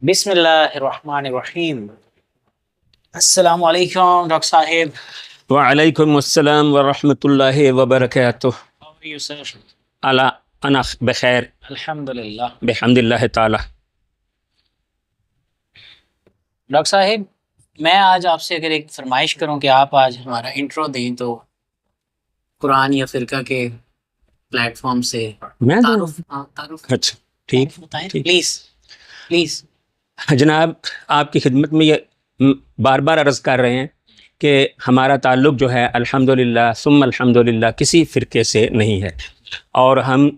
بسم اللہ الرحمن الرحیم۔ السلام علیکم ڈاکٹر صاحب۔ وعلیکم السلام ورحمۃ اللہ وبرکاتہ۔ How are you, sir؟ الا انا بخیر الحمد للہ۔ بحمد اللہ تعالی۔ ڈاکٹر صاحب، میں آج آپ سے اگر ایک فرمائش کروں کہ آپ آج ہمارا انٹرو دیں تو قرآن یا فرقہ کے پلیٹ فارم سے میں تعارف اچھا ٹھیک بتائیں ٹھیک۔ Please please. جناب، آپ کی خدمت میں یہ بار بار عرض کر رہے ہیں کہ ہمارا تعلق جو ہے الحمدللہ ثم الحمدللہ کسی فرقے سے نہیں ہے، اور ہم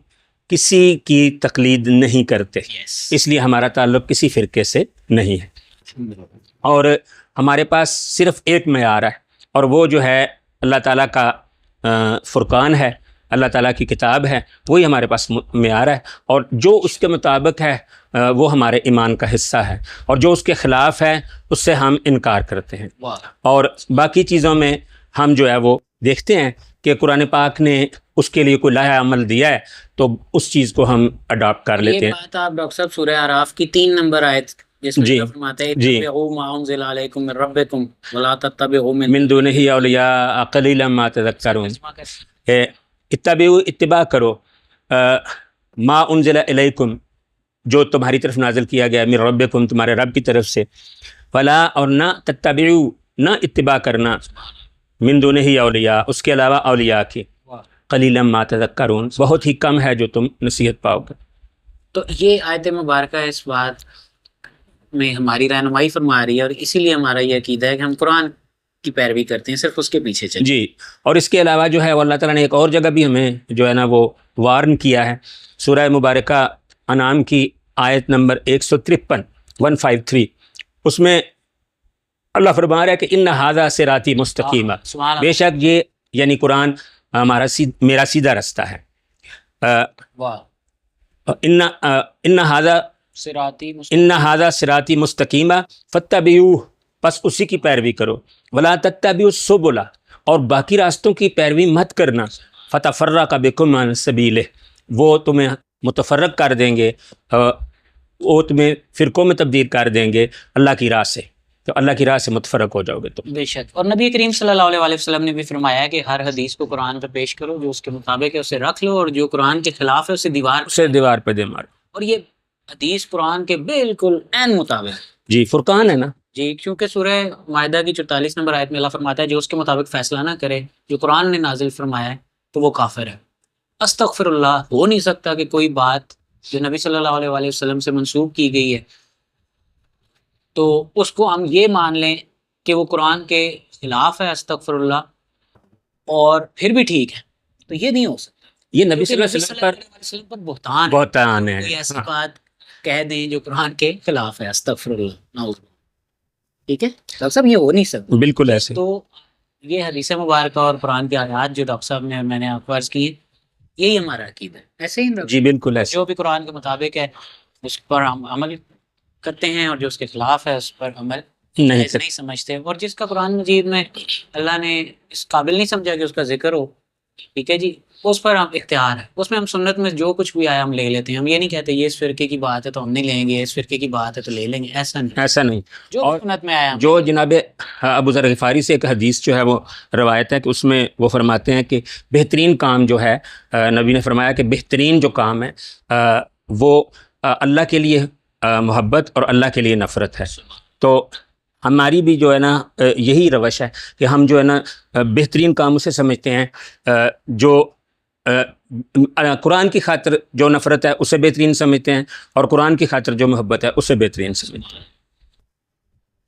کسی کی تقلید نہیں کرتے، اس لیے ہمارا تعلق کسی فرقے سے نہیں ہے، اور ہمارے پاس صرف ایک معیار ہے، اور وہ جو ہے اللہ تعالیٰ کا فرقان ہے، اللہ تعالیٰ کی کتاب ہے، وہی ہمارے پاس معیار ہے، اور جو اس کے مطابق ہے وہ ہمارے ایمان کا حصہ ہے، اور جو اس کے خلاف ہے اس سے ہم انکار کرتے ہیں۔ اور باقی چیزوں میں ہم جو ہے وہ دیکھتے ہیں کہ قرآن پاک نے اس کے لیے کوئی لائحہ عمل دیا ہے تو اس چیز کو ہم اڈاپٹ کر لیتے یہ ہیں۔ بات آپ ڈاکٹر صاحب سورہ اعراف کی 3 نمبر آیت جس میں جی اللہ فرماتا ہے جی، اتبعوا ما انزل علیکم من ربکم ولا تتبعوا من من دونہ اولیاء قلیلا ما تذکرون، اتباع کرو ما انزل الیکم، جو تمہاری طرف نازل کیا گیا، من ربکم، تمہارے رب کی طرف سے، فلا، اور نہ تتبعوا، نہ اتباع کرنا، من دونہ اولیاء، اس کے علاوہ اولیاء کی، قلیلا ما تذکرون، بہت ہی کم ہے جو تم نصیحت پاؤ گے۔ تو یہ آیت مبارکہ اس بات میں ہماری رہنمائی فرما رہی ہے، اور اسی لیے ہمارا یہ عقیدہ ہے کہ ہم قرآن کی پیروی کرتے ہیں، صرف اس کے پیچھے چلیں۔ جی، اور اس کے علاوہ جو ہے وہ اللہ تعالیٰ نے ایک اور جگہ بھی ہمیں جو ہے نا وہ وارن کیا ہے، سورہ مبارکہ انعام کی آیت نمبر 153 153، اس میں اللہ فرما رہا ہے کہ ان ھذا صراطی مستقیمہ، سبحان بے شک یہ یعنی قرآن ہمارا میرا سیدھا رستہ ہے، واہ، ان ھذا صراطی ان ھذا صراطی مستقیمہ فاتبعوہ، پس اسی کی پیروی کرو، ولا تتبعوا السبل، اور باقی راستوں کی پیروی مت کرنا، فتفرق بکم عن سبیلہ، وہ تمہیں متفرق کر دیں گے، وہ تمہیں فرقوں میں تبدیل کر دیں گے اللہ کی راہ سے، تو اللہ کی راہ سے متفرق ہو جاؤ گے تم۔ بے شک، اور نبی کریم صلی اللہ علیہ وسلم نے بھی فرمایا ہے کہ ہر حدیث کو قرآن پہ پیش کرو، جو اس کے مطابق ہے اسے رکھ لو، اور جو قرآن کے خلاف ہے اسے اسے دیوار پہ دے مارو۔ اور یہ حدیث قرآن کے بالکل عین مطابق ہے۔ جی، فرقان ہے نا۔ جی، کیونکہ سورہ مائدہ کی 44 نمبر آیت میں اللہ فرماتا ہے جو اس کے مطابق فیصلہ نہ کرے جو قرآن نے نازل فرمایا ہے تو وہ کافر ہے۔ استغفر اللہ، ہو نہیں سکتا کہ کوئی بات جو نبی صلی اللہ علیہ وآلہ وسلم سے منسوب کی گئی ہے تو اس کو ہم یہ مان لیں کہ وہ قرآن کے خلاف ہے، استغفر اللہ، اور پھر بھی ٹھیک ہے، تو یہ نہیں ہو سکتا۔ یہ نبی صلی کیونکہ اللہ علیہ وسلم پر بہتان ہے، بہتان ہے۔ کوئی ایسی بات کہہ دیں جو قرآن کے خلاف ہے، استغفر اللہ، نعوذ باللہ۔ ٹھیک ہے ڈاکٹر صاحب، یہ ہو نہیں سکتا۔ بالکل ایسے۔ تو یہ حدیث مبارکہ اور قرآن کی آیات جو ڈاکٹر صاحب نے میں نے آپ کو عرض کی، یہی ہمارا عقیدہ ہے۔ ایسے ہی ڈاکٹر جی بالکل ایسے۔ جو بھی قرآن کے مطابق ہے اس پر ہم عمل کرتے ہیں، اور جو اس کے خلاف ہے اس پر عمل نہیں سمجھتے، اور جس کا قرآن مجید میں اللہ نے اس قابل نہیں سمجھا کہ اس کا ذکر ہو، ٹھیک ہے جی، اس پر ہم اختیار ہے، اس میں ہم سنت میں جو کچھ بھی آیا ہم لے لیتے ہیں، ہم یہ نہیں کہتے یہ اس فرقے کی بات ہے تو ہم نہیں لیں گے، اس فرقے کی بات ہے تو لے لیں گے، ایسا نہیں، ایسا نہیں۔ جو اور سنت میں آیا جو جناب ابو ذر غفاری سے ایک حدیث جو ہے وہ روایت ہے کہ اس میں وہ فرماتے ہیں کہ بہترین کام جو ہے، نبی نے فرمایا کہ بہترین جو کام ہے وہ اللہ کے لیے محبت اور اللہ کے لیے نفرت ہے۔ تو ہماری بھی جو ہے نا یہی روش ہے کہ ہم جو ہے نا بہترین کام اسے سمجھتے ہیں جو قرآن کی خاطر جو نفرت ہے اسے بہترین سمجھتے ہیں، اور قرآن کی خاطر جو محبت ہے اسے بہترین سمجھتے ہیں۔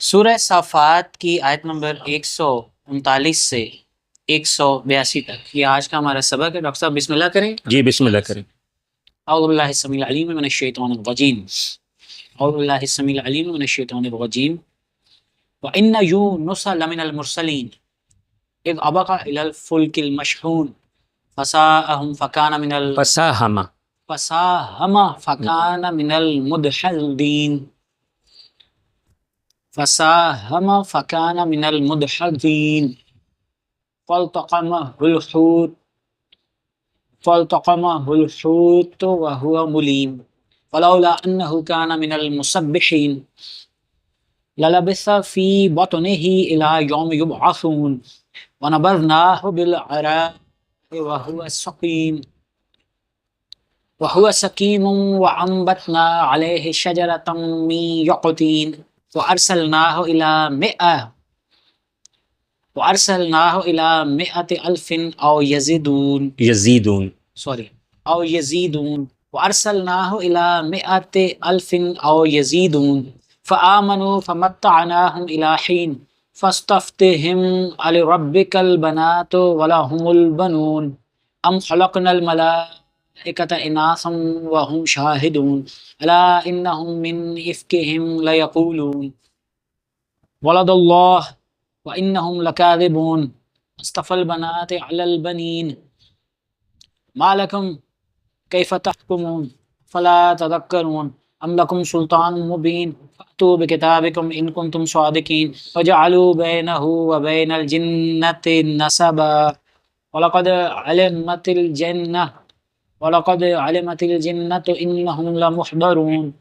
سورہ صافات کی آیت نمبر 139 سے 182 تک یہ آج کا ہمارا سبق ہے۔ ڈاکٹر صاحب بسم اللہ کریں۔ جی بسم اللہ کریں۔ اعوذ باللہ السمیع العلیم من الشیطان الرجیم، اعوذ باللہ السمیع العلیم من الشیطان الرجیم، وَإِنَّ يُونُسَ لَمِنَ الْمُرْسَلِينَ اذ أَبَقَ إِلَى الْفُلْكِ الْمَشْحُونِ فَسَاهَمَ فَكَانَ مِنَ الْمُدْحَضِينَ فَالْتَقَمَهُ الْحُوتُ وَهُوَ مُلِيمٌ فلولا أنه كان من المسبحين للبث في بطنه إلى يوم يبعثون ونبذناه بالعراء وهو سقيم وأنبتنا عليه شجرة من يقطين وأرسلناه إلى 100,000 أو يزيدون وأرسلناه إلى 100,000 أو يزيدون فآمنوا فمتعناهم إلى حين فاستفتهم ألربك البنات ولهم البنون أم خلقنا الملائكة إناثا وهم شاهدون ألا إنهم من إفكهم ليقولون ولد الله وإنهم لكاذبون أصطفى البنات على البنين ما لكم كيف تحكمون فلا تذكرون أم لكم سلطان مبين فأتوا بكتابكم إن كنتم صادقين وجعلوا بينه وبين الجنة نسبا ولقد علمت الجنة إنهم لمحضرون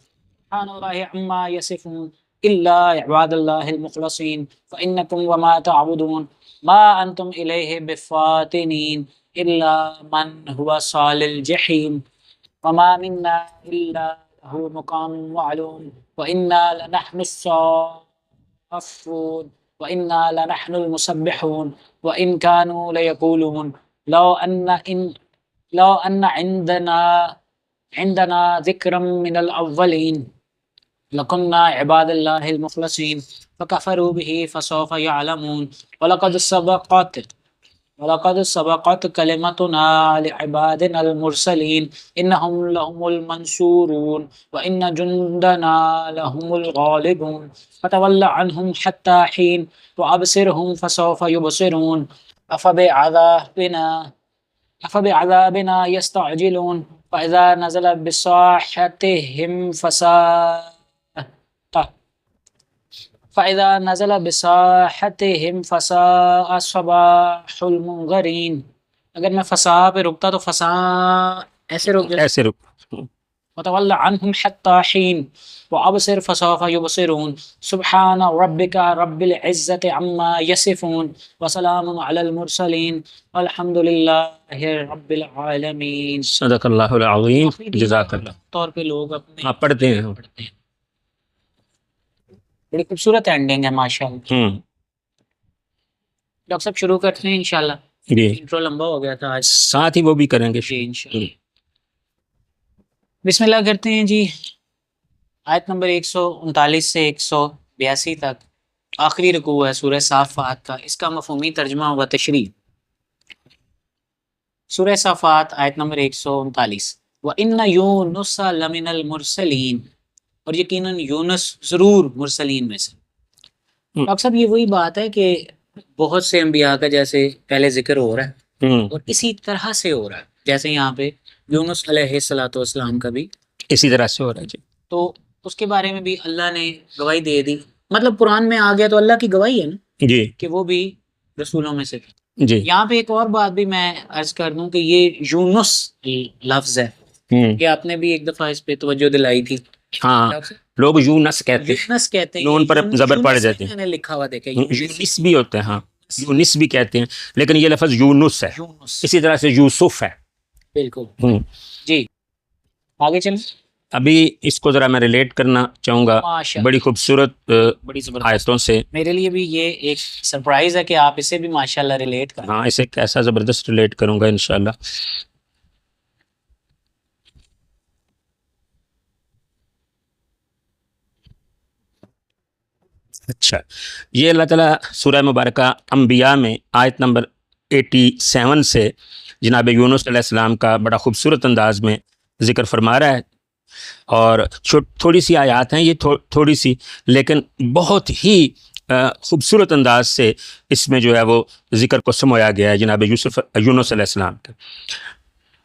سبحان الله عما يصفون إلا عباد الله المخلصين فإنكم وما تعبدون ما أنتم إليه بفاتنين إلا من هو صال الجحيم وما منا إلا له مقام معلوم وإنا لنحن الصافون وإنا لنحن المسبحون وإن كانوا ليقولون لو أن عندنا ذكرا من الأولين لكنا عباد الله المخلصين فكفروا به فسوف يعلمون ولقد سبقت كلمتنا لعبادنا المرسلين إنهم لهم المنصورون وإن جندنا لهم الغالبون فتول عنهم حتى حين وأبصرهم فسوف يبصرون أفبعذابنا يستعجلون فإذا نزل بساحتهم فساء صباح المنذرين. اگر میں فسا پہ رکتا تو فسا ایسے رک وتول عنهم حتى حين وأبصر فسوف يبصرون سبحان ربك رب العزة عما يصفون وسلام على المرسلين والحمد لله رب العالمین. صدق اللہ العظیم. جزاک اللہ. طور پہ لوگ اپنے پڑھتے ہیں. بڑی خوبصورت اینڈنگ ہے ماشاءاللہ. ڈاکٹر صاحب شروع کرتے ہیں انشاءاللہ. جی انٹرو لمبا ہو گیا تھا آج. ساتھ ہی وہ بھی کریں گے. جی انشاءاللہ. بسم اللہ کرتے ہیں جی. آیت نمبر 139 سے 182 تک آخری رکوع ہے سورہ صافات کا. اس کا مفہومی ترجمہ و تشریح. سورہ صافات آیت نمبر 139. وَإِنَّ يُونُسَ لَمِنَ الْمُرْسَلِينَ. اور یقیناً یونس ضرور مرسلین میں سے. ڈاکٹر صاحب یہ وہی بات ہے کہ بہت سے انبیاء کا جیسے پہلے ذکر ہو رہا ہے اور اسی طرح سے ہو رہا ہے جیسے یہاں پہ یونس علیہ السلام کا بھی اسی طرح سے ہو رہا ہے. جی تو اس کے بارے میں بھی اللہ نے گواہی دے دی. مطلب قرآن میں آ گیا تو اللہ کی گواہی ہے نا جی کہ وہ بھی رسولوں میں سے. جی یہاں پہ ایک اور بات بھی میں عرض کر دوں کہ یہ یونس لفظ ہے کہ آپ نے بھی ایک دفعہ اس پہ توجہ دلائی تھی. ہاں لوگ یونس کہتے ہیں. یونس کہتے ہیں. نون پر زبر پڑ جاتے ہیں. میں نے لکھا ہوا دیکھا یونس بھی ہوتے ہیں. ہاں یونس بھی کہتے ہیں لیکن یہ لفظ یونس ہے. یونس. اسی طرح سے یوسف ہے. بالکل. جی آگے چلیں. ابھی اس کو ذرا میں ریلیٹ کرنا چاہوں گا بڑی خوبصورت بڑی زبردست آیتوں سے. میرے لیے بھی یہ ایک سرپرائز ہے کہ آپ اسے بھی ماشاءاللہ ریلیٹ کریں. ہاں اسے کیسا زبردست ریلیٹ کروں گا انشاءاللہ. اچھا یہ اللہ تعالیٰ سورہ مبارکہ انبیاء میں آیت نمبر 87 سے جناب یونس علیہ السلام کا بڑا خوبصورت انداز میں ذکر فرما رہا ہے. اور تھوڑی سی آیات ہیں یہ تھوڑی سی لیکن بہت ہی خوبصورت انداز سے اس میں جو ہے وہ ذکر کو سمویا گیا ہے جناب یونس علیہ السلام کا.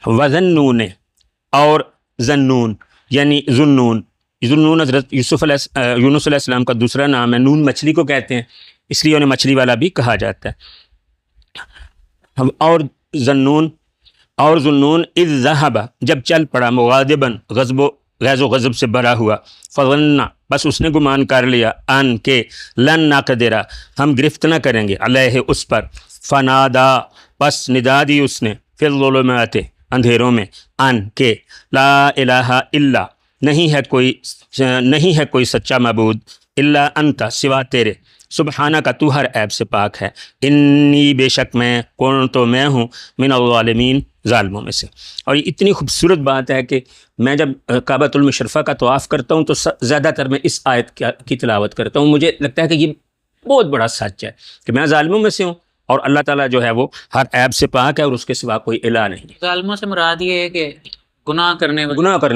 وَذَنُّونِ اور ذنون یعنی ذنون حضرت یونس علیہ السلام کا دوسرا نام ہے. نون مچھلی کو کہتے ہیں اس لیے انہیں مچھلی والا بھی کہا جاتا ہے. اور ذنون اذ ذہب جب چل پڑا مغاضباً غضب و غیظ و غضب سے بھرا ہوا، فظنا بس اس نے گمان کر لیا، ان کہ لن نقدر ہم گرفت نہ کریں گے، علیہ اس پر، فنادا بس ندا دی اس نے، فی الظلمات اندھیروں میں، ان کہ لا الہ الا نہیں ہے کوئی سچا معبود، الا انت سوا تیرے، سبحانہ کا تو ہر عیب سے پاک ہے، انی بے شک میں کون تو میں ہوں من الظالمین ظالموں میں سے۔ اور یہ اتنی خوبصورت بات ہے کہ میں جب کعبۃ المشرفہ کا طواف کرتا ہوں تو زیادہ تر میں اس آیت کی تلاوت کرتا ہوں۔ مجھے لگتا ہے کہ یہ بہت بڑا سچ ہے کہ میں ظالموں میں سے ہوں اور اللہ تعالیٰ جو ہے وہ ہر عیب سے پاک ہے اور اس کے سوا کوئی الہ نہیں ہے۔ ظالموں سے مراد یہ ہے کہ گناہ کرنے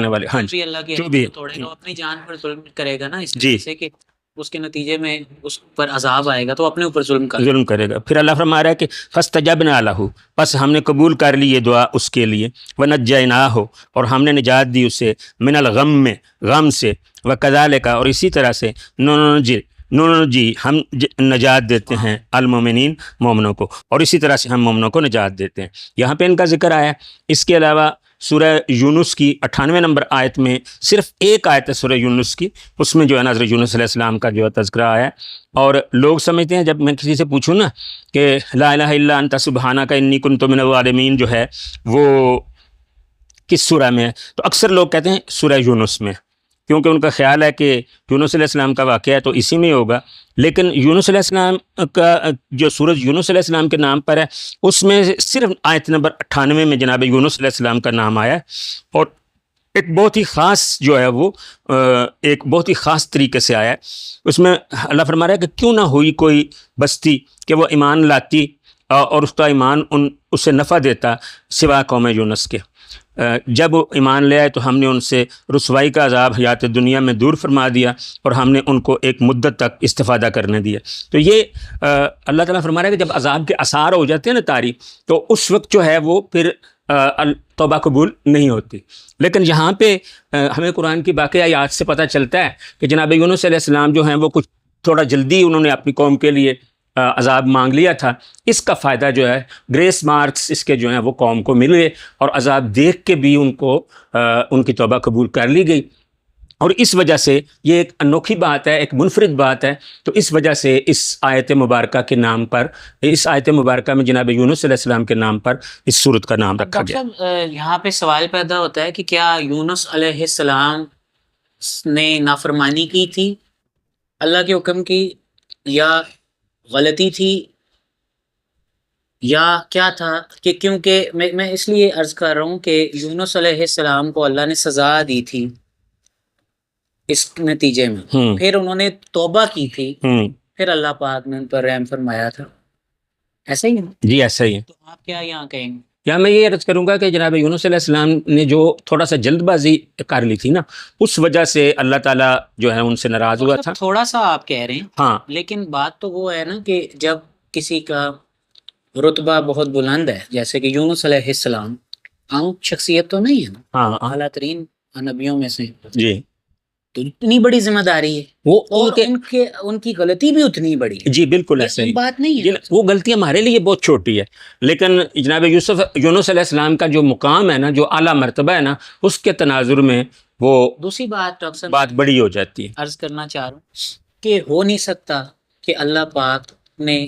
والے، ہاں جی، اللہ کی جو بھی حدود توڑے گا، وہ اپنی جان پر ظلم کرے گا نا، اس جی، وجہ سے کہ اس کے نتیجے میں اس پر عذاب آئے گا تو اپنے اوپر ظلم کرے گا۔ پھر اللہ فرما رہا ہے کہ فاستجبنا لہ، بس ہم نے قبول کر لی یہ دعا اس کے لیے، ونجیناہ اور ہم نے نجات دی اسے، من الغم میں غم سے، وکذالک اور اسی طرح سے ننجی ہم نجات دیتے ہیں المومنین مومنوں کو، اور اسی طرح سے ہم مومنوں کو نجات دیتے ہیں۔ یہاں پہ ان کا ذکر آیا۔ اس کے علاوہ سورہ یونس کی 98 نمبر آیت میں صرف ایک آیت ہے سورہ یونس کی، اس میں جو ہے حضرت یونس علیہ السلام کا جو ہے تذکرہ آیا ہے۔ اور لوگ سمجھتے ہیں، جب میں کسی سے پوچھوں نا کہ لا الہ الا انت سبحانک انی کنت من الظالمین جو ہے وہ کس سورہ میں ہے، تو اکثر لوگ کہتے ہیں سورہ یونس میں، کیونکہ ان کا خیال ہے کہ یونس علیہ السلام کا واقعہ ہے تو اسی میں ہوگا۔ لیکن یونس علیہ السلام کا جو سورج یونس علیہ السلام کے نام پر ہے، اس میں صرف آیت نمبر 98 میں جناب یونس علیہ السلام کا نام آیا ہے، اور ایک بہت ہی خاص جو ہے وہ ایک بہت ہی خاص طریقے سے آیا ہے۔ اس میں اللہ فرما رہا ہے کہ کیوں نہ ہوئی کوئی بستی کہ وہ ایمان لاتی اور اس کا ایمان اسے نفع دیتا سوا قوم یونس کے۔ جب وہ ایمان لے آئے تو ہم نے ان سے رسوائی کا عذاب حیات دنیا میں دور فرما دیا اور ہم نے ان کو ایک مدت تک استفادہ کرنے دیا۔ تو یہ اللہ تعالیٰ فرما رہا ہے کہ جب عذاب کے آثار ہو جاتے ہیں نا طاری، تو اس وقت جو ہے وہ پھر توبہ قبول نہیں ہوتی۔ لیکن یہاں پہ ہمیں قرآن کی باقی آیات سے پتہ چلتا ہے کہ جناب یونس علیہ السلام جو ہیں وہ کچھ تھوڑا جلدی انہوں نے اپنی قوم کے لیے عذاب مانگ لیا تھا۔ اس کا فائدہ جو ہے گریس مارکس اس کے جو ہیں وہ قوم کو ملے اور عذاب دیکھ کے بھی ان کو ان کی توبہ قبول کر لی گئی، اور اس وجہ سے یہ ایک انوکھی بات ہے، ایک منفرد بات ہے۔ تو اس وجہ سے اس آیت مبارکہ کے نام پر، اس آیت مبارکہ میں جناب یونس علیہ السلام کے نام پر اس سورت کا نام رکھا گیا۔ ڈاکٹر صاحب یہاں پہ سوال پیدا ہوتا ہے کہ کیا یونس علیہ السلام نے نافرمانی کی تھی اللہ کے حکم کی، یا غلطی تھی، یا کیا تھا؟ کہ کیونکہ میں اس لیے عرض کر رہا ہوں کہ یونس علیہ السلام کو اللہ نے سزا دی تھی اس نتیجے میں، پھر انہوں نے توبہ کی تھی، پھر اللہ پاک نے ان پر رحم فرمایا تھا، ایسا ہی ہے؟ جی ایسا ہی ہے۔ تو آپ کیا یہاں کہیں گے؟ یہاں میں یہ عرض کروں گا کہ جناب یونس علیہ السلام نے جو تھوڑا سا جلد بازی کر لی تھی نا، اس وجہ سے اللہ تعالیٰ جو ہے ان سے ناراض ہوا تھا۔ تھوڑا سا آپ کہہ رہے ہیں، ہاں، لیکن بات تو وہ ہے نا کہ جب کسی کا رتبہ بہت بلند ہے، جیسے کہ یونس علیہ السلام عام شخصیت تو نہیں ہے نا، ہاں، اعلیٰ ترین نبیوں میں سے، جی، تو اتنی بڑی ذمہ داری ہے، وہ اور ان کی غلطی بھی اتنی بڑی ہے۔ جی بالکل ایسا ہی بات نہیں ہے، وہ غلطی ہمارے لیے بہت چھوٹی ہے، لیکن جناب یونس علیہ السلام کا جو مقام ہے نا، جو اعلیٰ مرتبہ ہے نا، اس کے تناظر میں وہ دوسری بات ڈاکٹر صاحب بات بڑی ہو جاتی ہے۔ عرض کرنا چاہ رہا ہوں کہ ہو نہیں سکتا کہ اللہ پاک نے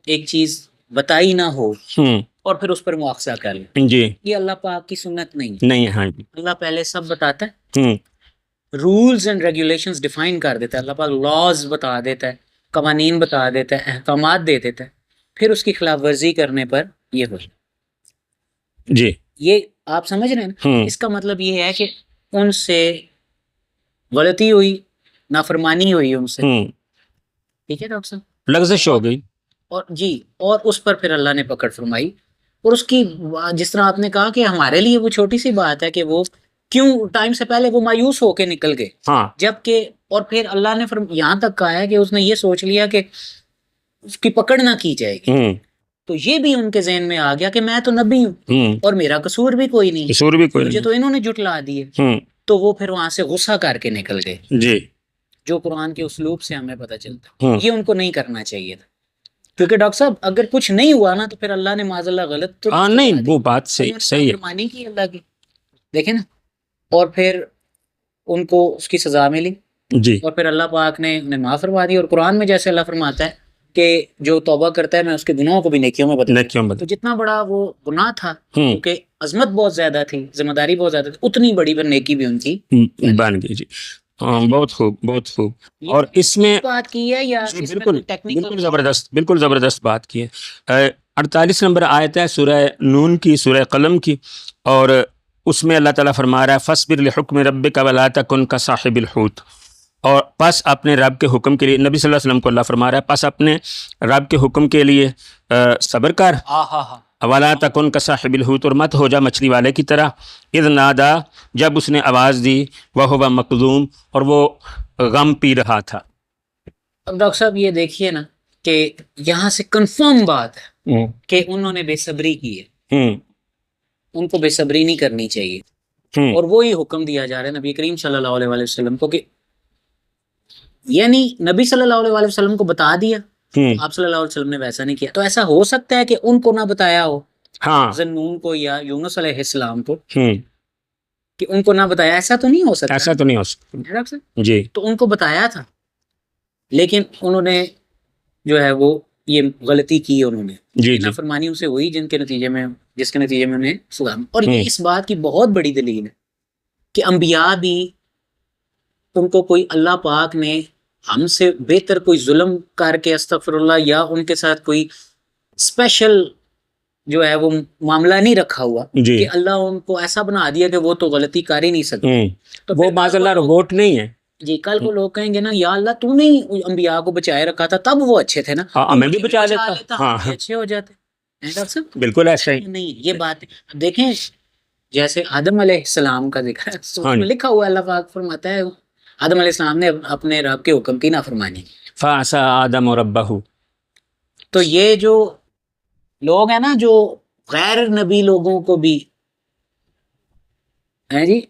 ایک چیز بتائی نہ ہو اور پھر اس پر مواخذہ کر لے، جی یہ اللہ پاک کی سنت نہیں نہیں ہے، ہاں جی، اللہ پہلے سب بتاتا ہے، رولز اینڈ ریگولیشنز ڈیفائن کر دیتا ہے، اللہ پاک لاز بتا دیتا ہے، قوانین بتا دیتا ہے، احکامات دے دیتا ہے، پھر اس کی خلاف ورزی کرنے پر یہ ہو جائے۔ جی یہ آپ سمجھ رہے ہیں نا؟ اس کا مطلب یہ ہے کہ ان سے غلطی ہوئی، نافرمانی ہوئی ان سے، ٹھیک ہے ڈاکٹر صاحب، لغزش ہو گئی، اور جی، اور اس پر پھر اللہ نے پکڑ فرمائی، اور اس کی جس طرح آپ نے کہا کہ ہمارے لیے وہ چھوٹی سی بات ہے کہ وہ کیوں ٹائم سے پہلے وہ مایوس ہو کے نکل گئے، ہاں، جبکہ اور پھر اللہ نے یہاں تک کہا ہے کہ اس نے یہ سوچ لیا کہ اس کی پکڑ نہ کی جائے گی، تو یہ بھی ان کے ذہن میں آ گیا کہ میں تو نبی ہوں اور میرا قصور بھی کوئی نہیں، قصور بھی کوئی مجھے تو انہوں نے جھٹلا دیے، تو وہ پھر وہاں سے غصہ کر کے نکل گئے، جی، جو قرآن کے اسلوب سے ہمیں پتہ چلتا ہے یہ ان کو نہیں کرنا چاہیے تھا، کیونکہ ڈاکٹر صاحب اگر کچھ نہیں ہوا نا تو پھر اللہ نے معاذ اللہ غلط تو نہیں، وہ بات صحیح ہے، مانی کی اللہ کی، دیکھیں نا، اور پھر ان کو اس کی سزا ملی جی اور پھر اللہ پاک نے انہیں معاف فرما دی. اور قرآن میں جیسے اللہ فرماتا ہے کہ جو توبہ کرتا ہے میں اس کے گناہوں کو بھی نیکیوں میں بدل دیتا ہوں. نیکیوں تو جتنا بڑا وہ گناہ تھا ہوں کیونکہ عظمت بہت زیادہ تھی, ذمہ داری بہت زیادہ تھی, اتنی بڑی پر نیکی بھی ان کی بن گئی. جی بہت خوب بہت خوب. اور اس میں بات کی ہے یا جی اس میں بالکل کوئی ٹیکنیکل بالکل زبردست بالکل زبردست بات کی ہے. 48 نمبر آیت ہے سورہ نون کی, سورہ قلم کی, اور اس میں اللہ تعالیٰ فرما رہا ہے فاصبر لحکم ربک ولا تکن کصاحب الحوت. اور پس اپنے رب کے حکم کے لیے, نبی صلی اللہ علیہ وسلم کو اللہ فرما رہا ہے پس اپنے رب کے حکم کے لیے صبر کر, ولا تکن کصاحب الحوت, اور مت ہو جا مچھلی والے کی طرح, اذ نادا جب اس نے آواز دی, وہو مکظوم, اور وہ غم پی رہا تھا. اب ڈاکٹر صاحب یہ دیکھیے نا کہ یہاں سے کنفرم بات ہے کہ انہوں نے بے صبری کی ہے, ان کو بے صبری نہیں کرنی چاہیے. اور وہی حکم دیا جا رہا ہے نبی کریم صلی اللہ علیہ وسلم کو کہ یعنی نبی صلی اللہ علیہ وسلم کو بتا دیا, آپ صلی اللہ علیہ وسلم نے ویسا نہیں کیا. تو ایسا ہو سکتا ہے کہ ان کو نہ بتایا ہو, ذنون کو یا یونس علیہ السلام کو, کہ ان کو نہ بتایا, ایسا تو نہیں ہو سکتا. ایسا تو نہیں ہو سکتا جی. تو ان کو بتایا تھا لیکن انہوں نے جو ہے وہ یہ غلطی کی, انہوں نے جی نافرمانی سے ہوئی جس کے نتیجے میں انہیں سزا. اور یہ اس بات کی بہت بڑی دلیل ہے کہ انبیاء بھی, ان کو کوئی اللہ پاک نے ہم سے بہتر کوئی ظلم کر کے استغفر اللہ یا ان کے ساتھ کوئی اسپیشل جو ہے وہ معاملہ نہیں رکھا ہوا کہ اللہ ان کو ایسا بنا دیا کہ وہ تو غلطی کر ہی نہیں سکتے. تو وہ معاذ اللہ روبوٹ نہیں ہے. جی کل کو لوگ کہیں گے نا یا اللہ تو نے انبیاء کو بچائے رکھا تھا تب وہ اچھے تھے نا, ہمیں بھی بچا لیتا, اچھے ہو جاتے. ڈاکٹر صاحب بالکل ایسا ہی نہیں, یہ بات ہے. دیکھیں جیسے آدم علیہ السلام کا ذکر ہے, اس میں لکھا ہوا اللہ پاک فرماتا ہے آدم علیہ السلام نے اپنے رب کے حکم کی نافرمانی. فعصى آدم ربہ. تو یہ جو لوگ ہیں نا جو غیر نبی لوگوں کو بھی ہیں جی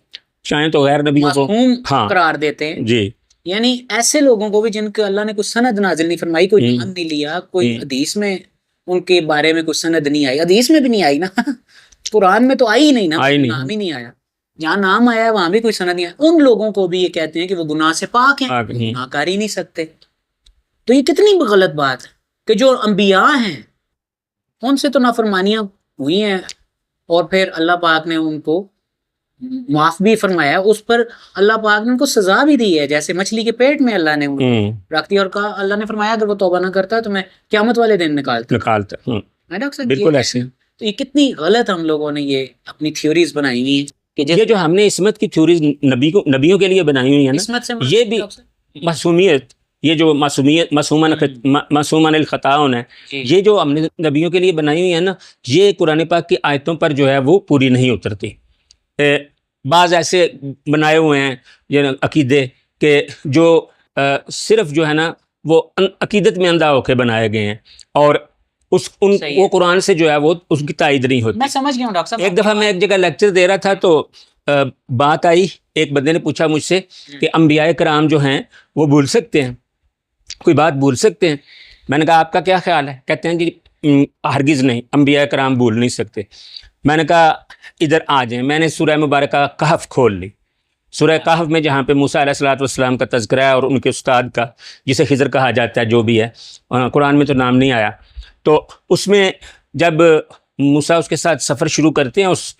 چاہیں تو غیر نبیوں کو معصوم قرار دیتے ہیں جی, یعنی ایسے لوگوں کو بھی جن کے اللہ نے کوئی سند نازل نہیں فرمائی, کوئی نام نہیں لیا, کوئی حدیث میں ان کے بارے میں کوئی سند نہیں آئی, حدیث میں بھی نہیں آئی نا, قرآن میں تو آئی ہی نہیں نا, نام ہی نہیں آیا. جہاں نام آیا ہے وہاں بھی کوئی سند نہیں آیا. ان لوگوں کو بھی یہ کہتے ہیں کہ وہ گناہ سے پاک ہیں, گناہ کر ہی نہیں سکتے. تو یہ کتنی غلط بات ہے کہ جو انبیاء ہیں ان سے تو نافرمانیاں ہوئی ہیں اور پھر اللہ پاک نے ان کو معاف بھی فرمایا, اس پر اللہ پاک نے ان کو سزا بھی دی ہے, جیسے مچھلی کے پیٹ میں اللہ نے ان کو رکھ دیا اور کہا, اللہ نے فرمایا اگر وہ توبہ نہ کرتا تو میں قیامت والے دن نکالتا. بالکل ایسے. تو یہ کتنی غلط ہم لوگوں نے یہ اپنی تھیوریز بنائی ہوئی ہیں کہ یہ جو ہم نے عصمت کی تھیوریز نبیوں کے لیے بنائی ہوئی ہیں نا, یہ بھی معصومیت, یہ جو معصومن الخطاؤن ہے, یہ جو ہم نے نبیوں کے لیے بنائی ہوئی ہے نا, یہ قرآن پاک کی آیتوں پر جو ہے وہ پوری نہیں اترتی. بعض ایسے بنائے ہوئے ہیں یہ عقیدے کہ جو صرف جو ہے نا وہ عقیدت میں اندھا ہو کے بنائے گئے ہیں, اور وہ قرآن سے جو ہے وہ اس کی تائید نہیں ہوتی. میں سمجھ گیا ہوں ڈاکٹر صاحب. ایک دفعہ میں ایک جگہ لیکچر دے رہا تھا تو بات آئی, ایک بندے نے پوچھا مجھ سے کہ انبیاء کرام جو ہیں وہ بھول سکتے ہیں, کوئی بات بھول سکتے ہیں؟ میں نے کہا آپ کا کیا خیال ہے؟ کہتے ہیں جی ہرگز نہیں, انبیاء کرام بھول نہیں سکتے. میں نے کہا ادھر آ جائیں. میں نے سورہ مبارکہ کہف کھول لی, سورہ کہف میں جہاں پہ موسیٰ علیہ السلام کا تذکرہ ہے اور ان کے استاد کا جسے خضر کہا جاتا ہے, جو بھی ہے, قرآن میں تو نام نہیں آیا. تو اس میں جب موسیٰ اس کے ساتھ سفر شروع کرتے ہیں اس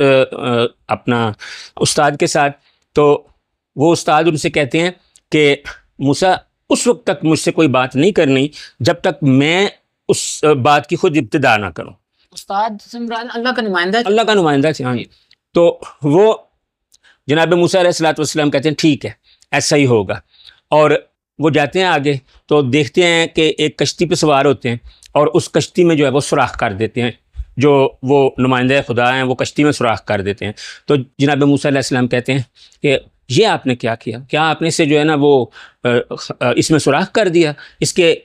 اپنا استاد کے ساتھ, تو وہ استاد ان سے کہتے ہیں کہ موسیٰ اس وقت تک مجھ سے کوئی بات نہیں کرنی جب تک میں اس بات کی خود ابتدا نہ کروں. استاد اللہ کا نمائندہ, اللہ کا نمائندہ ہاں. تو وہ جناب موسیٰ علیہ السلام کہتے ہیں ٹھیک ہے ایسا ہی ہوگا, اور وہ جاتے ہیں آگے تو دیکھتے ہیں کہ ایک کشتی پہ سوار ہوتے ہیں اور اس کشتی میں جو ہے وہ سوراخ کر دیتے ہیں, جو وہ نمائندہ خدا ہیں وہ کشتی میں سوراخ کر دیتے ہیں. تو جناب موسیٰ علیہ السلام کہتے ہیں کہ یہ آپ نے کیا کیا, کیا آپ نے اسے جو ہے نا وہ اس میں سوراخ کر دیا, اس کے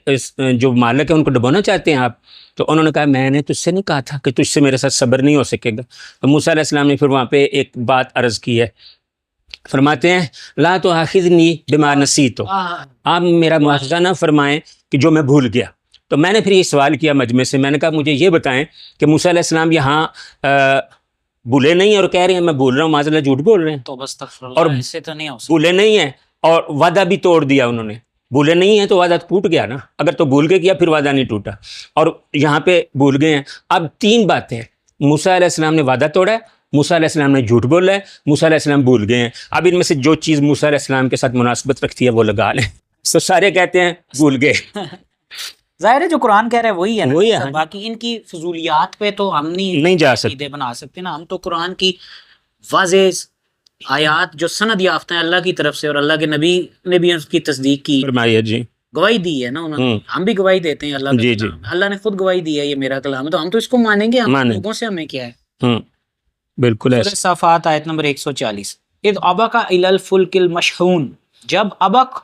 جو مالک ہیں ان کو ڈبونا چاہتے ہیں آپ؟ تو انہوں نے کہا میں نے تجھ سے نہیں کہا تھا کہ تجھ سے میرے ساتھ صبر نہیں ہو سکے گا. تو موسیٰ علیہ السلام نے پھر وہاں پہ ایک بات عرض کی ہے, فرماتے ہیں لا تؤاخذنی بما نسیت, آپ میرا مواخذہ نہ فرمائیں کہ جو میں بھول گیا. تو میں نے پھر یہ سوال کیا مجمع سے, میں نے کہا مجھے یہ بتائیں کہ موسیٰ علیہ السلام یہاں بھولے نہیں ہیں اور کہہ رہے ہیں میں بھول رہا ہوں، معاذ اللہ جھوٹ بول رہے ہیں، تو بس اور ایسے تو نہیں ہو سکتا. بھولے نہیں ہیں اور وعدہ بھی توڑ دیا انہوں نے. بھولے نہیں ہیں تو وعدہ ٹوٹ گیا نا، اگر تو بھول کے کیا پھر وعدہ نہیں ٹوٹا، اور یہاں پہ بھول گئے ہیں. اب تین باتیں ہیں، موسیٰ علیہ السلام نے وعدہ توڑا ہے، موسیٰ علیہ السلام نے جھوٹ بولا ہے، موسیٰ علیہ السلام بھول گئے ہیں. اب ان میں سے جو چیز موسیٰ علیہ السلام کے ساتھ مناسبت رکھتی ہے وہ لگا لیں. تو سارے کہتے ہیں بھول گئے. ظاہر ہے جو قرآن کہہ رہا ہے وہی ہے نا. وہی ہے. باقی ان کی فضولیات پہ تو ہم نہیں جا سکتے. عقیدے بنا سکتے نا. ہم تو قرآن کی واضح آیات جو سند یافتہ ہیں اللہ کی طرف سے، اور اللہ کے نبی نے بھی اس کی تصدیق کی، فرمائیے جی. گواہی دی ہے نا انہوں نے. ہم بھی گواہی دیتے ہیں اللہ کا جی کلام. اللہ نے خود گواہی دی ہے یہ میرا کلام ہے، تو ہم تو اس کو مانیں گے. ہم مانیں. لوگوں سے ہمیں کیا ہے. بالکل سورہ ایسا. صافات آیت نمبر 140. اذ ابق الی الفلک المشحون، جب ابق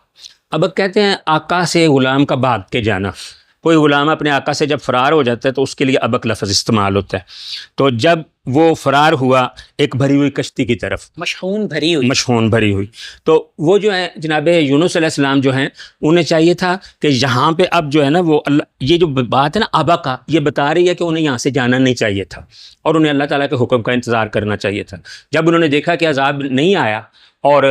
کہتے ہیں آقا سے غلام کا بھاگ کے جانا. کوئی غلام اپنے آقا سے جب فرار ہو جاتا ہے تو اس کے لیے ابق لفظ استعمال ہوتا ہے. تو جب وہ فرار ہوا ایک بھری ہوئی کشتی کی طرف، مشحون بھری ہوئی، تو وہ جو ہے جناب یونس علیہ السلام جو ہیں انہیں چاہیے تھا کہ یہاں پہ اب جو ہے نا وہ اللہ، یہ جو بات ہے نا ابقا، یہ بتا رہی ہے کہ انہیں یہاں سے جانا نہیں چاہیے تھا اور انہیں اللہ تعالیٰ کے حکم کا انتظار کرنا چاہیے تھا. جب انہوں نے دیکھا کہ عذاب نہیں آیا اور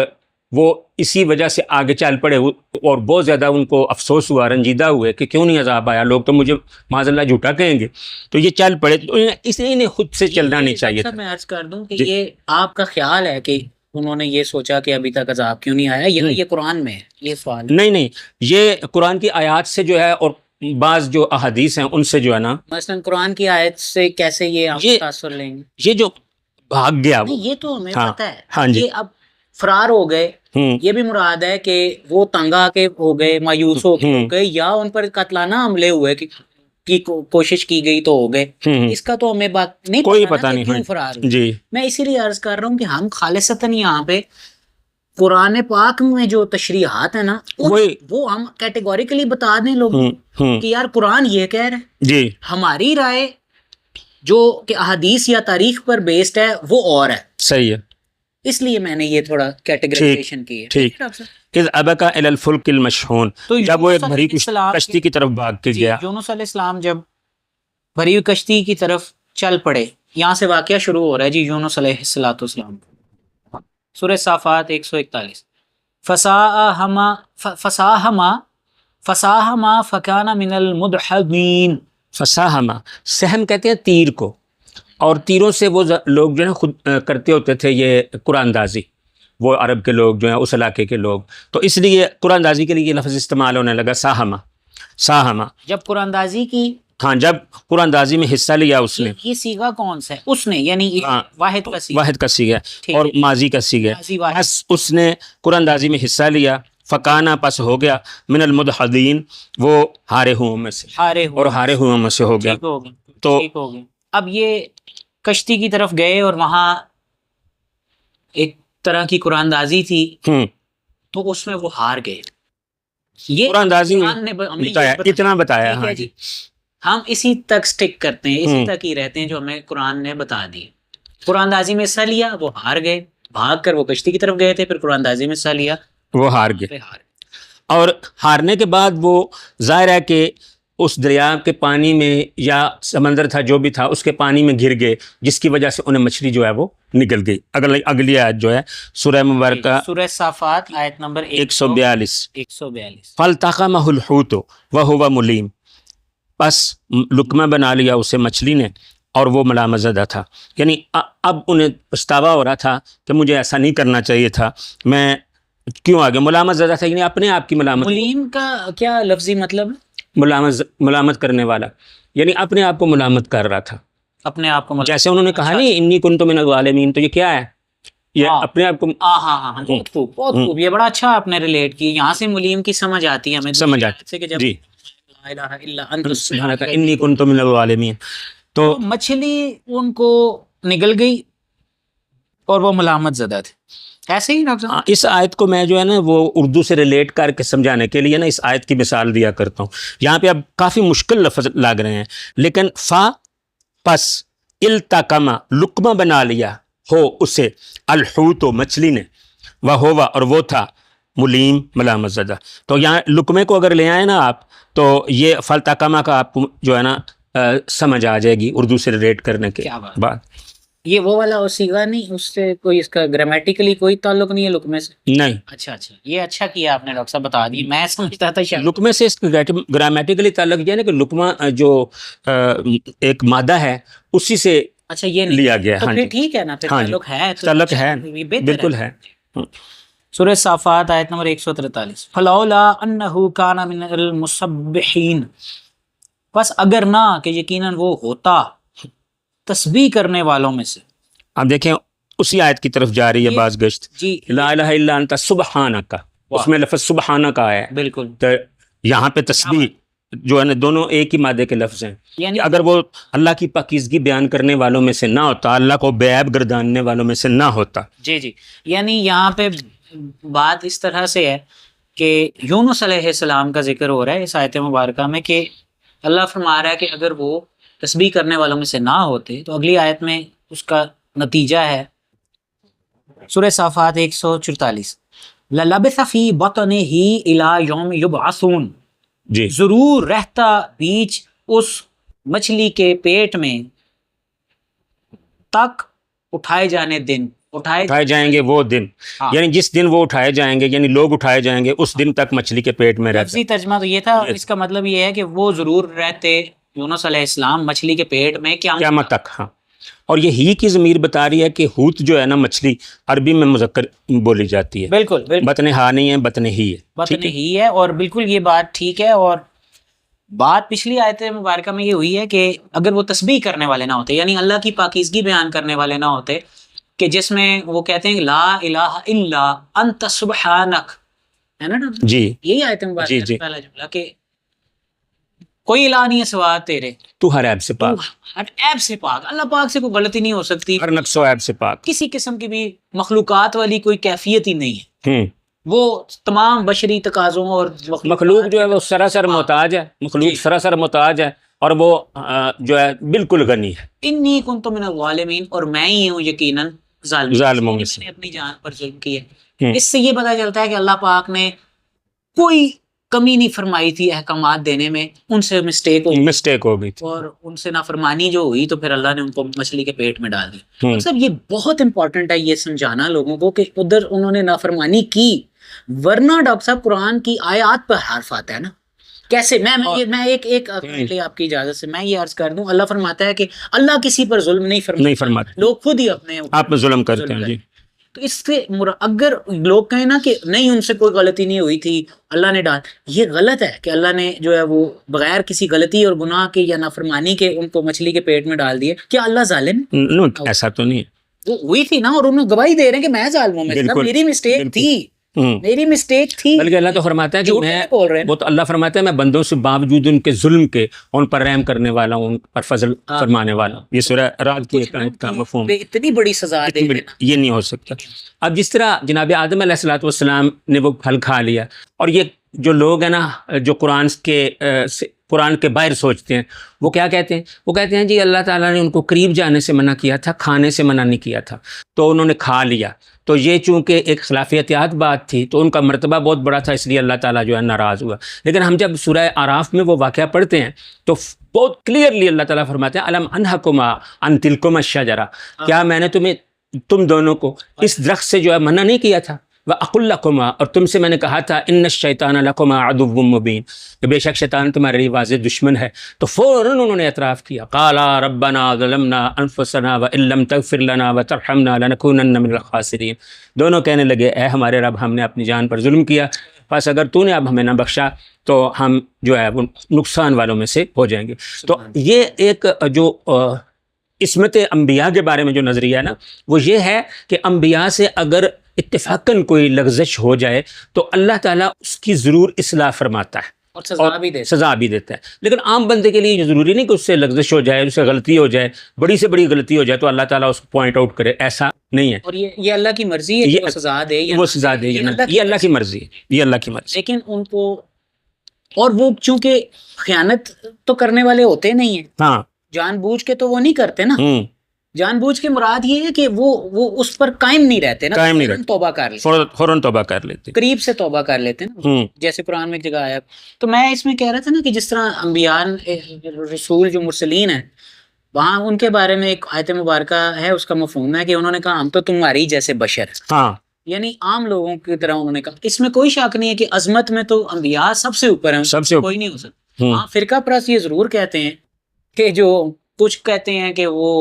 وہ اسی وجہ سے آگے چل پڑے اور بہت زیادہ ان کو افسوس ہوا، رنجیدہ ہوئے کہ کیوں نہیں عذاب آیا، لوگ تو مجھے معاذ اللہ جھوٹا کہیں گے، تو یہ چل پڑے. تو اس لیے انہیں خود سے چلنا نہیں چاہیے تھا. میں عرض کر دوں کہ یہ آپ کا خیال ہے کہ انہوں نے یہ سوچا کہ ابھی تک عذاب کیوں نہیں آیا، یہ قرآن میں ہے یہ سوال؟ نہیں، یہ قرآن کی آیات سے جو ہے اور بعض جو احادیث ہیں ان سے جو ہے نا، مثلا قرآن کی آیت سے کیسے یہ آپ تاثر لیں گے؟ یہ جو بھاگ گیا وہ، یہ تو ہمیں پتہ ہے. ہاں جی. یہ اب فرار ہو گئے، یہ بھی مراد ہے کہ وہ تنگ آ کے ہو گئے، مایوس ہو گئے، یا ان پر قتلانہ حملے ہوئے کی کوشش کی گئی تو ہو گئے. اس کا تو ہمیں بات نہیں، کوئی پتہ نہیں کیوں فرار ہوئے. جی. میں اسی لیے عرض کر رہا ہوں کہ ہم خالصتاً یہاں پہ قرآن پاک میں جو تشریحات ہیں نا وہ ہم کیٹیگوریکلی بتا دیں لوگوں کہ یار قرآن یہ کہہ رہا ہے جی، ہماری رائے جو کہ احادیث یا تاریخ پر بیسڈ ہے وہ اور ہے. صحیح ہے. اس لیے میں نے یہ تھوڑا کیٹیگرائزیشن کی ہے. ٹھیک. اذ ابقا الی الفلک المشحون، جب وہ ایک بھری کشتی کی طرف بھاگ کے گیا. یونس علیہ السلام جب بھری ہوئی کشتی کی طرف چل پڑے، یہاں سے واقعہ شروع ہو رہا ہے جی یونس علیہ السلام. سورہ صافات 141. فساہما فکان من المدحضین. فساہما، سہم کہتے ہیں تیر کو، اور تیروں سے وہ لوگ جو ہیں خود کرتے ہوتے تھے یہ قرآن اندازی، وہ عرب کے لوگ جو ہیں اس علاقے کے لوگ، تو اس لیے قرآن اندازی کے لیے یہ لفظ استعمال ہونے لگا ساہما. جب قرآن اندازی کی، ہاں، جب قرآن اندازی میں حصہ لیا اس نے. یہ صیغہ کون سا ہے؟ اس نے، یعنی واحد کا صیغہ اور ماضی کا صیغہ. بس اس نے قرآن اندازی میں حصہ لیا، فکانا پس ہو گیا، من المدحضین، وہ ہارے ہوئوں میں سے، اور ہارے ہوئوں میں سے ہو گیا. تو اب یہ کشتی کی طرف گئے اور وہاں ایک طرح کی قرآن اندازی تھی، تو اس میں وہ ہار گئے. یہ قرآن اندازی نے بتایا، اتنا بتایا. ہاں جی، ہم اسی تک سٹک کرتے ہیں، اسی تک ہی رہتے ہیں جو ہمیں قرآن نے بتا دی. قرآن اندازی میں حصہ لیا، وہ ہار گئے، بھاگ کر وہ کشتی کی طرف گئے تھے، پھر قرآن اندازی میں حصہ لیا، وہ ہار گئے. اور ہارنے کے بعد وہ ظاہر ہے کہ اس دریا کے پانی میں یا سمندر تھا جو بھی تھا اس کے پانی میں گر گئے، جس کی وجہ سے انہیں مچھلی جو ہے وہ نگل گئی. اگلی آیت جو ہے سورہ مبارکہ سورہ صافات آیت نمبر 142. 142. فَالْتَقَمَهُ الْحُوتُ وَهُوَ مُلِيمٌ، پس لقمہ بنا لیا اسے مچھلی نے اور وہ ملامت زدہ تھا. یعنی اب انہیں پچھتاوا ہو رہا تھا کہ مجھے ایسا نہیں کرنا چاہیے تھا، میں کیوں آگے ملامت زدہ تھا، یعنی اپنے آپ کی ملامت. ملیم کا کیا لفظی مطلب ہے؟ ملامت کرنے والا، یعنی اپنے آپ کو ملامت کر رہا تھا، اپنے آپ کو. جیسے انہوں نے کہا نہیں انی کنت من الظالمین، تو یہ کیا ہے؟ یہ اپنے آپ کو. ہاں، بہت خوب، یہ بڑا اچھا آپ نے ریلیٹ کی. یہاں سے ملیم کی سمجھ آتی ہے ہمیں، سمجھ آتی ہے جی. لا الہ الا انت سبحانک انی کنت من الظالمین. تو مچھلی ان کو نگل گئی اور وہ ملامت زدہ تھے. ایسے ہی اس آیت کو میں جو ہے نا وہ اردو سے ریلیٹ کر کے سمجھانے کے لیے نا اس آیت کی مثال دیا کرتا ہوں. یہاں پہ اب کافی مشکل لفظ لگ رہے ہیں، لیکن پس التقما، لقمہ بنا لیا ہو اسے، الحوت، مچھلی نے، وہوا، اور وہ تھا، ملیم، ملامت زدہ. تو یہاں لقمے کو اگر لے آئے نا آپ تو یہ فالتقما کا آپ کو جو ہے نا سمجھ آ جائے گی اردو سے ریلیٹ کرنے کے بعد. یہ وہ والا سیگا نہیں، اس سے کوئی اس کا گرامیٹیکلی کوئی تعلق نہیں ہے لقمے سے؟ نہیں، اچھا اچھا، یہ اچھا کیا آپ نے ڈاکٹر صاحب بتا دی، میں سمجھتا تھا شاید لقمے سے اس کا گرامیٹیکلی تعلق یہ ہے نا کہ لقمہ جو ایک مادہ ہے اسی سے اچھا یہ نہیں لیا گیا ہے۔ تو ہاں پھر جی، ٹھیک ہے نا، پھر ہاں جی، تعلق ہے تو تعلق ہے، یہ بہتر بالکل ہے۔ سورہ صافات آیت نمبر 143، فلولا انہ کان من المسبحین، بس اگر نہ کہ یقیناً وہ ہوتا تسبیح کرنے والوں میں سے۔ اب دیکھیں اسی آیت کی طرف جا رہی ہے باز گشت، جی لا الہ الا انت سبحانک، اس میں لفظ سبحانک آیا ہے، بالکل، تو یہاں پہ تسبیح جو ہے نا دونوں ایک ہی مادے کے لفظ ہیں، یعنی اگر وہ اللہ کی پاکیزگی بیان کرنے والوں میں سے نہ ہوتا، اللہ کو بے عیب گرداننے والوں میں سے نہ ہوتا۔ جی جی، یعنی یہاں پہ بات اس طرح سے ہے کہ یونس علیہ السلام کا ذکر ہو رہا ہے اس آیت مبارکہ میں کہ اللہ فرما رہا ہے کہ اگر وہ تسبیح کرنے والوں میں سے نہ ہوتے، تو اگلی آیت میں اس کا نتیجہ ہے سورہ صافات 144، لَلَبِثَ فِي بَطْنِهِ إِلَى يَوْمِ يُبْعَثُونَ، جی، ضرور رہتا بیچ اس مچھلی کے پیٹ میں تک اٹھائے جانے دن، اٹھائے جائیں گے وہ دن، ہاں۔ یعنی جس دن وہ اٹھائے جائیں گے، یعنی لوگ اٹھائے جائیں گے اس دن تک مچھلی کے پیٹ میں رہتے لفظی ترجمہ تو یہ تھا، اس کا مطلب یہ ہے کہ وہ ضرور رہتے یونس علیہ السلام مچھلی کے پیٹ میں قیامت تک۔ ہاں، اور یہ ہی کی ضمیر بتا رہی ہے کہ حوت جو ہے نا مچھلی عربی میں مذکر بولی جاتی ہے، بالکل بالکل، بطن ہا نہیں ہے، بطن ہی ہے، بطن ہی ہے، اور بالکل یہ بات ٹھیک ہے۔ اور بات پچھلی آیت مبارکہ میں یہ ہوئی ہے کہ اگر وہ تسبیح کرنے والے نہ ہوتے، یعنی اللہ کی پاکیزگی بیان کرنے والے نہ ہوتے، کہ جس میں وہ کہتے ہیں لا الہ الا انت سبحانک، ہے نا ڈاکٹر؟ جی یہی آیت مبارکہ جی میں جی، پہلا جملہ کہ کوئی الہ نہیں ہے سوا تیرے، تو ہر عیب سے تو پاک، ہر عیب سے پاک، اللہ پاک سے کوئی غلطی نہیں ہو سکتی، ہر نقص و عیب سے پاک۔ کسی قسم کی بھی مخلوقات والی کوئی کیفیت ہی نہیں ہے، ہوں، وہ تمام بشری تقاضوں اور مخلوق جو ہے وہ سراسر محتاج ہے، مخلوق جی۔ سراسر محتاج ہے، اور وہ جو ہے بالکل غنی ہے، انی کنت من الظالمین، اور میں ہی ہوں یقیناً ظالموں میں میں سے۔ نے اپنی جان پر ظلم کی ہے۔ اس سے یہ پتہ چلتا ہے کہ اللہ پاک نے کوئی کمی نہیں فرمائی تھی احکامات دینے میں، ان سے مسٹیک ہو گئی مسٹیک ہو گئی تھی۔ اور ان سے نافرمانی جو ہوئی تو پھر اللہ نے ان کو مچھلی کے پیٹ میں ڈال دی۔ ہوں، سب یہ بہت امپورٹنٹ ہے یہ سمجھانا لوگوں کو کہ ادھر انہوں نے نافرمانی کی، ورنہ ڈاکٹر صاحب قرآن کی آیات پر حرف آتا ہے نا، کیسے میں ایک آپ کی اجازت سے میں یہ عرض کر دوں، اللہ فرماتا ہے کہ اللہ کسی پر ظلم نہیں فرماتا، لوگ خود ہی اپنے آپ میں ظلم کرتے ہیں، جی۔ تو اس سے اگر لوگ کہیں نا کہ نہیں ان سے کوئی غلطی نہیں ہوئی تھی اللہ نے ڈال، یہ غلط ہے کہ اللہ نے جو ہے وہ بغیر کسی غلطی اور گناہ کے یا نافرمانی کے ان کو مچھلی کے پیٹ میں ڈال دیے۔ کیا اللہ ظالم ہے؟ نو، ایسا تو نہیں ہے، وہ ہوئی تھی نا، اور انہوں گواہی دے رہے ہیں کہ میں ظالم ہوں، میری مسٹیک تھی، میری مسٹیک تھی۔ بلکہ اللہ تو فرماتا ہے کہ میں، بول رہے ہیں وہ تو اللہ فرماتا ہے میں بندوں سے باوجود ان کے ظلم کے ان پر رحم کرنے والا ہوں، ان پر فضل فرمانے والا ہوں۔ یہ سورہ رعد کی ایک آیت کا مفہوم، اتنی بڑی سزا دے دینا، یہ نہیں ہو سکتا۔ اب جس طرح جناب آدم علیہ الصلوۃ والسلام نے وہ پھل کھا لیا، اور یہ جو لوگ ہیں نا جو قرآن کے باہر سوچتے ہیں، وہ کیا کہتے ہیں؟ وہ کہتے ہیں جی اللہ تعالیٰ نے ان کو قریب جانے سے منع کیا تھا، کھانے سے منع نہیں کیا تھا، تو انہوں نے کھا لیا، تو یہ چونکہ ایک خلاف احتیاط بات تھی تو ان کا مرتبہ بہت بڑا تھا، اس لیے اللہ تعالیٰ جو ہے ناراض ہوا۔ لیکن ہم جب سورہ اعراف میں وہ واقعہ پڑھتے ہیں تو بہت کلیئرلی اللہ تعالیٰ فرماتے ہیں الم انہکما عن تلکما الشجرہ، کیا میں نے تم دونوں کو اس درخت سے جو ہے منع نہیں کیا تھا؟ وَأَقُلْ لَكُمَا، اور تم سے میں نے کہا تھا اِنَّ الشَّيْطَانَ لَكُمَا عَدُوٌّ مُّبِينٌ، کہ بے شک شیطان تمہارے لیے واضح دشمن ہے۔ تو فوراً انہوں نے اعتراف کیا، قَالَا رَبَّنَا ظَلَمْنَا أَنفُسَنَا وَإِن لَّمْ تَغْفِرْ لَنَا وَتَرْحَمْنَا لَنَكُونَنَّ مِنَ الْخَاسِرِينَ، دونوں کہنے لگے اے ہمارے رب، ہم نے اپنی جان پر ظلم کیا، بس اگر تو نے اب ہمیں نہ بخشا تو ہم جو ہے وہ نقصان والوں میں سے ہو جائیں گے۔ تو یہ ایک جو عصمت انبیاء کے بارے میں جو نظریہ ہے نا، وہ یہ ہے کہ انبیاء سے اگر اتفاقاً کوئی لغزش ہو جائے تو اللہ تعالیٰ اس کی ضرور اصلاح فرماتا ہے اور سزا بھی دیتا ہے۔ لیکن عام بندے کے لیے یہ ضروری نہیں کہ اس سے لغزش ہو جائے، اس سے غلطی ہو جائے، بڑی سے بڑی غلطی ہو جائے تو اللہ تعالیٰ اس کو پوائنٹ آؤٹ کرے، ایسا نہیں ہے۔ اور یہ اللہ کی مرضی ہے کہ وہ سزا دے، وہ سزا دے، یہ اللہ کی مرضی ہے، یہ اللہ کی مرضی۔ لیکن ان کو، اور وہ چونکہ خیانت تو کرنے والے ہوتے نہیں ہیں، ہاں، جان بوجھ کے تو وہ نہیں کرتے نا، جان بوجھ کے مراد یہ ہے کہ وہ اس پر قائم نہیں رہتے نا، توبہ کر لیتے، فوراً توبہ کر لیتے، قریب سے توبہ کر لیتے نا، جیسے قرآن میں ایک جگہ آیا۔ تو میں اس میں کہہ رہا تھا نا کہ جس طرح انبیاء رسول جو مرسلین ہیں وہاں ان کے بارے میں ایک آیت مبارکہ ہے، اس کا مفہوم ہے کہ انہوں نے کہا ہم تو تمہاری جیسے بشر ہیں، ہاں یعنی عام لوگوں کی طرح انہوں نے کہا. اس میں کوئی شک نہیں ہے کہ عظمت میں تو انبیاء سب سے اوپر ہیں، سب سے کوئی نہیں ہو سکتا. ہوں ہاں فرقہ پرست یہ ضرور کہتے ہیں کہ جو کچھ کہتے ہیں کہ وہ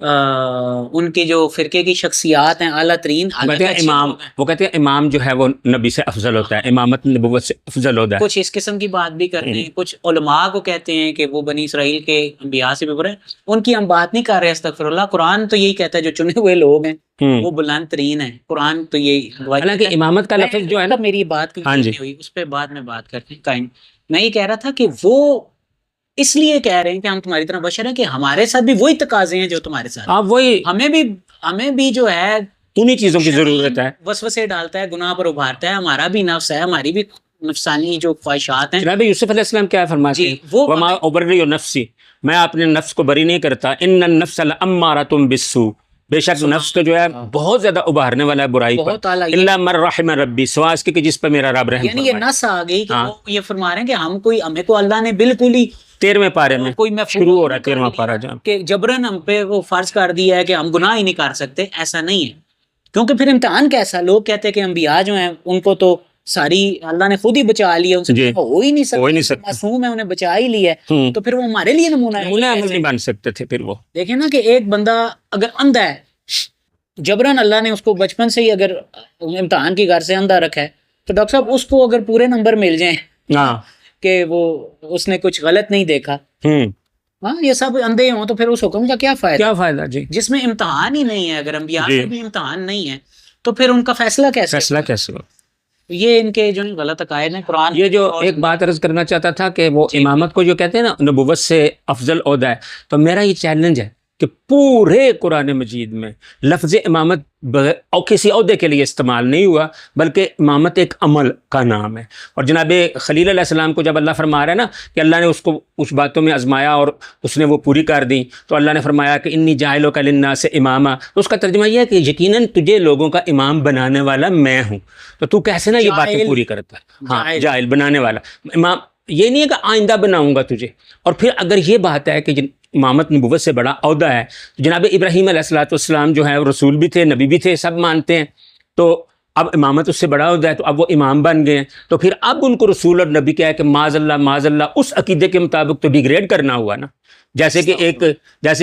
ان کے جو فرقے کی شخصیات ہیں اعلیٰ ترین، وہ کہتے ہیں امام، وہ کہتے ہیں امام جو ہے وہ نبی سے افضل ہوتا ہے، امامت نبوت سے افضل ہوتا ہے. کچھ اس قسم کی بات بھی کرتے ہیں. کچھ علماء کو کہتے ہیں کہ وہ بنی اسرائیل کے انبیاء سے بھی اوپر ہیں. ان کی ہم بات نہیں کر رہے، استغفر اللہ. قرآن تو یہی کہتا ہے جو چنے ہوئے لوگ ہیں وہ بلند ترین ہیں. قرآن تو یہی حالانکہ امامت کا لفظ جو ہے نا، میری بات ہاں جی ہوئی اس پہ بعد میں بات کرتے ہیں. میں یہ کہہ رہا تھا کہ وہ اس لیے کہہ رہے ہیں کہ ہم تمہاری طرح بشر ہیں کہ ہمارے ساتھ بھی وہی تقاضے ہیں جو تمہارے ساتھ. آپ وہی ہمیں بھی جو ہے انہی چیزوں کی ضرورت ہے. وسوسے ڈالتا ہے، گناہ پر ابھارتا ہے. ہمارا بھی نفس ہے، ہماری بھی نفسانی جو خواہشات ہیں. جناب یوسف علیہ السلام کیا فرماتے ہیں؟ وما ابرئ نفسی، میں اپنے نفس کو بری نہیں کرتا، ان النفس لامارۃ بالسوء، بے شک نفس تو جو ہے بہت زیادہ ابھارنے والا ہے برائی پر، الا من رحم ربی، سوا اس کے کہ جس پر میرا رب رحم یعنی یہ نس آ گئی کہ وہ یہ فرما رہے ہیں کہ ہمیں تو اللہ نے بالکل ہی 13ویں پارے میں کوئی شروع ہو رہا ہے 13واں پارہ جہاں کہ جبرن ہم پہ وہ فرض کر دیا ہے کہ ہم گناہ ہی نہیں کر سکتے. ایسا نہیں ہے، کیونکہ پھر امتحان کیسا. لوگ کہتے ہیں کہ انبیاء جو ہیں ان کو تو ساری اللہ نے خود ہی بچا لیا، ان سے ہو ہی نہیں سکتا، معصوم ہے، انہیں بچا ہی لیا ہے، تو پھر وہ ہمارے لیے نمونہ نہیں بن سکتے تھے. پھر وہ دیکھیں نا کہ ایک بندہ اگر اندھا ہے، جبرن اللہ نے اس کو بچپن سے ہی اگر امتحان کی گھر سے اندھا رکھا ہے، تو ڈاکٹر صاحب اس کو اگر پورے نمبر مل جائیں کہ وہ اس نے کچھ غلط نہیں دیکھا، ہاں یہ سب اندھے ہوں، تو پھر اس حکم کا کیا فائدہ جی، جس میں امتحان ہی نہیں ہے. اگر انبیاء میں بھی امتحان نہیں ہے تو پھر ان کا فیصلہ کیسے ہو؟ یہ ان کے جو غلط عقائد ہیں. قرآن یہ جو ایک بات عرض کرنا چاہتا تھا کہ وہ امامت کو جو کہتے ہیں نا نبوت سے افضل عہدہ ہے، تو میرا یہ چیلنج ہے کہ پورے قرآن مجید میں لفظ امامت اور کسی عہدے کے لیے استعمال نہیں ہوا، بلکہ امامت ایک عمل کا نام ہے. اور جناب خلیل علیہ السلام کو جب اللہ فرما رہا ہے نا کہ اللہ نے اس کو کچھ باتوں میں آزمایا اور اس نے وہ پوری کر دی، تو اللہ نے فرمایا کہ انی جاعلک للناس اماما، تو اس کا ترجمہ یہ ہے کہ یقیناً تجھے لوگوں کا امام بنانے والا میں ہوں. تو کیسے نا یہ باتیں پوری کرتا ہے؟ ہاں جاہل بنانے والا امام، یہ نہیں ہے کہ آئندہ بناؤں گا تجھے. اور پھر اگر یہ بات ہے کہ امامت نبوت سے بڑا عہدہ ہے، تو جناب ابراہیم علیہ السلام جو ہے رسول بھی تھے، نبی بھی تھے، سب مانتے ہیں، تو اب امامت اس سے بڑا عہدہ ہے، تو اب وہ امام بن گئے ہیں، تو پھر اب ان کو رسول اور نبی کیا ہے کہ معاذ اللہ اس عقیدے کے مطابق تو ڈیگریڈ کرنا ہوا نا. جیسے کہ ایک ایس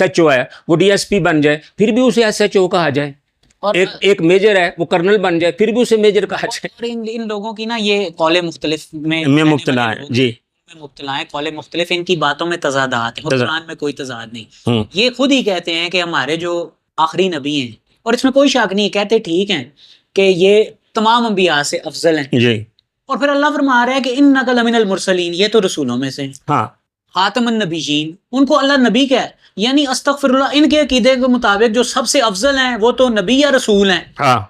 ایچ او ہے، وہ ڈی ایس پی بن جائے پھر بھی اسے ایس ایچ او کہا جائے. ایک میجر ہے وہ کرنل بن جائے پھر بھی اسے میجر کہا جائے. ان لوگوں کی نا یہ قول مختلف میں مبتلا ہے. جی مبتلا ہے، قول مختلف، ان کی باتوں میں تضادات ہیں، قرآن میں کوئی تضاد نہیں. یہ خود ہی کہتے ہیں کہ ہمارے جو آخری نبی ہیں، اور اس میں کوئی شک نہیں، کہتے ٹھیک ہیں کہ یہ تمام انبیاء سے افضل ہیں. جی اور پھر اللہ فرما رہا ہے کہ انک لمن المرسلین، یہ تو رسولوں میں سے، ہاں خاتم النبیین، ان کو اللہ نبی کہہ، یعنی استغفر اللہ، ان کے عقیدے کے مطابق جو سب سے افضل ہیں وہ تو نبی یا رسول ہیں، ہاں،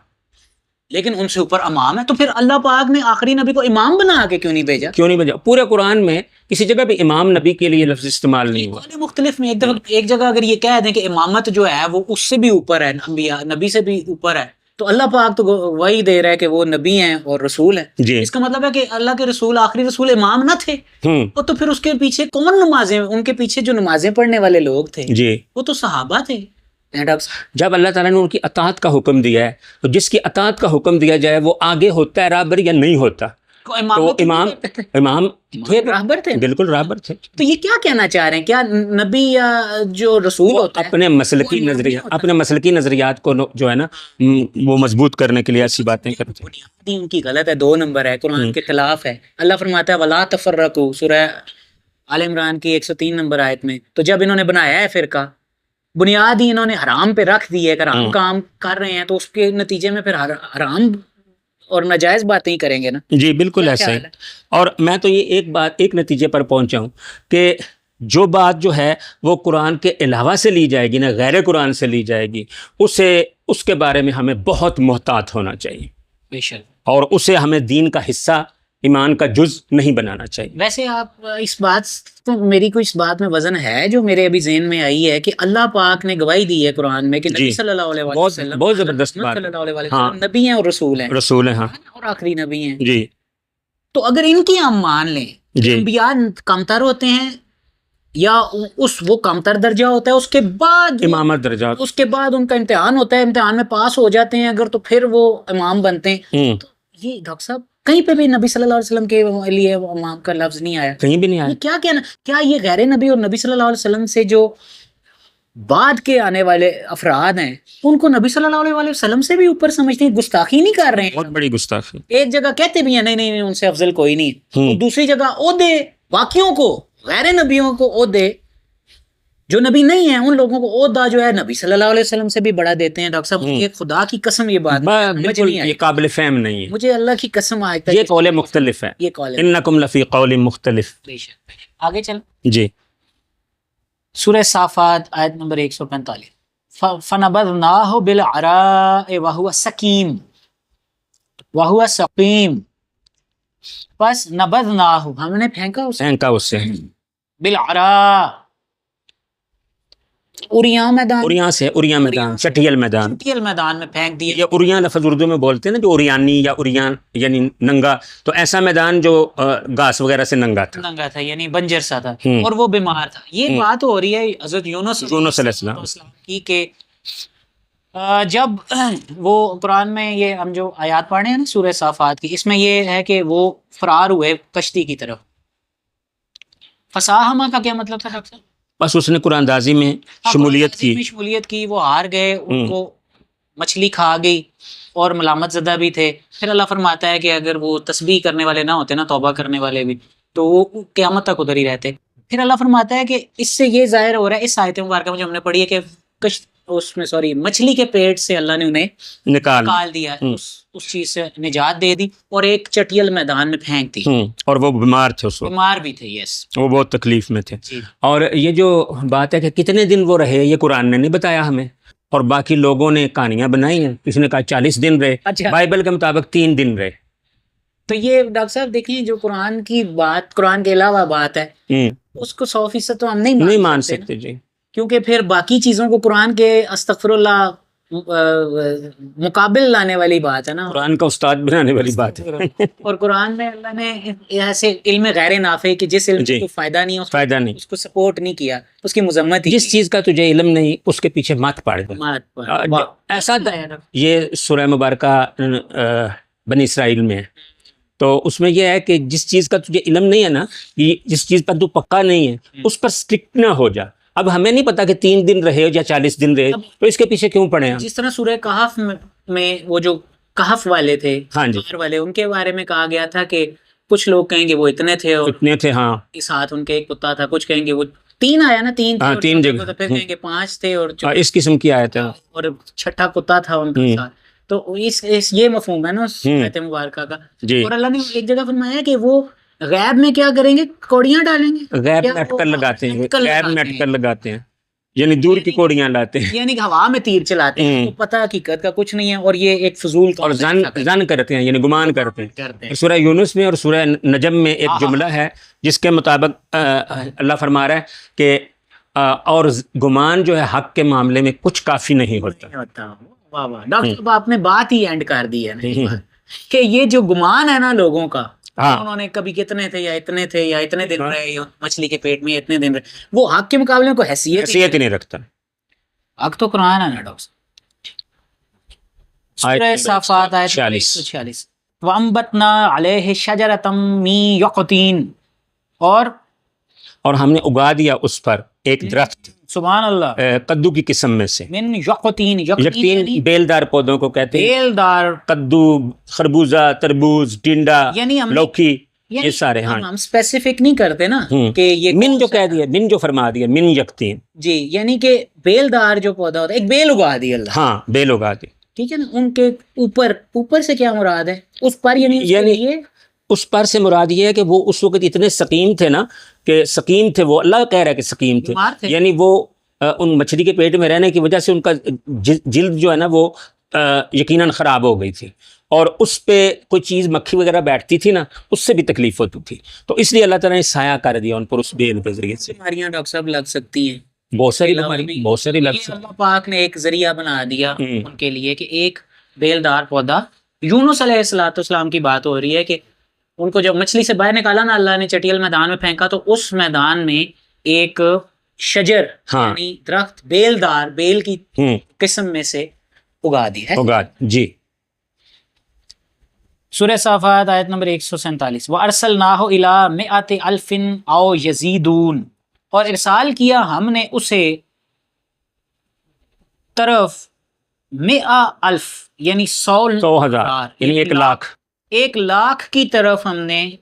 لیکن ان سے اوپر امام ہے. تو پھر اللہ پاک نے آخری نبی کو امام بنا کے کیوں نہیں بھیجا؟ پورے قرآن میں کسی جگہ بھی امام نبی کے لیے لفظ استعمال نہیں ہوا. مختلف میں ایک جگہ اگر یہ کہہ دیں کہ امامت جو ہے وہ اس سے بھی اوپر ہے، انبیاء نبی سے بھی اوپر ہے، تو اللہ پاک تو وہی دے رہا ہے کہ وہ نبی ہیں اور رسول ہیں. جی اس کا مطلب ہے کہ اللہ کے رسول، آخری رسول امام نہ تھے. تو پھر اس کے پیچھے کون نمازیں، ان کے پیچھے جو نمازیں پڑھنے والے لوگ تھے جی وہ تو صحابہ تھے. جب اللہ تعالیٰ نے ان کی اطاعت کا حکم دیا ہے، تو جس کی اطاعت کا حکم دیا جائے وہ آگے ہوتا ہے راہبر یا نہیں ہوتا. تو امام راہبر تھے، بالکل راہبر تھے. تو یہ کیا کہنا چاہ رہے ہیں؟ کیا نبی یا جو رسول ہوتا ہے اپنے مسلکی نظریات کو جو ہے نا وہ مضبوط کرنے کے لیے ایسی باتیں کرتے ہیں. بنیادی ان کی غلط ہے، 2 نمبر ہے، قرآن کے خلاف ہے. اللہ فرماتا ہے وَلَا تَفَرَّقُوا، سورہ آل عمران کی 103 نمبر آیت میں. تو جب انہوں نے بنایا ہے فرقہ، بنیاد ہی انہوں نے حرام پہ رکھ دی ہے، حرام کام کر رہے ہیں، تو اس کے نتیجے میں پھر حرام اور ناجائز باتیں ہی کریں گے نا. جی بالکل ایسا ہے. اور میں تو یہ ایک نتیجے پر پہنچا ہوں کہ جو بات جو ہے وہ قرآن کے علاوہ سے لی جائے گی نا، غیر قرآن سے لی جائے گی، اس کے بارے میں ہمیں بہت محتاط ہونا چاہیے. بے شک. اور اسے ہمیں دین کا حصہ، ایمان کا جز نہیں بنانا چاہیے. ویسے آپ اس بات تو میری کوئی اس بات میں وزن ہے جو میرے ابھی ذہن میں آئی ہے کہ اللہ پاک نے گواہی دی ہے قرآن میں کہ نبی صلی اللہ علیہ وسلم بہت زبردست بات ہے، نبی ہیں اور رسول ہیں، ہاں، اور آخری نبی ہیں. جی تو اگر ان کی ہم مان لیں، جی، انبیاء کمتر ہوتے ہیں یا اس وہ کمتر درجہ ہوتا ہے، اس کے بعد امامت درجات. اس کے بعد ان کا امتحان ہوتا ہے، امتحان میں پاس ہو جاتے ہیں اگر تو پھر وہ امام بنتے ہیں. تو یہ ڈاکٹر صاحب کہیں پہ بھی نبی صلی اللہ علیہ وسلم کے لیے امام کا لفظ نہیں آیا، کہیں بھی نہیں آیا. یہ کیا کہنا؟ کیا یہ غیر نبی اور نبی صلی اللہ علیہ وسلم سے جو بعد کے آنے والے افراد ہیں ان کو نبی صلی اللہ علیہ وسلم سے بھی اوپر سمجھتے ہیں؟ گستاخی نہیں کر رہے ہیں؟ بہت بڑی گستاخی. ایک جگہ کہتے بھی ہیں نہیں نہیں ان سے افضل کوئی نہیں، اور دوسری جگہ عہدے باقیوں کو، غیر نبیوں کو عہدے، جو نبی نہیں ہیں ان لوگوں کو عہدہ جو ہے نبی صلی اللہ علیہ وسلم سے بھی بڑا دیتے ہیں. ڈاکٹر صاحب یہ خدا کی قسم یہ بات مجھے بالکل نہیں آئی، یہ قابل فہم نہیں ہے. مجھے اللہ کی قسم آج تک یہ قول مختلف ہے. یہ قول ہے. انکم لفی قول مختلف. بے شک. آگے چل جی. سورہ صافات آیت نمبر 145. فَنَبَذْنَاهُ بِالْعَرَاءِ وَهُوَ سَقِيمٌ وَهُوَ سَقِيمٌ. پس نبذناہ ہم نے پھینکا اسے پھینکا اس سے بالعراء اریاں میدان، اریاں سے، اریاں میدان، چٹیل میدان. چٹیل میدان میں پھینک دیے. یہ اریاں لفظ اردو میں بولتے ہیں نا، جو اریانی یا اریان یعنی ننگا، تو ایسا میدان جو گھاس وغیرہ سے ننگا تھا، ننگا تھا یعنی بنجر سا تھا، اور وہ بیمار تھا. یہ بات ہو رہی ہے حضرت یونس علیہ السلام کی کہ جب وہ قرآن میں یہ ہم جو آیات پڑھ رہے ہیں نا سورہ صافات کی، اس میں یہ ہے کہ وہ فرار ہوئے کشتی کی طرف. فصاحمہ کا کیا مطلب تھا ڈاکٹر صاحب؟ بس اس نے قرآن اندازی میں شمولیت کی. شمولیت کی، وہ ہار گئے، ان کو مچھلی کھا گئی اور ملامت زدہ بھی تھے. پھر اللہ فرماتا ہے کہ اگر وہ تسبیح کرنے والے نہ ہوتے نا، توبہ کرنے والے بھی، تو وہ قیامت تک ادھر ہی رہتے. پھر اللہ فرماتا ہے کہ اس سے یہ ظاہر ہو رہا ہے، اس آیت مبارکہ میں جو ہم نے پڑھی ہے کہ مچھلی کے پیٹ سے اللہ نے انہیں نکال دیا، اس چیز سے نجات دے دی اور ایک چٹیل میدان میں پھینک دی. اور وہ بیمار تھے، اس وقت بیمار بھی تھے. یس، وہ بہت تکلیف میں تھے. اور یہ جو بات ہے کہ کتنے دن وہ رہے، یہ قرآن نے نہیں بتایا ہمیں، اور باقی لوگوں نے کہانیاں بنائی ہیں. کسی نے کہا 40 دن رہے، بائبل کے مطابق 3 دن رہے. تو یہ ڈاکٹر صاحب دیکھیں، جو قرآن کی بات، قرآن کے علاوہ بات ہے، اس کو 100% تو ہم نہیں مان سکتے. جی، کیونکہ پھر باقی چیزوں کو قرآن کے استغفر اللہ مقابل لانے والی بات ہے نا، قرآن کا استاد بنانے والی بات ہے. اور قرآن میں اللہ نے ایسے علم غیر نافع کہ جس علم کو فائدہ نہیں، اس کو سپورٹ نہیں کیا، اس کی مذمت. جس چیز کا تجھے علم نہیں اس کے پیچھے مت پڑ ایسا. یہ سورہ مبارکہ بنی اسرائیل میں ہے، تو اس میں یہ ہے کہ جس چیز کا تجھے علم نہیں ہے نا، جس چیز پر تو پکا نہیں ہے، اس پر اسٹرکٹ نہ ہو جا. اب ہمیں نہیں پتا کہ 3 دن رہے یا 40 دن رہے، تو اس کے پیچھے کیوں پڑے ہیں؟ جس طرح سورہ کہف میں وہ جو کہف والے تھے، ہاں جی، والے، ان کے بارے میں کہا گیا تھا کہ کچھ لوگ کہیں گے وہ اتنے تھے اور اتنے تھے، ہاں، اس ہاتھ ان کے ایک کتا تھا. کچھ کہیں گے وہ 3 آیا نا، 3 جگہ، پھر کہیں گے 5 تھے اور اس قسم کی آیت ہے، اور چھٹا کتا تھا ان کے ساتھ. تو اس یہ مفہوم ہے نا اس آیت مبارکہ کا. اور اللہ نے ایک جگہ فرمایا کہ وہ غیب میں کیا کریں گے؟ کوڑیاں ڈالیں گے. غیب میں اٹکل لگاتے ہیں، غیب میں اٹکل لگاتے ہیں، یعنی دور کی کوڑیاں لاتے ہیں، یعنی ہوا میں تیر چلاتے ہیں، پتہ حقیقت کا کچھ نہیں ہے، اور یہ ایک فضول اور زن کرتے ہیں، یعنی گمان کرتے ہیں. سورہ یونس میں اور سورہ نجم میں ایک جملہ ہے جس کے مطابق اللہ فرما رہا ہے کہ اور گمان جو ہے حق کے معاملے میں کچھ کافی نہیں ہوتا. واہ واہ ڈاکٹر صاحب، آپ نے بات ہی اینڈ کر دی ہے کہ یہ جو گمان ہے نا لوگوں کا، انہوں نے کبھی کتنے تھے یا اتنے تھے یا اتنے دن رہے، مچھلی کے پیٹ میں اتنے دن رہے، وہ حق کے مقابلے میں کوئی حیثیت ہی نہیں رکھتا. حق تو قرآن ہے نا ڈاکٹر صاحب. سورہ صافات آیت 146. وَأَنبَتْنَا عَلَيْهِ شَجَرَةً مِّن يَقْطِينٍ، اور ہم نے اگا دیا اس پر ایک درخت، سبحان اللہ، کدو کی قسم میں سے. من یقطین، یقطین بیلدار پودوں کو کہتے ہیں، بیلدار، کدو، خربوزہ، تربوز، ٹنڈا، لوکی، یہ سارے. ہاں، ہم اسپیسیفک نہیں کرتے نا کہ یہ من جو کہہ دیا، من جو فرما دیا، من یقطین. جی، یعنی کہ بیلدار جو پودا ہوتا ہے، ایک بیل اگا دی اللہ. ہاں، بیل اگا دی. ٹھیک ہے نا. ان کے اوپر سے کیا مراد ہے؟ اس پر، یعنی اس پر سے مراد یہ ہے کہ وہ اس وقت اتنے سقیم تھے نا، کہ سقیم تھے وہ، اللہ کہہ رہا ہے کہ سقیم تھے، یعنی وہ ان مچھلی کے پیٹ میں رہنے کی وجہ سے ان کا جلد جو ہے نا وہ یقیناً خراب ہو گئی تھی، اور اس پہ کوئی چیز مکھی وغیرہ بیٹھتی تھی نا، اس سے بھی تکلیف ہوتی تھی، تو اس لیے اللہ تعالیٰ نے سایہ کر دیا ان پر اس بیل کے ذریعے سے. بیماریاں ڈاکٹر صاحب لگ سکتی ہیں، بہت ساری لگ سکتی. اللہ پاک نے ایک ذریعہ بنا دیا ان کے لیے کہ ایک بیلدار پودا. یونس علیہ السلام کی بات ہو رہی ہے کہ ان کو جب مچھلی سے باہر نکالا نا اللہ نے، چٹیل میدان میں پھینکا، تو اس میدان میں ایک شجر ہاں یعنی درخت بیلدار بیل کی قسم میں سے اگا دی ہے. ہوگا جی. سورہ صافات آیت نمبر 147 وَأَرْسَلْنَاهُ إِلَىٰ مِئَةِ أَلْفٍ أَوْ يَزِيدُونَ، اور ارسال کیا ہم نے اسے طرف 100,000 یعنی 100,000 یعنی 1,00,000. 1,00,000 کی طرف ہم نے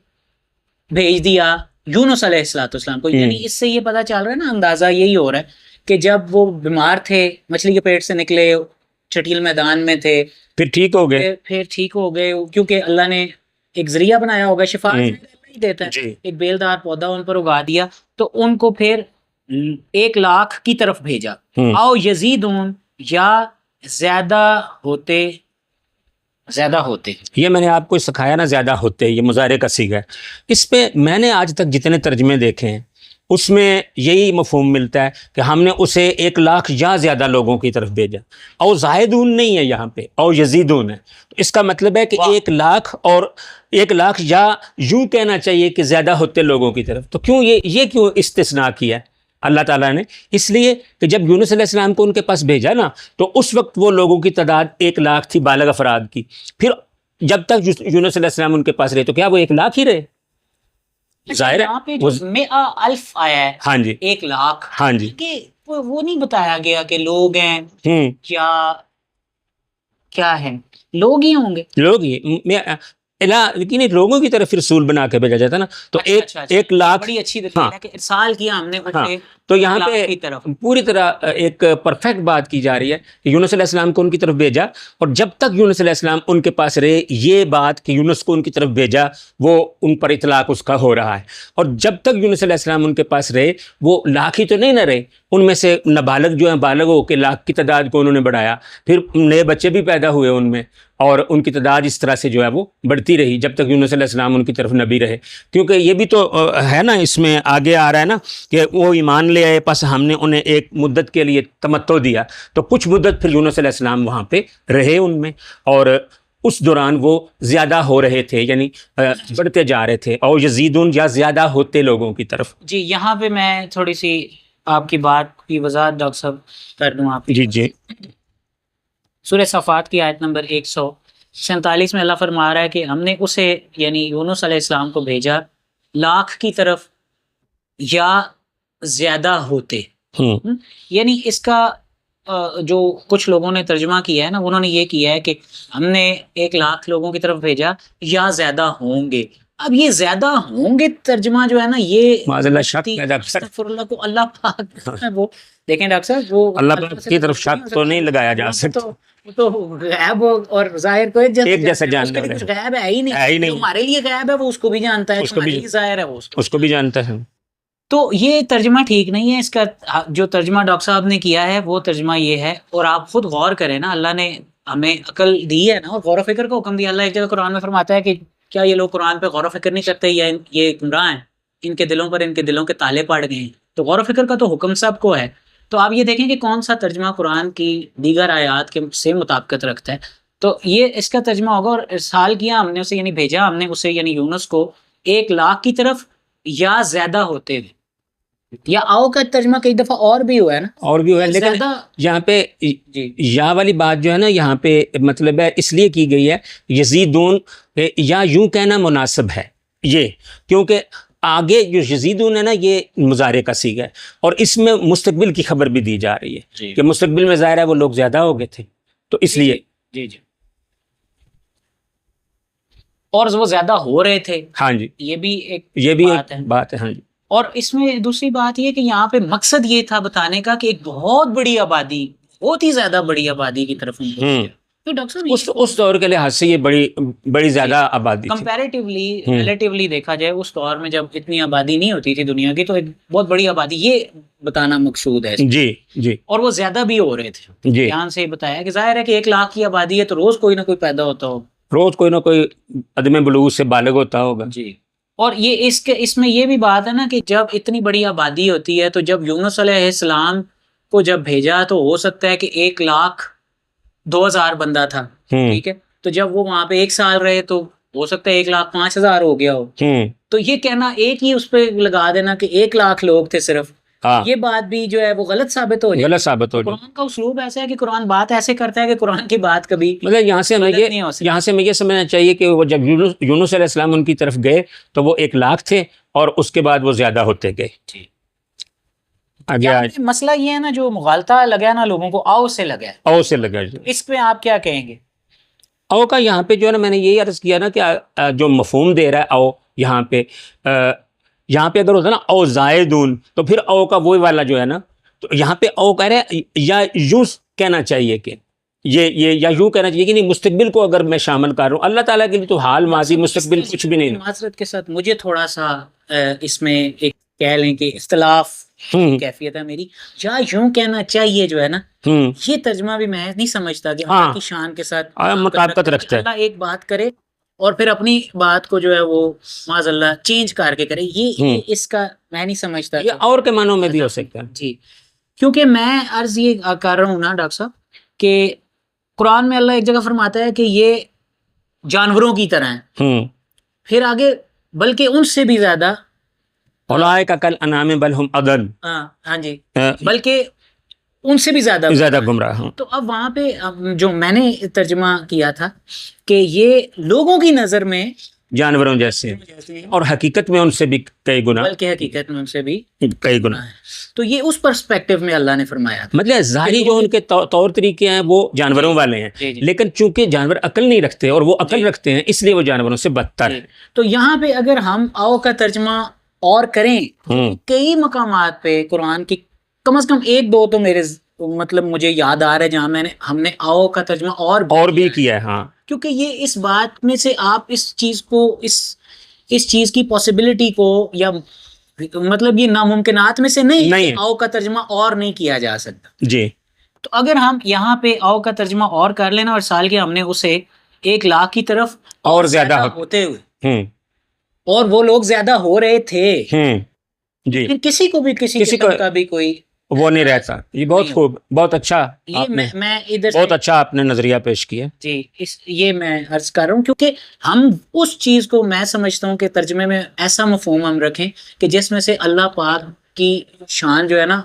بھیج دیا یونس علیہ السلام کو. یعنی اس سے یہ پتہ چل رہا ہے نا، اندازہ یہی ہو رہا ہے کہ جب وہ بیمار تھے، مچھلی کے پیٹ سے نکلے، چٹیل میدان میں تھے، پھر ٹھیک ہو گئے، پھر ٹھیک ہو گئے، کیونکہ اللہ نے ایک ذریعہ بنایا ہوگا. شفا اللہ ہی دیتا ہے. ایک بیلدار پودا ان پر اگا دیا تو ان کو پھر 1,00,000 کی طرف بھیجا. او یزیدون، یا زیادہ ہوتے. یہ میں نے آپ کو سکھایا نا، زیادہ ہوتے، یہ مضارع کا صیغہ ہے. اس پہ میں نے آج تک جتنے ترجمے دیکھے ہیں اس میں یہی مفہوم ملتا ہے کہ ہم نے اسے 1,00,000 یا زیادہ لوگوں کی طرف بھیجا. او زائدون نہیں ہے یہاں پہ، او یزیدون ہے. تو اس کا مطلب ہے کہ 1,00,000 اور 1,00,000 یا یوں کہنا چاہیے کہ زیادہ ہوتے لوگوں کی طرف. تو کیوں یہ کیوں استثناء کیا ہے اللہ تعالیٰ نے؟ اس لیے کہ جب یونس علیہ السلام کو ان کے پاس بھیجا نا، تو اس وقت وہ لوگوں کی تعداد 1,00,000 تھی، بالغ افراد کی. پھر جب تک یونس علیہ السلام ان کے پاس رہے تو کیا وہ 1,00,000 ہی رہے؟ ظاہر ہے. یہاں پہ جو 100,000 آیا ہے، ہاں جی، 1,00,000، ہاں جی، کہ وہ نہیں بتایا گیا کہ لوگ ہیں کیا ہے، لوگ ہی ہوں گے. لوگ ہی لیکن لوگوں کی طرف رسول بنا کے بھیجا جاتا نا، تو 1,00,000. بڑی اچھی دلیل ہے کہ ارسال کیا ہم نے اسے. تو یہاں پہ پوری طرح ایک پرفیکٹ بات کی جا رہی ہے کہ یونس علیہ السلام کو ان کی طرف بھیجا، اور جب تک یونس علیہ السلام ان کے پاس رہے، یہ بات کہ یونس کو ان کی طرف بھیجا وہ ان پر اطلاق اس کا ہو رہا ہے. اور جب تک یونس علیہ السلام ان کے پاس رہے، وہ 1,00,000 ہی تو نہیں نہ رہے، ان میں سے نابالغ جو ہیں بالغ ہو کے 1,00,000 کی تعداد کو انہوں نے بڑھایا. پھر نئے بچے بھی پیدا ہوئے ان میں، اور ان کی تعداد اس طرح سے جو ہے وہ بڑھتی رہی جب تک یونس علیہ السلام ان کی طرف نبی رہے. کیونکہ یہ بھی تو ہے نا، اس میں آگے آ رہا ہے نا کہ وہ ایمان لے آئے، پس ہم نے انہیں ایک مدت کے لیے تمتع دیا، تو کچھ مدت پھر یونس علیہ السلام وہاں پہ رہے ان میں، اور اس دوران وہ زیادہ ہو رہے تھے، یعنی بڑھتے جا رہے تھے. اور یزیدون، یا زیادہ ہوتے لوگوں کی طرف. جی یہاں پہ میں تھوڑی سی آپ کی بات کی وضاحت ڈاکٹر صاحب کر دوں آپ. جی سورہ صفات کی آیت نمبر 147 میں اللہ فرما رہا ہے کہ ہم نے اسے یعنی یونس علیہ السلام کو بھیجا 1,00,000 کی طرف یا زیادہ ہوتے. یعنی اس کا جو کچھ لوگوں نے ترجمہ کیا ہے نا، انہوں نے یہ کیا ہے کہ ہم نے 1,00,000 لوگوں کی طرف بھیجا یا زیادہ ہوں گے. اب یہ زیادہ ہوں گے ترجمہ جو ہے نا، یہ استغفر اللہ کو اللہ پاک وہ دیکھیں ڈاکٹر صاحب، وہ اللہ پاک کی طرف شک تو نہیں لگایا جا سکتا. تو غیب اور ظاہر کو ایک جیسا جاننا ہے. کچھ غیب ہے ہی نہیں، ہمارے لیے غیب ہے وہ اس کو بھی جانتا ہے، ہمارے لیے ظاہر ہے وہ اس کو بھی جانتا ہے. تو یہ ترجمہ ٹھیک نہیں ہے. اس کا جو ترجمہ ڈاکٹر صاحب نے کیا ہے وہ ترجمہ یہ ہے، اور آپ خود غور کریں نا، اللہ نے ہمیں عقل دی ہے نا، اور غور و فکر کا حکم دیا. اللہ ایک جگہ قرآن میں فرماتا ہے کہ کیا یہ لوگ قرآن پہ غور و فکر نہیں کرتے، یا یہ گمراہ ہیں، ان کے دلوں کے تالے پڑ گئے ہیں. تو غور و فکر کا تو حکم سب کو ہے. تو آپ یہ دیکھیں کہ کون سا ترجمہ قرآن کی دیگر آیات کے سے مطابقت رکھتا ہے. تو یہ اس کا ترجمہ ہوگا. اور ارسال کیا ہم نے اسے، یعنی بھیجا ہم نے اسے یعنی یونس کو 1,00,000 کی طرف یا زیادہ ہوتے ہوئے. یا آؤ کا ترجمہ کئی دفعہ اور بھی ہوا ہے نا، اور بھی ہوا ہے، لیکن یہاں پہ یا والی بات جو ہے نا، یہاں پہ مطلب ہے اس لیے کی گئی ہے یزیدون، یا یوں کہنا مناسب ہے یہ، کیونکہ آگے جو یزیدون ہے نا یہ مضارع کا صیغہ ہے، اور اس میں مستقبل کی خبر بھی دی جا رہی ہے کہ مستقبل میں ظاہر ہے وہ لوگ زیادہ ہو گئے تھے، تو اس لیے جی اور وہ زیادہ ہو رہے تھے. ہاں جی، یہ بھی ایک بات ہے. ہاں جی. اور اس میں دوسری بات یہ کہ یہاں پہ مقصد یہ تھا بتانے کا کہ ایک بہت بڑی آبادی، بہت ہی زیادہ بڑی آبادی کی طرف اس دور کے لحاظ سے یہ بڑی زیادہ آبادی تھی. ریلیٹیولی دیکھا جائے اس دور میں جب اتنی آبادی نہیں ہوتی تھی دنیا کی، تو ایک بہت بڑی آبادی یہ بتانا مقصود ہے. جی اور وہ زیادہ بھی ہو رہے تھے. دھیان سے بتایا کہ ظاہر ہے کہ 1,00,000 کی آبادی ہے تو روز کوئی نہ کوئی پیدا ہوتا ہو، روز کوئی نہ کوئی عدم بلوغ سے بالغ ہوتا ہوگا. جی. اور یہ اس میں یہ بھی بات ہے نا کہ جب اتنی بڑی آبادی ہوتی ہے، تو جب یونس علیہ السلام کو جب بھیجا تو ہو سکتا ہے کہ 1,02,000 بندہ تھا، ٹھیک ہے، تو جب وہ وہاں پہ 1 سال رہے تو ہو سکتا ہے 1,05,000 ہو گیا ہو. تو یہ کہنا ایک ہی اس پہ لگا دینا کہ 1 لاکھ لوگ تھے صرف، ہاں یہ بات بھی جو ہے وہ غلط ثابت ہو جائے. غلط ثابت ہو جائے. قرآن کا اسلوب ایسا ہے کہ قرآن بات ایسے کرتا ہے کہ قرآن کی بات کبھی مطلب یہاں سے غلط نہیں ہو سکتی. یہاں سے ہمیں یہ سمجھنا چاہیے کہ وہ جب یونس علیہ السلام ان کی طرف گئے تو وہ 1 لاکھ تھے اور اس کے بعد وہ زیادہ ہوتے گئے. آگے یہاں پہ مسئلہ یہ ہے نا، جو مغالطہ لگا ہے نا لوگوں کو، آؤ سے لگا ہے، او سے لگا. اس پہ آپ کیا کہیں گے؟ او کا یہاں پہ جو ہے نا، میں نے یہی عرض کیا نا کہ جو مفہوم دے رہا ہے او یہاں پہ اگر ہوتا ہے نا او زائدون، تو پھر او کا وہی والا جو ہے نا، تو یہاں پہ او کہہ رہے ہیں یا یوں کہنا چاہیے کہ یہ یا یوں کہنا چاہیے کہ نہیں، مستقبل کو اگر میں شامل کر رہا ہوں، اللہ تعالیٰ کے لیے تو حال ماضی مستقبل کچھ بھی نہیں. معذرت کے ساتھ مجھے تھوڑا سا اس میں ایک کہہ لیں کہ اختلاف کیفیت ہے میری، یا یوں کہنا چاہیے جو ہے نا، یہ ترجمہ بھی میں نہیں سمجھتا کہ اللہ کی شان کے ساتھ مطابقت رکھتا ہے. اللہ ایک بات کرے اور پھر اپنی بات کو جو ہے وہ معاذ اللہ چینج کر کے کرے، یہ اس کا میں نہیں سمجھتا. یہ اور کے معنوں میں بھی ہو سکتا ہے. جی، کیونکہ میں عرض یہ کر رہا ہوں نا ڈاکٹر صاحب کہ قرآن میں اللہ ایک جگہ فرماتا ہے کہ یہ جانوروں کی طرح ہیں، پھر آگے بلکہ ان سے بھی زیادہ اولئک کالانعام بل ہم اضل، ہاں جی، بلکہ ان سے بھی زیادہ گمراہ. تو اب وہاں پہ جو میں نے ترجمہ کیا تھا کہ یہ لوگوں کی نظر میں جانوروں جیسے اور حقیقت میں ان سے بھی کئی گنا، بلکہ حقیقت میں ان سے بھی کئی گنا. تو یہ اس پرسپیکٹو میں اللہ نے فرمایا تھا. مطلب ظاہری جو ان کے طور طریقے ہیں وہ جانوروں والے ہیں، لیکن چونکہ جانور عقل نہیں رکھتے اور وہ عقل رکھتے ہیں، اس لیے وہ جانوروں سے بدتر ہیں. تو یہاں پہ اگر ہم آؤ کا ترجمہ اور کریں، کئی مقامات پہ قرآن کی کم از کم 1-2 تو میرے مطلب مجھے یاد آ رہا ہے جہاں ہم نے آؤ کا ترجمہ اور بھی کیا ہے. ہاں، کیونکہ یہ اس بات میں سے آپ اس چیز کو اس چیز کی پاسبلٹی کو، یا مطلب یہ ناممکنات میں سے نہیں کہ آؤ کا ترجمہ اور نہیں کیا جا سکتا. جی، تو اگر ہم یہاں پہ آؤ کا ترجمہ اور کر لینا اور سال کے ہم نے اسے 1 لاکھ کی طرف اور زیادہ ہوتے ہوئے، اور وہ لوگ زیادہ ہو رہے تھے، جی، کسی کو بھی کسی قسم کا بھی کوئی وہ نہیں رہتا. یہ بہت خوب، بہت اچھا، میں ادھر بہت اچھا آپ نے نظریہ پیش کیا. جی، یہ میں عرض کر رہا ہوں کیونکہ ہم اس چیز کو میں سمجھتا ہوں کہ ترجمے میں ایسا مفہوم ہم رکھیں کہ جس میں سے اللہ پاک کی شان جو ہے نا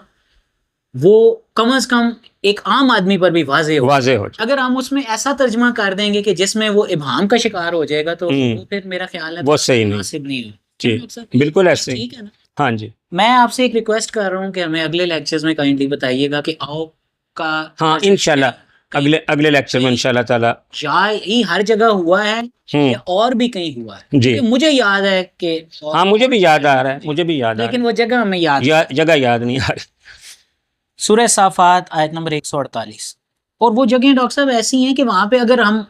وہ کم از کم ایک عام آدمی پر بھی واضح ہو. اگر ہم اس میں ایسا ترجمہ کر دیں گے کہ جس میں وہ ابہام کا شکار ہو جائے گا تو پھر میرا خیال ہے وہ صحیح مناسب نہیں ہو. جی بالکل ایسے. ٹھیک ہے نا. ہاں جی، میں آپ سے ایک ریکویسٹ کر رہا ہوں کہ ہمیں اگلے لیکچرز میں کائنڈلی بتائیے گا کہ آؤ کا، ہاں انشاءاللہ اگلے لیکچر میں انشاءاللہ تعالی یہ ہر جگہ ہوا ہے یا اور بھی کہیں ہوا ہے. جی مجھے یاد ہے کہ ہاں مجھے بھی یاد آ رہا ہے، مجھے بھی یاد آ رہا ہے، لیکن وہ جگہ ہمیں جگہ یاد نہیں آ رہی. سورہ صافات آیت نمبر 148. اور وہ جگہیں ڈاکٹر صاحب ایسی ہیں کہ وہاں پہ اگر ہم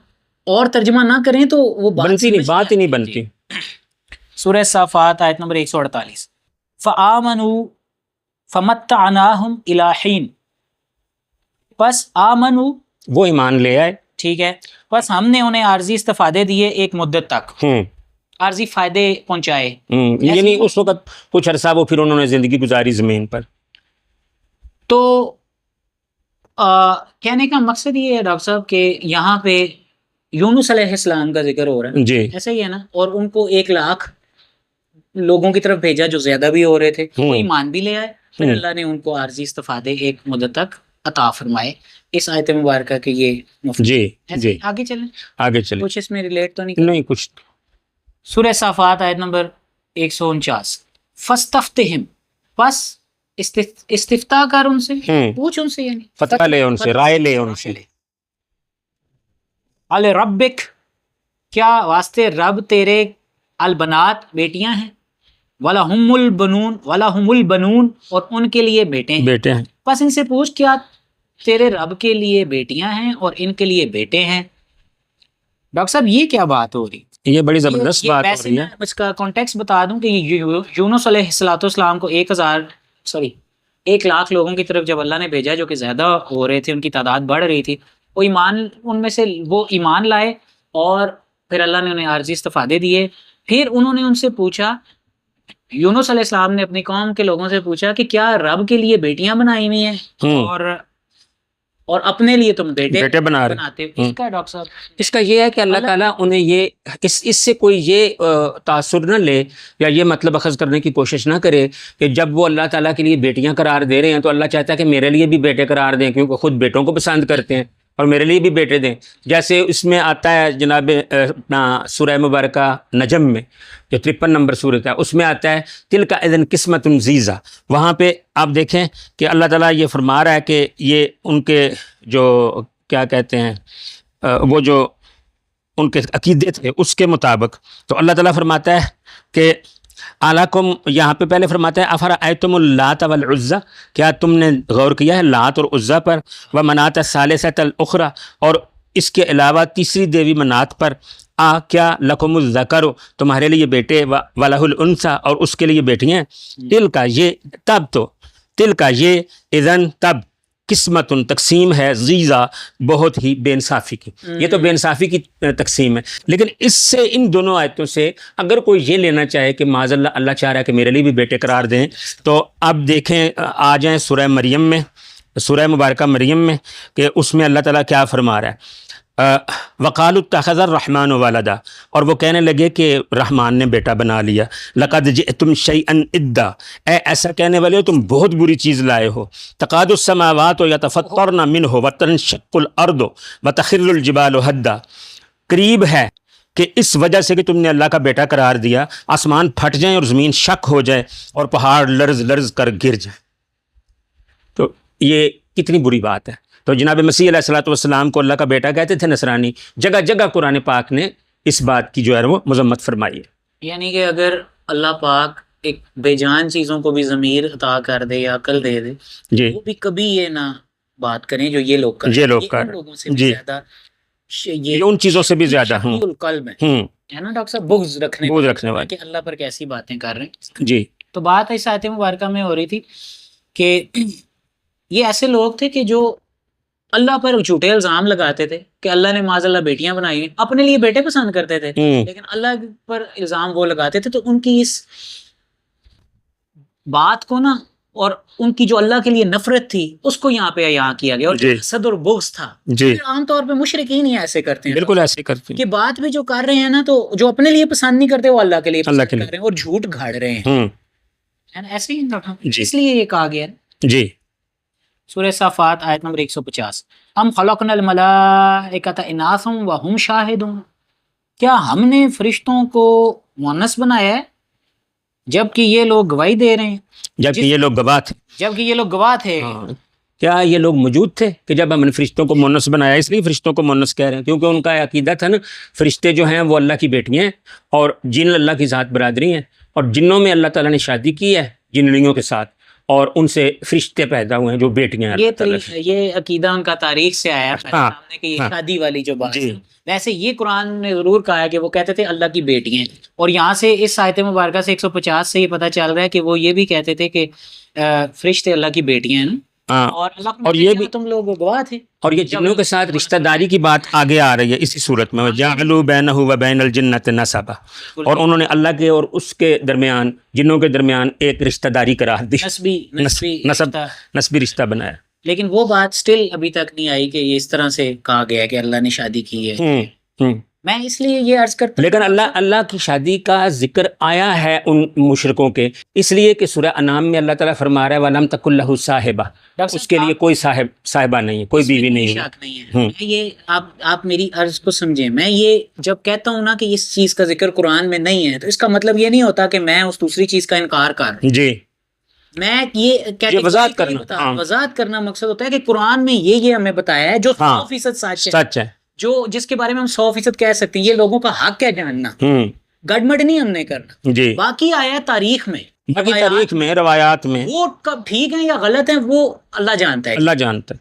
اور ترجمہ نہ کریں تو وہ بات ہی نہیں بنتی. سورہ صافات آیت نمبر 148. فآمنوا فمتعناہم الی حین. پس آمنوا وہ ایمان لے آئے، ٹھیک ہے، پس ہم نے انہیں عارضی استفادے دیے ایک مدت تک، عارضی فائدے پہنچائے، یعنی اس وقت کچھ عرصہ وہ پھر انہوں نے زندگی گزاری زمین پر. تو کہنے کا مقصد یہ ہے ڈاکٹر صاحب کہ یہاں پہ یونس علیہ السلام کا ذکر ہو رہا ہے، جی ایسا ہی ہے نا، اور ان کو 1 لاکھ لوگوں کی طرف بھیجا جو زیادہ بھی ہو رہے تھے، وہ ایمان بھی لے آئے، پھر اللہ نے ان کو عارضی استفادے ایک مدت تک عطا فرمائے. اس آیت مبارکہ کے یہ جی آگے چلیں، کچھ اس میں ریلیٹ تو نہیں کچھ. سورہ صافات آیت نمبر 149. فاستفتہم، پس استفتاء کر ان سے، پوچھ ان سے، یعنی فتویٰ لے ان سے، رائے لے ان سے. ربک، کیا واسطے رب تیرے، البنات بیٹیاں ہیں، وَلَهُمُ الْبَنُونَ اور ان کے لیے بیٹے ہیں. پس ان سے پوچھ کیا تیرے رب کے لیے بیٹیاں ہیں اور ان کے لیے بیٹے ہیں. ڈاکٹر صاحب یہ کیا بات ہو رہی؟ یہ بڑی زبردست بات ہو رہی ہے. میں اس کا کانٹیکس بتا دوں کہ یونس علیہ السلام کو 1 لاکھ لوگوں کی طرف جب اللہ نے بھیجا جو کہ زیادہ ہو رہے تھے، ان کی تعداد بڑھ رہی تھی، وہ ان میں سے ایمان لائے اور پھر اللہ نے انہیں عارضی استفادے دیے. پھر انہوں نے ان سے پوچھا، یونس علیہ السلام نے اپنی قوم کے لوگوں سے پوچھا کہ کیا رب کے لیے بیٹیاں بنائی ہوئی ہیں، اور اور اپنے لیے تم بیٹے بنا رہے بناتے ہو. اس کا ڈاکٹر صاحب اس کا یہ ہے کہ اللہ تعالیٰ انہیں یہ اس سے کوئی یہ تاثر نہ لے یا یہ مطلب اخذ کرنے کی کوشش نہ کرے کہ جب وہ اللہ تعالیٰ کے لیے بیٹیاں قرار دے رہے ہیں تو اللہ چاہتا ہے کہ میرے لیے بھی بیٹے قرار دیں، کیونکہ خود بیٹوں کو پسند کرتے ہیں اور میرے لیے بھی بیٹے دیں. جیسے اس میں آتا ہے جناب اپنا سورہ مبارکہ نجم میں جو 53 نمبر سورت ہے، اس میں آتا ہے تلک اذن قسمت ضیزہ. وہاں پہ آپ دیکھیں کہ اللہ تعالیٰ یہ فرما رہا ہے کہ یہ ان کے جو کیا کہتے ہیں وہ جو ان کے عقیدے تھے اس کے مطابق، تو اللہ تعالیٰ فرماتا ہے کہ اعلیکم، یہاں پہ پہلے فرماتا ہے افرأیتم اللات والعزی، کیا تم نے غور کیا ہے لات اور عزیٰ پر، ومناۃ الثالثۃ الاخری، اور اس کے علاوہ تیسری دیوی منات پر، کیا لکم الذکر، تمہارے لیے بیٹے، ولہ الانثی، اور اس کے لیے بیٹیاں. دل کا یہ تب تو دل کا یہ اذن تب قسمت تقسیم ہے ضیزہ بہت ہی بے انصافی کی. یہ تو بے انصافی کی تقسیم ہے. لیکن اس سے ان دونوں آیتوں سے اگر کوئی یہ لینا چاہے کہ معاذ اللہ اللہ چاہ رہا ہے کہ میرے لیے بھی بیٹے قرار دیں، تو اب دیکھیں آ جائیں سورہ مریم میں، سورہ مبارکہ مریم میں، کہ اس میں اللہ تعالیٰ کیا فرما رہا ہے. وقالوا اتخذ الرحمن ولدا، اور وہ کہنے لگے کہ رحمان نے بیٹا بنا لیا. لقد جئتم شیئا ادا، اے ایسا کہنے والے ہو تم بہت بری چیز لائے ہو. تکاد السماوات یتفطرن منہ وتنشق الارض وتخر الجبال ہدا، قریب ہے کہ اس وجہ سے کہ تم نے اللہ کا بیٹا قرار دیا آسمان پھٹ جائیں اور زمین شک ہو جائے اور پہاڑ لرز لرز کر گر جائیں. تو یہ کتنی بری بات ہے. تو جناب مسیح علیہ الصلوۃ والسلام کو اللہ کا بیٹا کہتے تھے نصرانی. جگہ جگہ قرآن پاک نے اس بات کی جو ہے وہ مذمت فرمائی ہے. یعنی کہ اگر اللہ پاک ایک بے جان چیزوں کو بھی ضمیر عطا کر دے یا عقل دے دے، جی وہ بھی کبھی یہ نہ بات کریں جو یہ لوگ کریں. یہ لوگ ان کر لوگوں سے بھی جی زیادہ یہ ان چیزوں سے بھی زیادہ ہوں القلب ہے نا ڈاکٹر صاحب، بغض رکھنے بوجھ رکھنے والے. کہ اللہ پر کیسی باتیں کر رہے ہیں. جی تو بات اس آیت مبارکہ میں ہو رہی تھی کہ یہ ایسے لوگ تھے کہ جو اللہ پر جھوٹے الزام لگاتے تھے کہ اللہ نے معاذ اللہ بیٹیاں بنائی ہیں، اپنے لیے بیٹے پسند کرتے تھے، لیکن اللہ پر الزام وہ لگاتے تھے. تو ان کی اس بات کو نا، اور ان کی جو اللہ کے لیے نفرت تھی اس کو یہاں پہ یہاں کیا گیا، اور جی حسد اور بغض تھا. جی عام طور پہ مشرکین ہی ایسے کرتے ہیں، بالکل ایسے کرتے ہیں. کہ بات بھی جو کر رہے ہیں نا، تو جو اپنے لیے پسند نہیں کرتے وہ اللہ کے لیے اللہ پسند کے لیے. کر رہے ہیں اور جھوٹ گھاڑ رہے ہیں. ہے نا؟ ایسے ہی جی اس لیے یہ کہا گیا ہے. جی سورہ صافات آیت نمبر 150، ہم خلقنا الملائکۃ اناثا وہم شاہدون، کیا ہم نے فرشتوں کو مؤنث بنایا ہے جبکہ یہ لوگ گواہی دے رہے ہیں، جبکہ یہ لوگ گواہ تھے. جبکہ یہ لوگ گواہ تھے. کیا یہ لوگ موجود تھے کہ جب ہم نے فرشتوں کو مونس بنایا؟ اس لیے فرشتوں کو مونس کہہ رہے ہیں کیونکہ ان کا عقیدہ تھا نا فرشتے جو ہیں وہ اللہ کی بیٹیاں ہیں اور جن اللہ کی ذات برادری ہیں، اور جنوں میں اللہ تعالیٰ نے شادی کی ہے جنڑیوں کے ساتھ، اور ان سے فرشتے پیدا ہوئے ہیں جو بیٹیاں ہیں. یہ عقیدہ ان کا تاریخ سے آیا ہے سامنے کہ یہ شادی والی جو بات ہے. ویسے یہ قرآن نے ضرور کہا ہے کہ وہ کہتے تھے اللہ کی بیٹی ہیں، اور یہاں سے اس آیت مبارکہ سے 150 سے یہ پتہ چل رہا ہے کہ وہ یہ بھی کہتے تھے کہ فرشتے اللہ کی بیٹیاں ہیں نا. اور یہ بھی تم لوگ گواہ تھے. اور یہ جنوں کے ساتھ رشتہ داری کی بات آگے آ رہی ہے اسی صورت میں، جعلوا بینہ و بین الجنۃ نسبا، اور انہوں نے اللہ کے اور اس کے درمیان، جنوں کے درمیان ایک رشتہ داری قرار دی، نسبی رشتہ بنایا. لیکن وہ بات سٹل ابھی تک نہیں آئی کہ یہ اس طرح سے کہا گیا کہ اللہ نے شادی کی ہے. میں اس لیے یہ عرض کرتا ہوں، لیکن اللہ کی شادی کا ذکر آیا ہے ان مشرکوں کے، اس لیے کہ سورہ انعام میں اللہ تعالیٰ فرما رہا ہے وَلَمْ تَكُن لَهُ صَاحِبَةٌ، اس کے لیے کوئی صاحبہ نہیں ہے، کوئی بیوی نہیں ہے. میں یہ آپ میری عرض کو سمجھیں، میں یہ جب کہتا ہوں نا کہ اس چیز کا ذکر قرآن میں نہیں ہے، تو اس کا مطلب یہ نہیں ہوتا کہ میں اس دوسری چیز کا انکار کر رہا ہوں. جی میں یہ وضاحت کرنا مقصد ہوتا ہے کہ قرآن میں یہ ہمیں بتایا ہے جو 100% سچ ہے، جو جس کے بارے میں ہم 100% کہہ سکتے ہیں یہ لوگوں کا حق ہے جاننا، گڑبڑ نہیں ہم نے کرنا. جی باقی آیا تاریخ میں، باقی تاریخ میں، روایات میں، وہ کب ٹھیک ہیں یا غلط ہیں وہ اللہ جانتا ہے. اللہ جانتا ہے.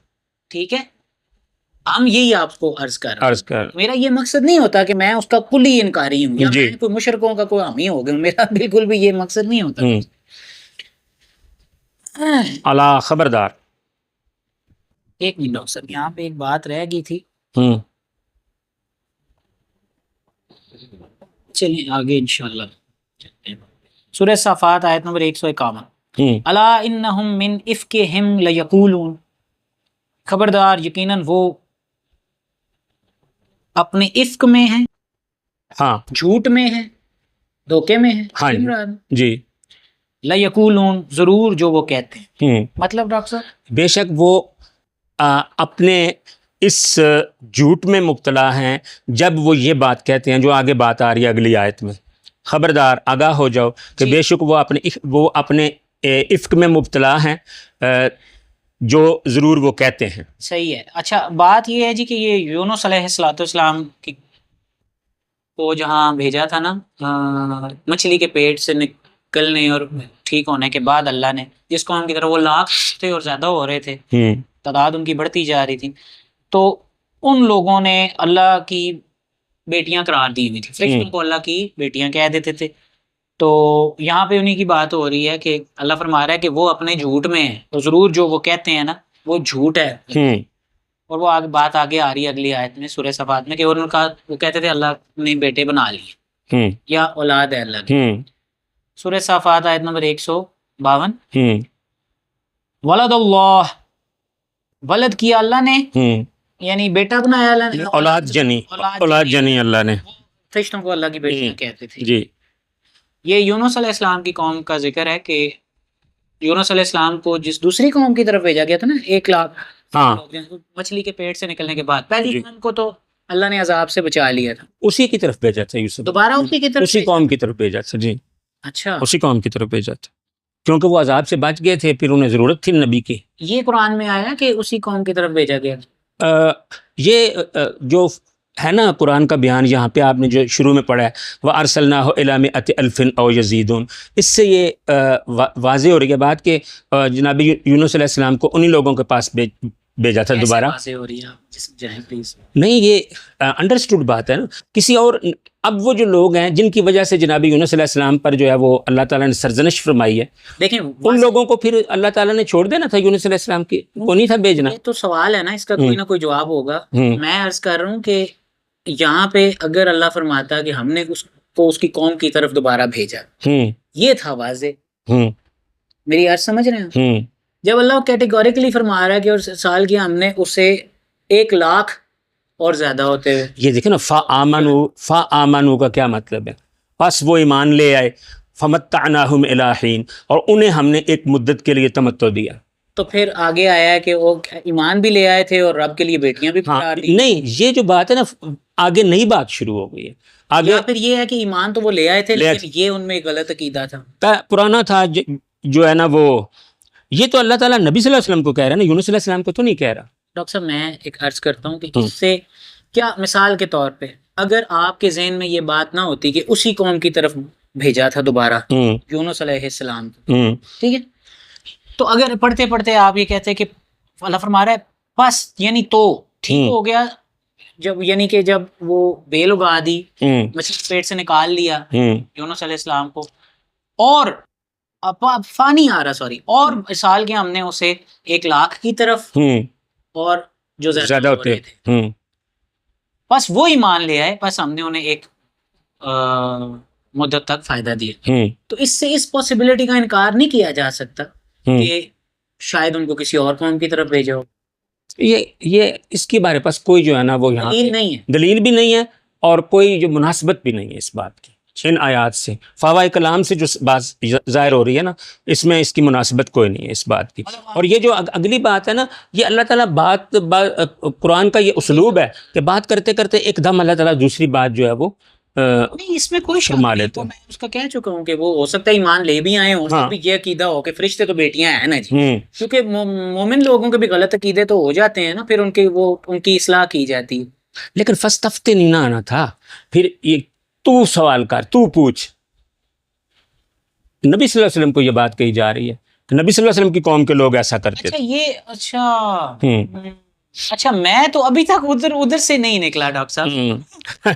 ٹھیک ہے، ہم یہی آپ کو عرض کر رہے ہیں. کر میرا یہ مقصد نہیں ہوتا کہ میں اس کا کلی انکاری ہوں یا میں کوئی مشرکوں کا کوئی حامی ہو گیا، میرا بالکل بھی یہ مقصد نہیں ہوتا. اللہ خبردار. ایک منٹ ڈاکٹر صاحب، یہاں پہ ایک بات رہ گئی تھی، چلیں آگے انشاءاللہ. سورہ صافات آیت نمبر 151، الا انہم من افکہم لیقولون، خبردار یقیناً وہ اپنے افک میں ہیں، ہاں جھوٹ میں ہیں، دھوکے میں ہیں. ہاں جی مراد جی لیقولون ضرور جو وہ کہتے ہیں. مطلب ڈاکٹر صاحب بے شک وہ اپنے اس جھوٹ میں مبتلا ہیں جب وہ یہ بات کہتے ہیں جو آگے بات آ رہی ہے اگلی آیت میں. خبردار آگاہ ہو جاؤ کہ جی. بے شک وہ اپنے افک میں مبتلا ہیں جو ضرور وہ کہتے ہیں. صحیح ہے. اچھا بات یہ ہے جی کہ یہ یونس علیہ السلام کی کو جہاں بھیجا تھا نا مچھلی کے پیٹ سے نکلنے اور ٹھیک ہونے کے بعد اللہ نے جس قوم کی طرف وہ لاکھ تھے اور زیادہ ہو رہے تھے، تعداد ان کی بڑھتی جا رہی تھی، تو ان لوگوں نے اللہ کی بیٹیاں قرار دی ہوئی تھی، فرشتوں کو اللہ کی بیٹیاں کہہ دیتے تھے. تو یہاں پہ انہی کی بات ہو رہی ہے کہ اللہ فرما رہا ہے کہ وہ اپنے جھوٹ میں ہیں، تو ضرور جو وہ کہتے ہیں نا وہ جھوٹ ہے. اور وہ بات آگے آ رہی ہے اگلی آیت میں سورہ صفات میں کہ انہوں نے کہا، وہ کہتے تھے اللہ نے بیٹے بنا لیے یا اولاد ہے اللہ کی. سورہ صفات آیت نمبر 152. ولد اللہ، ولد کیا اللہ نے، یعنی بیٹا بنایا اللہ نے، اولاد جنی اللہ نے. فرشتوں کو اللہ کی بیٹیاں کہتے تھے. جی یہ یونس علیہ السلام کی قوم کا ذکر ہے کہ یونس علیہ السلام کو جس دوسری قوم کی طرف بھیجا گیا تھا نا 1,00,000 مچھلی کے پیٹ سے نکلنے کے بعد، پہلی قوم کو تو اللہ نے عذاب سے بچا لیا تھا، اسی کی طرف بھیجا تھا یوسف، دوبارہ اسی کی طرف اسی قوم کی طرف بھیجا تھا. جی اچھا اسی قوم کی طرف بھیجا تھا کیونکہ وہ عذاب سے بچ گئے تھے، پھر انہیں ضرورت تھی نبی کی. یہ قرآن میں آیا کہ اسی قوم کی طرف بھیجا گیا. یہ جو ہے نا قرآن کا بیان یہاں پہ آپ نے جو شروع میں پڑھا ہے وَأَرْسَلْنَاهُ إِلَىٰ مِائَةِ أَلْفٍ أَوْ يَزِيدُونَ، اس سے یہ واضح ہو رہی ہے بات کہ جناب یونس علیہ السلام کو انہی لوگوں کے پاس بھیجا تھا دوبارہ. واضح ہو رہی ہے پلیز. نہیں یہ انڈرسٹوڈ بات ہے نا. کسی اور اب وہ جو لوگ ہیں جن کی وجہ سے جناب یونس علیہ السلام پر جو ہے وہ اللہ تعالیٰ نے سرزنش فرمائی ہے، دیکھیں ان لوگوں کو پھر اللہ تعالیٰ نے چھوڑ دینا تھا یونس علیہ السلام کی، وہ نہیں تھا بھیجنا. یہ تو سوال ہے نا، اس کا کوئی نہ کوئی جواب ہوگا. میں عرض کر رہا ہوں کہ یہاں پہ اگر اللہ فرماتا کہ ہم نے اس کو اس کی قوم کی طرف دوبارہ بھیجا، یہ تھا واضح. میری عرض سمجھ رہے ہیں؟ جب اللہ کیٹیگوریکلی فرما رہا ہے کہ اور سال کیا ہم نے اسے 1,00,000 اور زیادہ ہوتے ہوئے، یہ دیکھیں نا فَآمَنُوا کا کیا مطلب ہے؟ بس وہ ایمان لے آئے، فَمَتَّعْنَاهُمْ إِلَىٰ حِينٍ، اور انہیں ہم نے ایک مدت کے لیے تمتع دیا. تو پھر آگے آیا ہے کہ وہ ایمان بھی لے آئے تھے اور رب کے لیے بیٹیاں بھی قرار دی. نہیں یہ جو بات ہے نا آگے نئی بات شروع ہو گئی ہے. آگے یا پھر یہ ہے کہ ایمان تو وہ لے آئے تھے لیکن یہ ان میں غلط عقیدہ تھا، پرانا تھا جو ہے نا وہ. یہ تو اللہ تعالیٰ نبی صلی اللہ علیہ وسلم کو کہہ رہا ہے نا، یونس علیہ السلام کو تو نہیں کہہ رہا. ڈاکٹر صاحب میں ایک عرض کرتا ہوں کہ اس سے کیا، مثال کے طور پہ اگر آپ کے ذہن میں یہ بات نہ ہوتی کہ اسی قوم کی طرف بھیجا تھا دوبارہ یونس علیہ السلام، ٹھیک ہے، تو اگر پڑھتے پڑھتے آپ یہ کہتے کہ اللہ فرما رہا ہے بس یعنی تو ٹھیک ہو گیا، جب یعنی کہ جب وہ بیل اگا دی، مچھلی پیٹ سے نکال لیا یونس علیہ السلام کو، اور فانی آ رہا سوری، اور مثال کے ہم نے اسے 1,00,000 کی طرف اور جو زیادہ ہوتے تھے بس وہ ایمان لے آئے، بس ہم نے انہیں ایک مدت تک فائدہ دیا. تو اس سے اس پاسبلٹی کا انکار نہیں کیا جا سکتا کہ شاید ان کو کسی اور قوم کی طرف بھیجا ہو. یہ اس کے بارے پاس کوئی جو ہے نا وہ یہاں دلیل نہیں ہے، دلیل بھی نہیں ہے اور کوئی جو مناسبت بھی نہیں ہے اس بات کی. ان آیات سے فوائد کلام سے جو بات ظاہر ہو رہی ہے نا، اس میں اس کی مناسبت کوئی نہیں ہے اس بات کی. اور یہ جو اگلی بات ہے نا، یہ اللہ تعالیٰ قرآن کا یہ اسلوب ہے کہ بات کرتے کرتے ایک دم اللہ تعالیٰ دوسری بات جو ہے وہ نہیں، اس میں کوئی شک نہیں. میں اس کا کہہ چکا ہوں کہ وہ ہو سکتا ہے ایمان لے بھی آئے ہوں، بھی یہ عقیدہ ہو کہ فرشتے تو بیٹیاں ہیں نا جی، کیونکہ مومن لوگوں کے بھی غلط عقیدے تو ہو جاتے ہیں نا، پھر ان کی اصلاح کی جاتی ہے. لیکن فاستفتنی نہ آنا تھا، پھر یہ تو سوال کر، تو پوچھ. نبی صلی اللہ علیہ وسلم کو یہ بات کہی جا رہی ہے کہ نبی صلی اللہ علیہ وسلم کی قوم کے لوگ ایسا کرتے تھے. اچھا میں تو ابھی تک ادھر سے نہیں نکلا ڈاکٹر صاحب،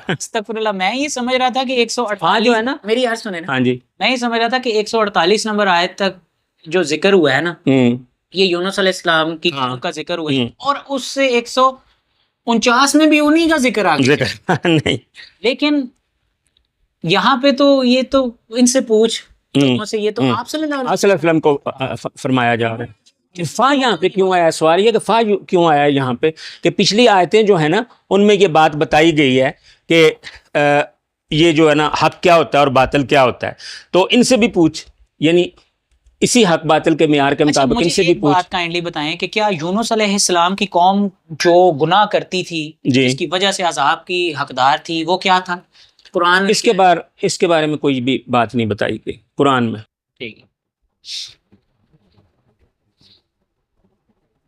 استغفر اللہ. میں یہ سمجھ رہا تھا کہ 148 جو ہے نا، میری عرض سنیں نا، میں یہ سمجھ رہا تھا کہ 148 نمبر آیت تک جو ذکر ہوا ہے نا، یہ یونس علیہ السلام کی قوم کا ذکر ہوا ہے، اور اس سے 149 میں بھی انہی کا ذکر آ گیا. نہیں لیکن یہاں پہ تو یہ تو ان سے پوچھ سے، یہ تو آپ صلی اللہ علیہ وسلم کو فرمایا جا رہا ہے. فا یہاں پہ کیوں آیا؟ سوال یہ کہ فا کیوں آیا یہاں پہ، کہ پچھلی آیتیں جو ہیں نا ان میں یہ بات بتائی گئی ہے کہ یہ جو ہے نا حق کیا ہوتا ہے اور باطل کیا ہوتا ہے، تو ان سے بھی پوچھ، یعنی اسی حق باطل کے معیار کے اچھا مطابق ان مجھے سے بھی ایک پوچھ۔ بات کائنڈلی بتائیں کہ کیا یونس علیہ السلام کی قوم جو گناہ کرتی تھی جی، جس کی وجہ سے عذاب کی حقدار تھی وہ کیا تھا قرآن میں؟ اس کے بارے میں کوئی بھی بات نہیں بتائی گئی قرآن میں۔ ٹھیک ہے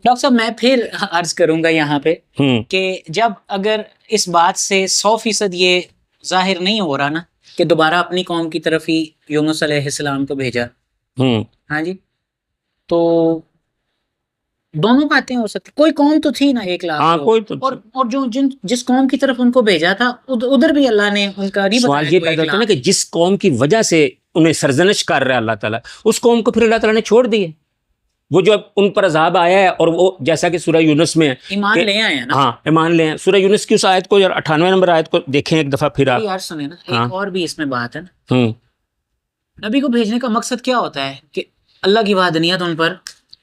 ڈاکٹر صاحب، میں پھر عرض کروں گا یہاں پہ کہ جب اگر اس بات سے 100% یہ ظاہر نہیں ہو رہا نا کہ دوبارہ اپنی قوم کی طرف ہی یونس علیہ السلام کو بھیجا، ہاں جی، تو دونوں باتیں ہو سکتی، کوئی قوم تو تھی نا 1 لاکھ ہاں لوگ، کوئی تو اور جو جس قوم کی طرف ان کو بھیجا تھا ادھر بھی اللہ نے ان کا نہیں سوال بتایا یہ کوئی پیدا 1 ہوتا ہے نا لاکھ۔ کہ جس قوم کی وجہ سے انہیں سرزنش کر رہا ہے اللہ تعالیٰ، اس قوم کو پھر اللہ تعالیٰ نے چھوڑ دیے، وہ جو اب ان پر عذاب آیا ہے، اور وہ جیسا کہ سورہ یونس میں ہے ایمان کہ لے آئے ہیں نا۔ ہاں ایمان لے ہیں، سورہ یونس کی اس آیت کو، 98 نمبر آیت کو دیکھیں ایک دفعہ پھر آپ۔ یار سنیں نا، ہاں۔ ایک اور بھی اس میں بات ہے نا، ہوں نبی کو بھیجنے کا مقصد کیا ہوتا ہے کہ اللہ کی وحدانیت ان پر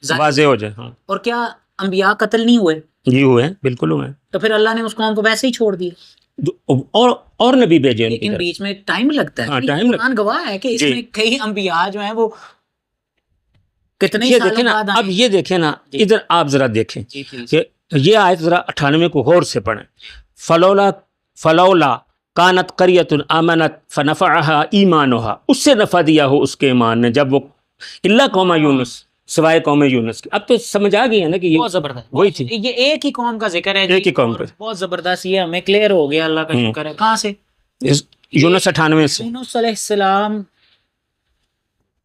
ظاہر، واضح ہو جائے۔ ہاں اور کیا انبیاء قتل نہیں ہوئے؟ جی ہوئے ہیں، بالکل ہوئے ہیں، تو پھر اللہ نے اس قوم کو ویسے ہی چھوڑ دیا، اور نبی بھیجے ان کی لیکن طرف۔ بیچ میں ٹائم لگتا ہے۔ ہاں ٹائم قرآن گواہ ہے کہ اس جی۔ میں کئی انبیاء جو ہیں وہ کتنے یہ سالوں دیکھیں نا، بعد اب آئے۔ یہ دیکھیں نا، جی۔ ادھر آپ ذرا دیکھیں جی پلیز۔ کہ یہ آیت ذرا 98 کو غور سے پڑھیں۔ فلولا کانت قریۃ آمنت فنفعها ایمانها، اس سے نفع دیا ہو اس کے ایمان نے، جب وہ الا قوم یونس، سوائے قوم یونس کی۔ اب تو سمجھ آ گئی ہے نا کہ بہت یہ زبردست، وہی تھی، یہ ایک ہی قوم کا ذکر ہے، ایک ہی قوم اور کا۔ بہت زبردست، یہ ہمیں کلیئر ہو گیا، اللہ کا شکر ہے۔ کہاں سے؟ یونس 98 سے۔ یونس علیہ السلام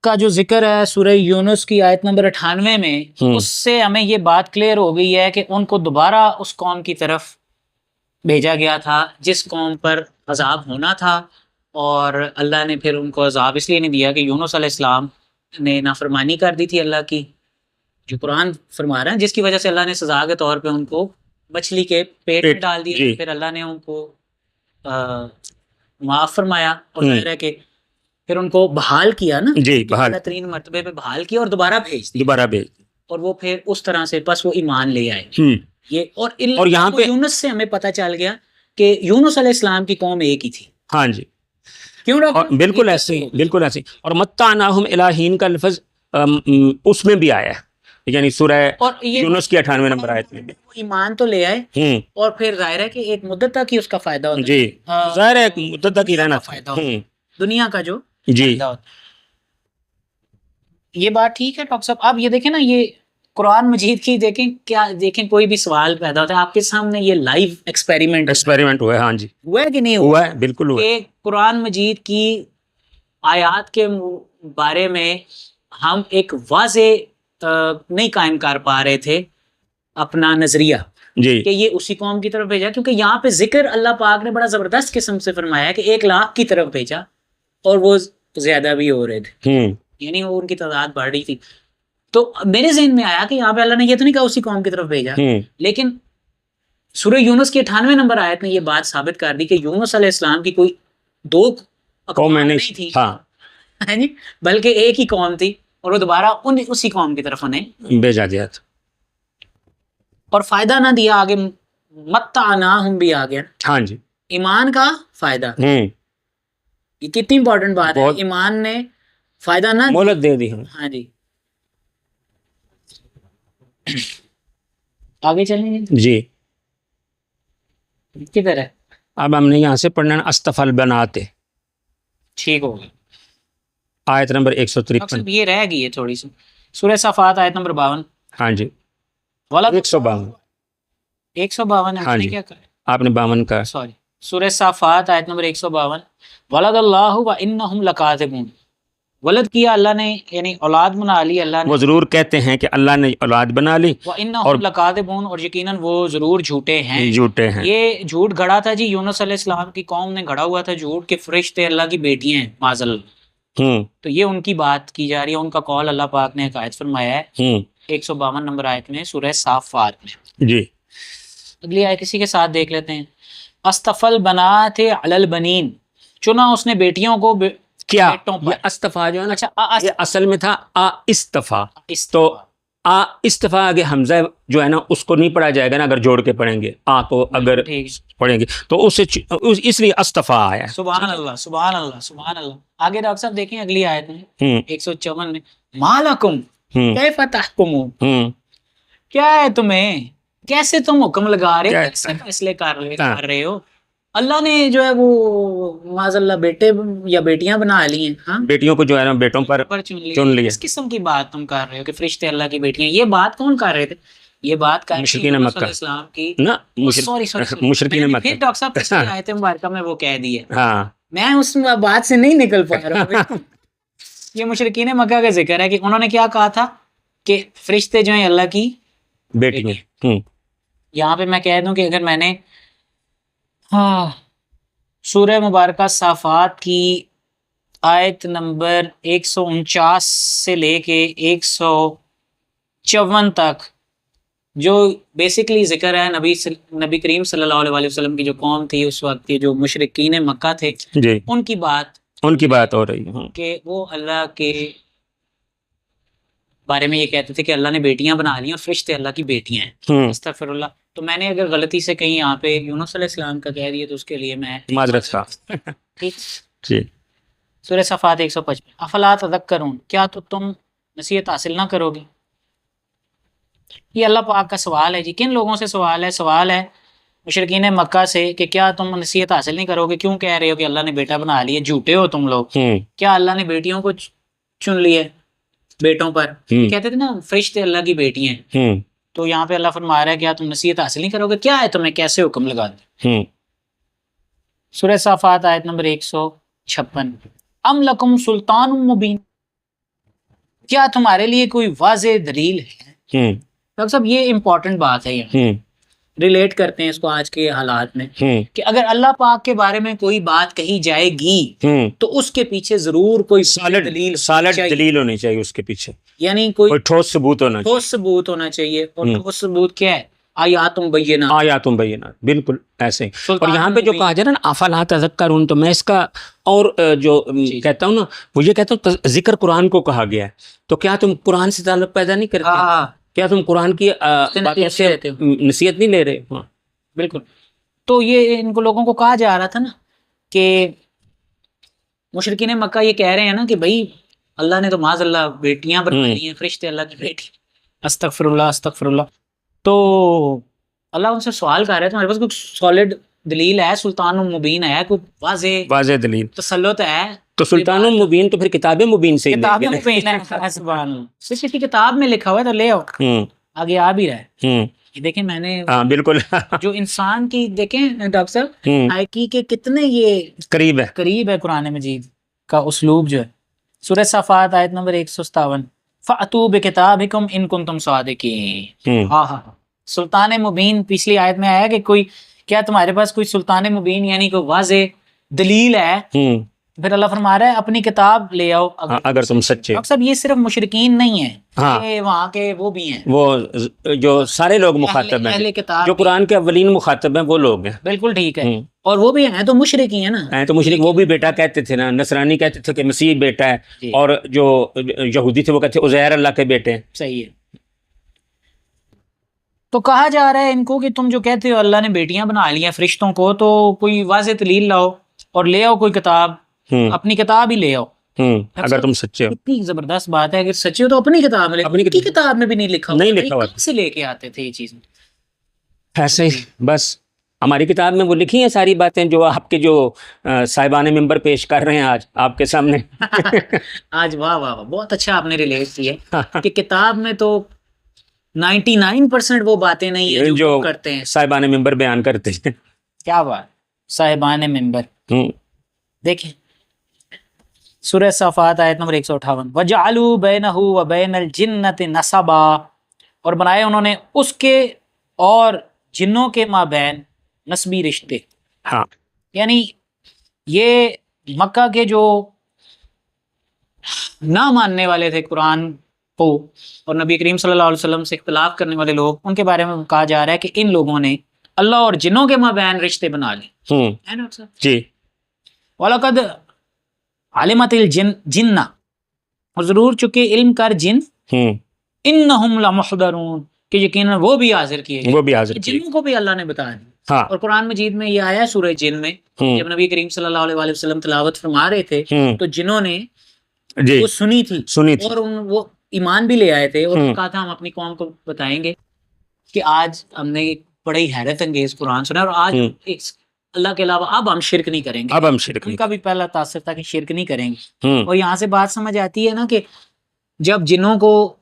کا جو ذکر ہے سورہ یونس کی آیت نمبر 98 میں، اس سے ہمیں یہ بات کلیئر ہو گئی ہے کہ ان کو دوبارہ اس قوم کی طرف بھیجا گیا تھا جس قوم پر عذاب ہونا تھا، اور اللہ نے پھر ان کو عذاب اس لیے نہیں دیا کہ یونس علیہ السلام نے نافرمانی کر دی تھی اللہ کی، جو قرآن فرما رہا ہے، جس کی وجہ سے اللہ نے سزا کے طور پہ ان کو مچھلی کے پیٹ میں ڈال دیا۔ جی۔ پھر اللہ نے ان کو معاف فرمایا، اور ظاہر ہے کہ پھر ان کو بحال کیا نا، جی بحال، بہترین مرتبے پہ بحال کیا اور دوبارہ بھیج دیا، دوبارہ بھیج۔ اور وہ پھر اس طرح سے بس وہ ایمان لے آئے۔ یہ اور یہاں پہ یونس سے ہمیں پتہ چل گیا کہ یونس علیہ السلام کی قوم ایک ہی تھی۔ ہاں جی، کیوں ڈاکٹر؟ بالکل ایسے ہی، بالکل ایسے ہی۔ اور متعناہم الی حین کا لفظ اس میں بھی آیا ہے، یعنی سورہ یونس کی 98 نمبر آیت میں بھی۔ ایمان تو لے آئے، اور پھر ظاہر ہے کہ ایک مدت تک ہی اس کا فائدہ ہوتا ہے۔ جی ظاہر ہے ایک مدت تک ہی رہنا فائدہ ہوتا ہے، دنیا کا جو جی۔ فائدہ ہوتا ہے۔ یہ بات ٹھیک ہے ڈاکٹر صاحب۔ آپ یہ دیکھیں نا، یہ قرآن مجید کی دیکھیں، کیا دیکھیں کوئی بھی سوال پیدا ہوتا ہے آپ کے سامنے، یہ لائیو ایکسپیریمنٹ ہوا ہے۔ ہاں جی ہوا ہے کہ نہیں ہوا ہے، بالکل ہوا ہے۔ کہ قرآن مجید کی آیات کے بارے میں ہم ایک واضح نہیں قائم کر پا رہے تھے اپنا نظریہ جی کہ یہ اسی قوم کی طرف بھیجا، کیونکہ یہاں پہ ذکر اللہ پاک نے بڑا زبردست قسم سے فرمایا ہے کہ 1 لاکھ کی طرف بھیجا، اور وہ زیادہ بھی ہو رہے تھے، یعنی وہ ان کی تعداد بڑھ رہی تھی۔ تو میرے ذہن میں آیا کہ یہاں پہ اللہ نے یہ تو نہیں کہا اسی قوم کی طرف بھیجا، لیکن سورہ یونس کی 98 نمبر آیت میں یہ بات ثابت کر دی کہ یونس علیہ السلام کی کوئی 2 قوم نہیں تھی، ہاں جی، بلکہ ایک ہی قوم تھی، اور وہ دوبارہ اسی قوم کی طرف انہیں بھیجا گیا تھا۔ اور فائدہ نہ دیا، آگے متعناہم بھی آ گیا، ہاں جی، ایمان کا فائدہ۔ یہ کتنی امپورٹنٹ بات ہے، ایمان نے فائدہ نہ مہلت دے دی۔ ہاں جی، آگے چلیں گے جی کدھر ہے؟ اب ہم نے یہاں سے پڑھنا استفل بناتے، ٹھیک ہو گیا، آیت نمبر 153۔ یہ رہ گئی ہے تھوڑی سی، سورہ صافات آیت نمبر 52۔ ہاں جی، 152 152 ہاں جی، کیا کرا؟ آپ نے 52 کا، سوری، سورہ صافات آیت نمبر 152۔ ولد اللہ وانہم لکاذبون، ولد کیا اللہ نے، یعنی اولاد بنا لی اللہ نے، وہ ضرور کہتے ہیں کہ اللہ نے اولاد بنا لی، وانہم لکاذبون، اور یقیناً وہ ضرور جھوٹے ہیں، جھوٹے ہیں۔ یہ جھوٹ گھڑا تھا جی، یونس علیہ السلام کی قوم نے گھڑا ہوا تھا جھوٹ کہ فرشتے اللہ کی بیٹیاں ہیں، معاذ اللہ۔ تو یہ ان کی بات کی جا رہی ہے، ان کا قول اللہ پاک نے عقائد فرمایا ہے 152 نمبر آیت میں سورہ صافات میں۔ جی اگلی آیت اسی کے ساتھ دیکھ لیتے ہیں۔ استفل بنات علی البنین، چنا اس نے بیٹیوں کو کیا بیٹوں پر۔ یہ استفا جو ہے نا، اچھا یہ اصل میں تھا استفا، تو استفا آگے حمزہ جو ہے نا اس کو نہیں پڑھا جائے گا نا اگر جوڑ کے پڑھیں گے، کو اگر پڑھیں گے تو اس لیے استفا آیا ہے. سبحان اللہ سبحان اللہ سبحان اللہ. آگے ڈاکٹر صاحب دیکھیں اگلی آیت میں 154 میں مالکم کیف تحکمون، کیا ہے تمہیں، کیسے تم حکم لگا رہے ہو، کیسے فیصلے کر رہے ہو. اللہ نے جو ہے وہ معاذ اللہ بیٹے یا بیٹیاں بنا لی ہیں، ہاں بیٹیوں کو جو ہے نا بیٹوں پر چن لیا. اس قسم کی بات تم کر رہے ہو کہ فرشتے اللہ کی بیٹیاں. یہ بات کون کر رہے تھے؟ یہ بات مشرکین مکہ اسلام کی نا، مشرکین مکہ. پھر ڈاکٹر صاحب پچھلی آیت مبارکہ میں وہ کہہ دی ہے، ہاں میں اس بات سے نہیں نکل پا رہا ہوں. یہ مشرکین مکہ کا ذکر ہے کہ انہوں نے کیا کہا تھا کہ فرشتے جو ہیں اللہ کی بیٹیاں. یہاں پہ میں کہہ دوں کہ اگر میں نے سورہ مبارکہ صافات کی آیت نمبر 149 سے لے کے 154 تک جو بیسیکلی ذکر ہے نبی کریم صلی اللہ علیہ وسلم کی جو قوم تھی اس وقت کی، جو مشرکین مکہ تھے، جی ان کی بات ہو رہی ہے کہ وہ اللہ کے بارے میں یہ کہتے تھے کہ اللہ نے بیٹیاں بنا لی اور فرشتے اللہ کی بیٹیاں ہیں. استغفر اللہ. تو میں نے اگر غلطی سے کہیں یہاں پہ یونس علیہ السلام کا کہہ دیا تو اس کے لیے میں معذرت کا. ٹھیک. جی سورہ صفات 155 افلا تذکرون، کیا تو تم نصیحت حاصل نہ کرو گے. یہ اللہ پاک کا سوال ہے جی. کن لوگوں سے سوال ہے؟ سوال ہے مشرکین مکہ سے کہ کیا تم نصیحت حاصل نہیں کرو گے، کیوں کہہ رہے ہو کہ اللہ نے بیٹا بنا لیے، جھوٹے ہو تم لوگ. کیا اللہ نے بیٹیوں کو چن لیے بیٹوں پر؟ کہتے تھے نا فرشتے اللہ کی بیٹی ہیں. تو یہاں پہ اللہ فرما رہا ہے کیا تم نصیحت حاصل نہیں کرو گے، کیا ہے تمہیں، کیسے حکم لگا دیں. سورہ صافات آیت نمبر 156 ام لکم سلطان مبین، کیا تمہارے لیے کوئی واضح دلیل ہے. ڈاکٹر صاحب یہ امپورٹنٹ بات ہے، یہاں ریلیٹ کرتے ہیں اس کو آج کے حالات میں کہ اگر اللہ پاک کے بارے میں کوئی بات کہی جائے گی تو اس کے پیچھے ضرور کوئی سالڈ دلیل ہونی چاہیے، اس کے پیچھے یعنی کوئی ٹھوس ثبوت ہونا چاہیے. اور ٹھوس ثبوت کیا ہے؟ آیات بینات. بالکل ایسے. اور یہاں پہ جو کہا جائے نا افلا تذکرون، تو میں اس کا اور جو کہتا ہوں نا وہ یہ کہتا ہوں ذکر قرآن کو کہا گیا ہے، تو کیا تم قرآن سے تعلق پیدا نہیں کرتے؟ کیا تم قرآن کی باتوں سے نصیحت نہیں لے رہے؟ بالکل. تو یہ ان کو لوگوں کو کہا جا رہا تھا نا کہ مشرکین مکہ یہ کہہ رہے ہیں نا کہ بھائی اللہ نے تو معاذ اللہ بیٹیاں بنا لی ہیں، فرشتے اللہ کی بیٹی. استغفر اللہ استغفر اللہ. تو اللہ ان سے سوال کر رہے تھے، ہمارے پاس کوئی سالڈ دلیل ہے، سلطان مبین ہے، کوئی واضح دلیل تسلط ہے؟ تو سلطان مبین تو پھر کتاب مبین سے مبین ہے. سبحان اللہ. کسی کتاب میں لکھا ہوا ہے تو لے آؤ، آگے آ بھی رہا ہے. دیکھیں میں نے بالکل جو انسان کی دیکھیں ڈاکٹر صاحب آئیکی کے کتنے یہ قریب ہے قرآن مجید کا اسلوب جو ہے. سورہ صافات آیت نمبر 157 فَأْتُوا بِكِتَابِكُمْ إِن كُنتُمْ صَادِقِينَ. سلطان مبین پچھلی آیت میں آیا کہ کیا تمہارے پاس کوئی سلطان مبین یعنی کوئی واضح دلیل ہے. پھر اللہ فرما رہا ہے اپنی کتاب لے آؤ اگر تم سچے. ڈاکٹر صاحب یہ صرف مشرکین نہیں ہیں، وہاں کے وہ بھی ہیں، وہ جو سارے لوگ مخاطب ہیں، جو قرآن کے اولین مخاطب ہیں وہ لوگ ہیں. بالکل ٹھیک ہے. اور وہ بھی ہیں تو مشرک ہی ہیں نا. تو مشرک وہ بھی بیٹا کہتے تھے نا، نصرانی کہتے تھے کہ مسیح بیٹا ہے، اور جو یہودی تھے وہ کہتے تھے عزیر اللہ کے بیٹے ہیں. صحیح ہے. تو کہا جا رہا ہے ان کو کہ تم جو کہتے ہو اللہ نے بیٹیاں بنا لی ہیں فرشتوں کو، تو کوئی واضح دلیل لاؤ اور لے آؤ کوئی کتاب، اپنی کتاب ہی لے آؤ اگر تم سچے ہو. اتنی زبردست بات ہے، اگر سچے ہو تو اپنی کتاب میں لے. اپنی کتاب میں بھی نہیں لکھا ہوا سے لے کے آتے تھے یہ چیز. ایسے ہی بس ہماری کتاب میں وہ لکھی ہیں ساری باتیں جو آپ کے جو صاحبان ممبر پیش کر رہے ہیں آج آپ کے سامنے. آج واہ واہ بہت اچھا آپ نے ریلیٹ کیا کہ کتاب میں تو 99% وہ باتیں نہیں ہیں جو کرتے ہیں صاحبان ممبر بیان کرتے ہیں. کیا بات صاحبان ممبر. دیکھیں سورہ صافات آیت نمبر 158 وَجَعَلُوا بَيْنَهُ وَبَيْنَ الْجِنَّةِ نَسَبًا، اور بنائے انہوں نے اس کے اور جنوں کے مابین نسبی رشتے. یعنی یہ مکہ کے جو نہ ماننے والے تھے قرآن کو اور نبی کریم صلی اللہ علیہ وسلم سے اختلاف کرنے والے لوگ، ان کے بارے میں کہا جا رہا ہے کہ ان لوگوں نے اللہ اور جنوں کے مابین رشتے بنا لیے. جی. وَلَقَدْ عَلِمَتِ الْجِنَّ، اور ضرور چکے علم کر جن انہم لمحضرون کہ یقیناً وہ بھی حاضر کیے گئے. وہ بھی حاضر کیے. جنوں کو بھی اللہ نے بتا دیا. ہاں اور قرآن مجید میں یہ آیا ہے سورہ جن میں جب نبی کریم صلی اللہ علیہ وآلہ وسلم تلاوت فرما رہے تھے تو جنہوں نے جی وہ سنی تھی سنی تھی. اور وہ ایمان بھی لے آئے تھے اور کہا تھا ہم اپنی قوم کو بتائیں گے کہ آج ہم نے ایک بڑا ہی حیرت انگیز قرآن سنا اور آج ایک اللہ کے علاوہ اب ہم شرک نہیں کریں گے. اب ہم شرک ان نہیں. کا بھی پہلا تاثر تھا کہ شرک نہیں کریں گے. اور یہاں سے بات سمجھ آتی ہے نا کہ جب جنوں کو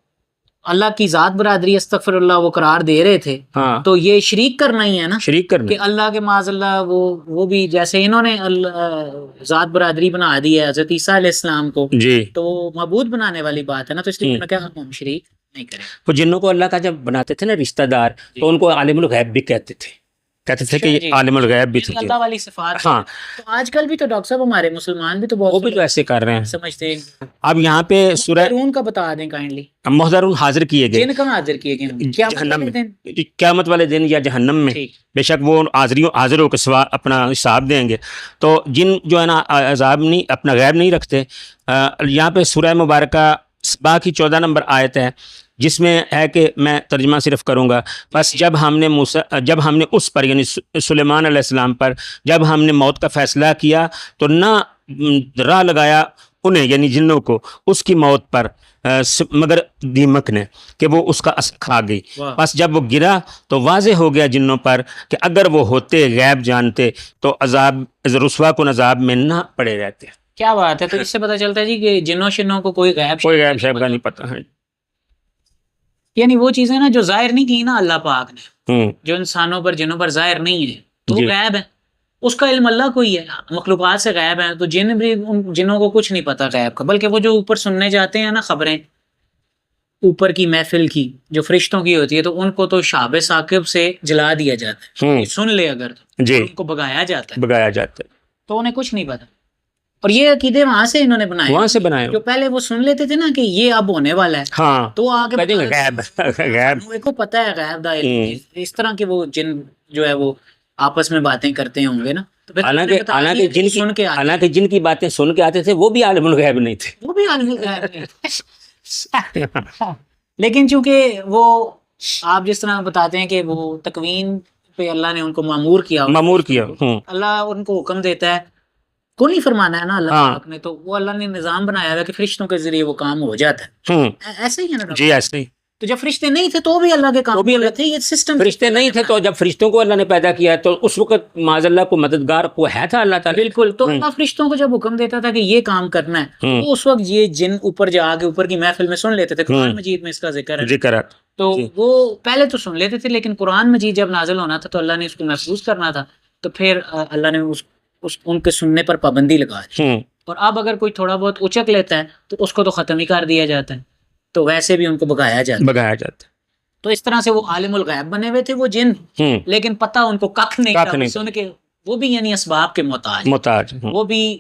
اللہ کی ذات برادری استغفر اللہ وہ قرار دے رہے تھے تو یہ شریک کرنا ہی ہے نا, شریک کرنا کہ اللہ کے معاذ اللہ وہ بھی جیسے انہوں نے ذات برادری بنا دی ہے حضرت عیسیٰ علیہ السلام کو جی تو معبود بنانے والی بات ہے نا, تو اس لیے کیا ہم شریک نہیں کریں. وہ جنوں کو اللہ کا جب بناتے تھے نا رشتہ دار تو ان کو عالم الغیب بھی کہتے تھے کہ یہ عالم الغیب بھی تھے. اللہ والی صفات. ہاں تو آج کل بھی تو ڈاکٹر صاحب ہمارے مسلمان بھی تو بہت وہ بھی تو ایسے کر رہے ہیں سمجھتے ہیں. اب یہاں پہ سورہ محضرون کا بتا دیں کائنڈلی. محضرون حاضر کیے گئے جن کا حاضر کیے گئے جہنم میں, قیامت والے دن یا جہنم میں بے شک وہ حاضر ہو کے سوا اپنا حساب دیں گے. تو جن جو ہے نا عذاب نہیں اپنا غیب نہیں رکھتے. یہاں پہ سورہ مبارکہ سبا کی 14 نمبر آیت ہے جس میں ہے کہ میں ترجمہ صرف کروں گا. بس جب ہم نے اس پر یعنی سلیمان علیہ السلام پر جب ہم نے موت کا فیصلہ کیا تو نہ راہ لگایا انہیں یعنی جنوں کو اس کی موت پر مگر دیمک نے کہ وہ اس کا اثر کھا گئی. بس جب وہ گرا تو واضح ہو گیا جنوں پر کہ اگر وہ ہوتے غیب جانتے تو عذاب رسوا کن عذاب میں نہ پڑے رہتے. کیا بات ہے. تو اس سے پتہ چلتا ہے جی کہ جنوں شنوں کو کوئی غیب شیب کا نہیں پتہ ہے. یعنی وہ چیزیں نا جو ظاہر نہیں کی نا اللہ پاک نے جو انسانوں پر جنوں پر ظاہر نہیں ہے تو وہ غیب ہے. اس کا علم اللہ کو ہی ہے. مخلوقات سے غیب ہے تو جن بھی جنوں کو کچھ نہیں پتا غیب کا, بلکہ وہ جو اوپر سننے جاتے ہیں نا خبریں اوپر کی محفل کی جو فرشتوں کی ہوتی ہے تو ان کو تو شہاب ثاقب سے جلا دیا جاتا ہے. سن لے اگر تو ان کو بگایا جاتا ہے تو انہیں کچھ نہیں پتا. اور یہ عقیدے وہاں سے انہوں نے بنائے, وہاں سے بنائے. جو پہلے وہ سن لیتے تھے نا کہ یہ اب ہونے والا ہے ہاں تو آگے غیب کو پتہ ہے غیب دا اس طرح کے وہ جن جو ہے وہ آپس میں باتیں کرتے ہوں گے نا. حالانکہ جن کی باتیں سن کے آتے تھے وہ بھی عالم الغیب نہیں تھے, وہ بھی عالم الغیب نہیں. لیکن چونکہ وہ آپ جس طرح بتاتے ہیں کہ وہ تکوین پہ اللہ نے ان کو مامور کیا اللہ ان کو حکم دیتا ہے کو نہیں فرمانا ہے نا اللہ پاک نے, تو وہ اللہ نے نظام بنایا ہے کہ فرشتوں کے ذریعے وہ کام ہو جاتا ہے. ایسے ہی ہے نا جی ایسے ہی. تو جب فرشتے نہیں تھے تو بھی اللہ کے کام تھے. یہ سسٹم فرشتے نہیں تھے تو جب فرشتوں کو اللہ نے پیدا کیا تو اس وقت معاذ اللہ کو مددگار کو ہے تھا اللہ تعالیٰ. بالکل. تو اللہ فرشتوں کو جب حکم دیتا تھا کہ یہ کام کرنا ہے تو اس وقت یہ جن اوپر جا کے اوپر کی محفل میں سن لیتے تھے. قرآن مجید میں اس کا ذکر ہے تو وہ پہلے تو سن لیتے تھے لیکن قرآن مجید جب نازل ہونا تھا تو اللہ نے اس کو محفوظ کرنا تھا تو پھر اللہ نے ان کے سننے پر پابندی لگا دی. اور اب اگر کوئی تھوڑا بہت اچک لیتا ہے تو اس کو تو ختم ہی کر دیا جاتا ہے. تو ویسے بھی ان کو بگایا جاتا ہے. تو اس طرح سے وہ عالم الغیب بنے ہوئے تھے وہ جن, لیکن پتہ ان کو ککھ نہیں سن کے وہ بھی یعنی اسباب کے محتاج وہ بھی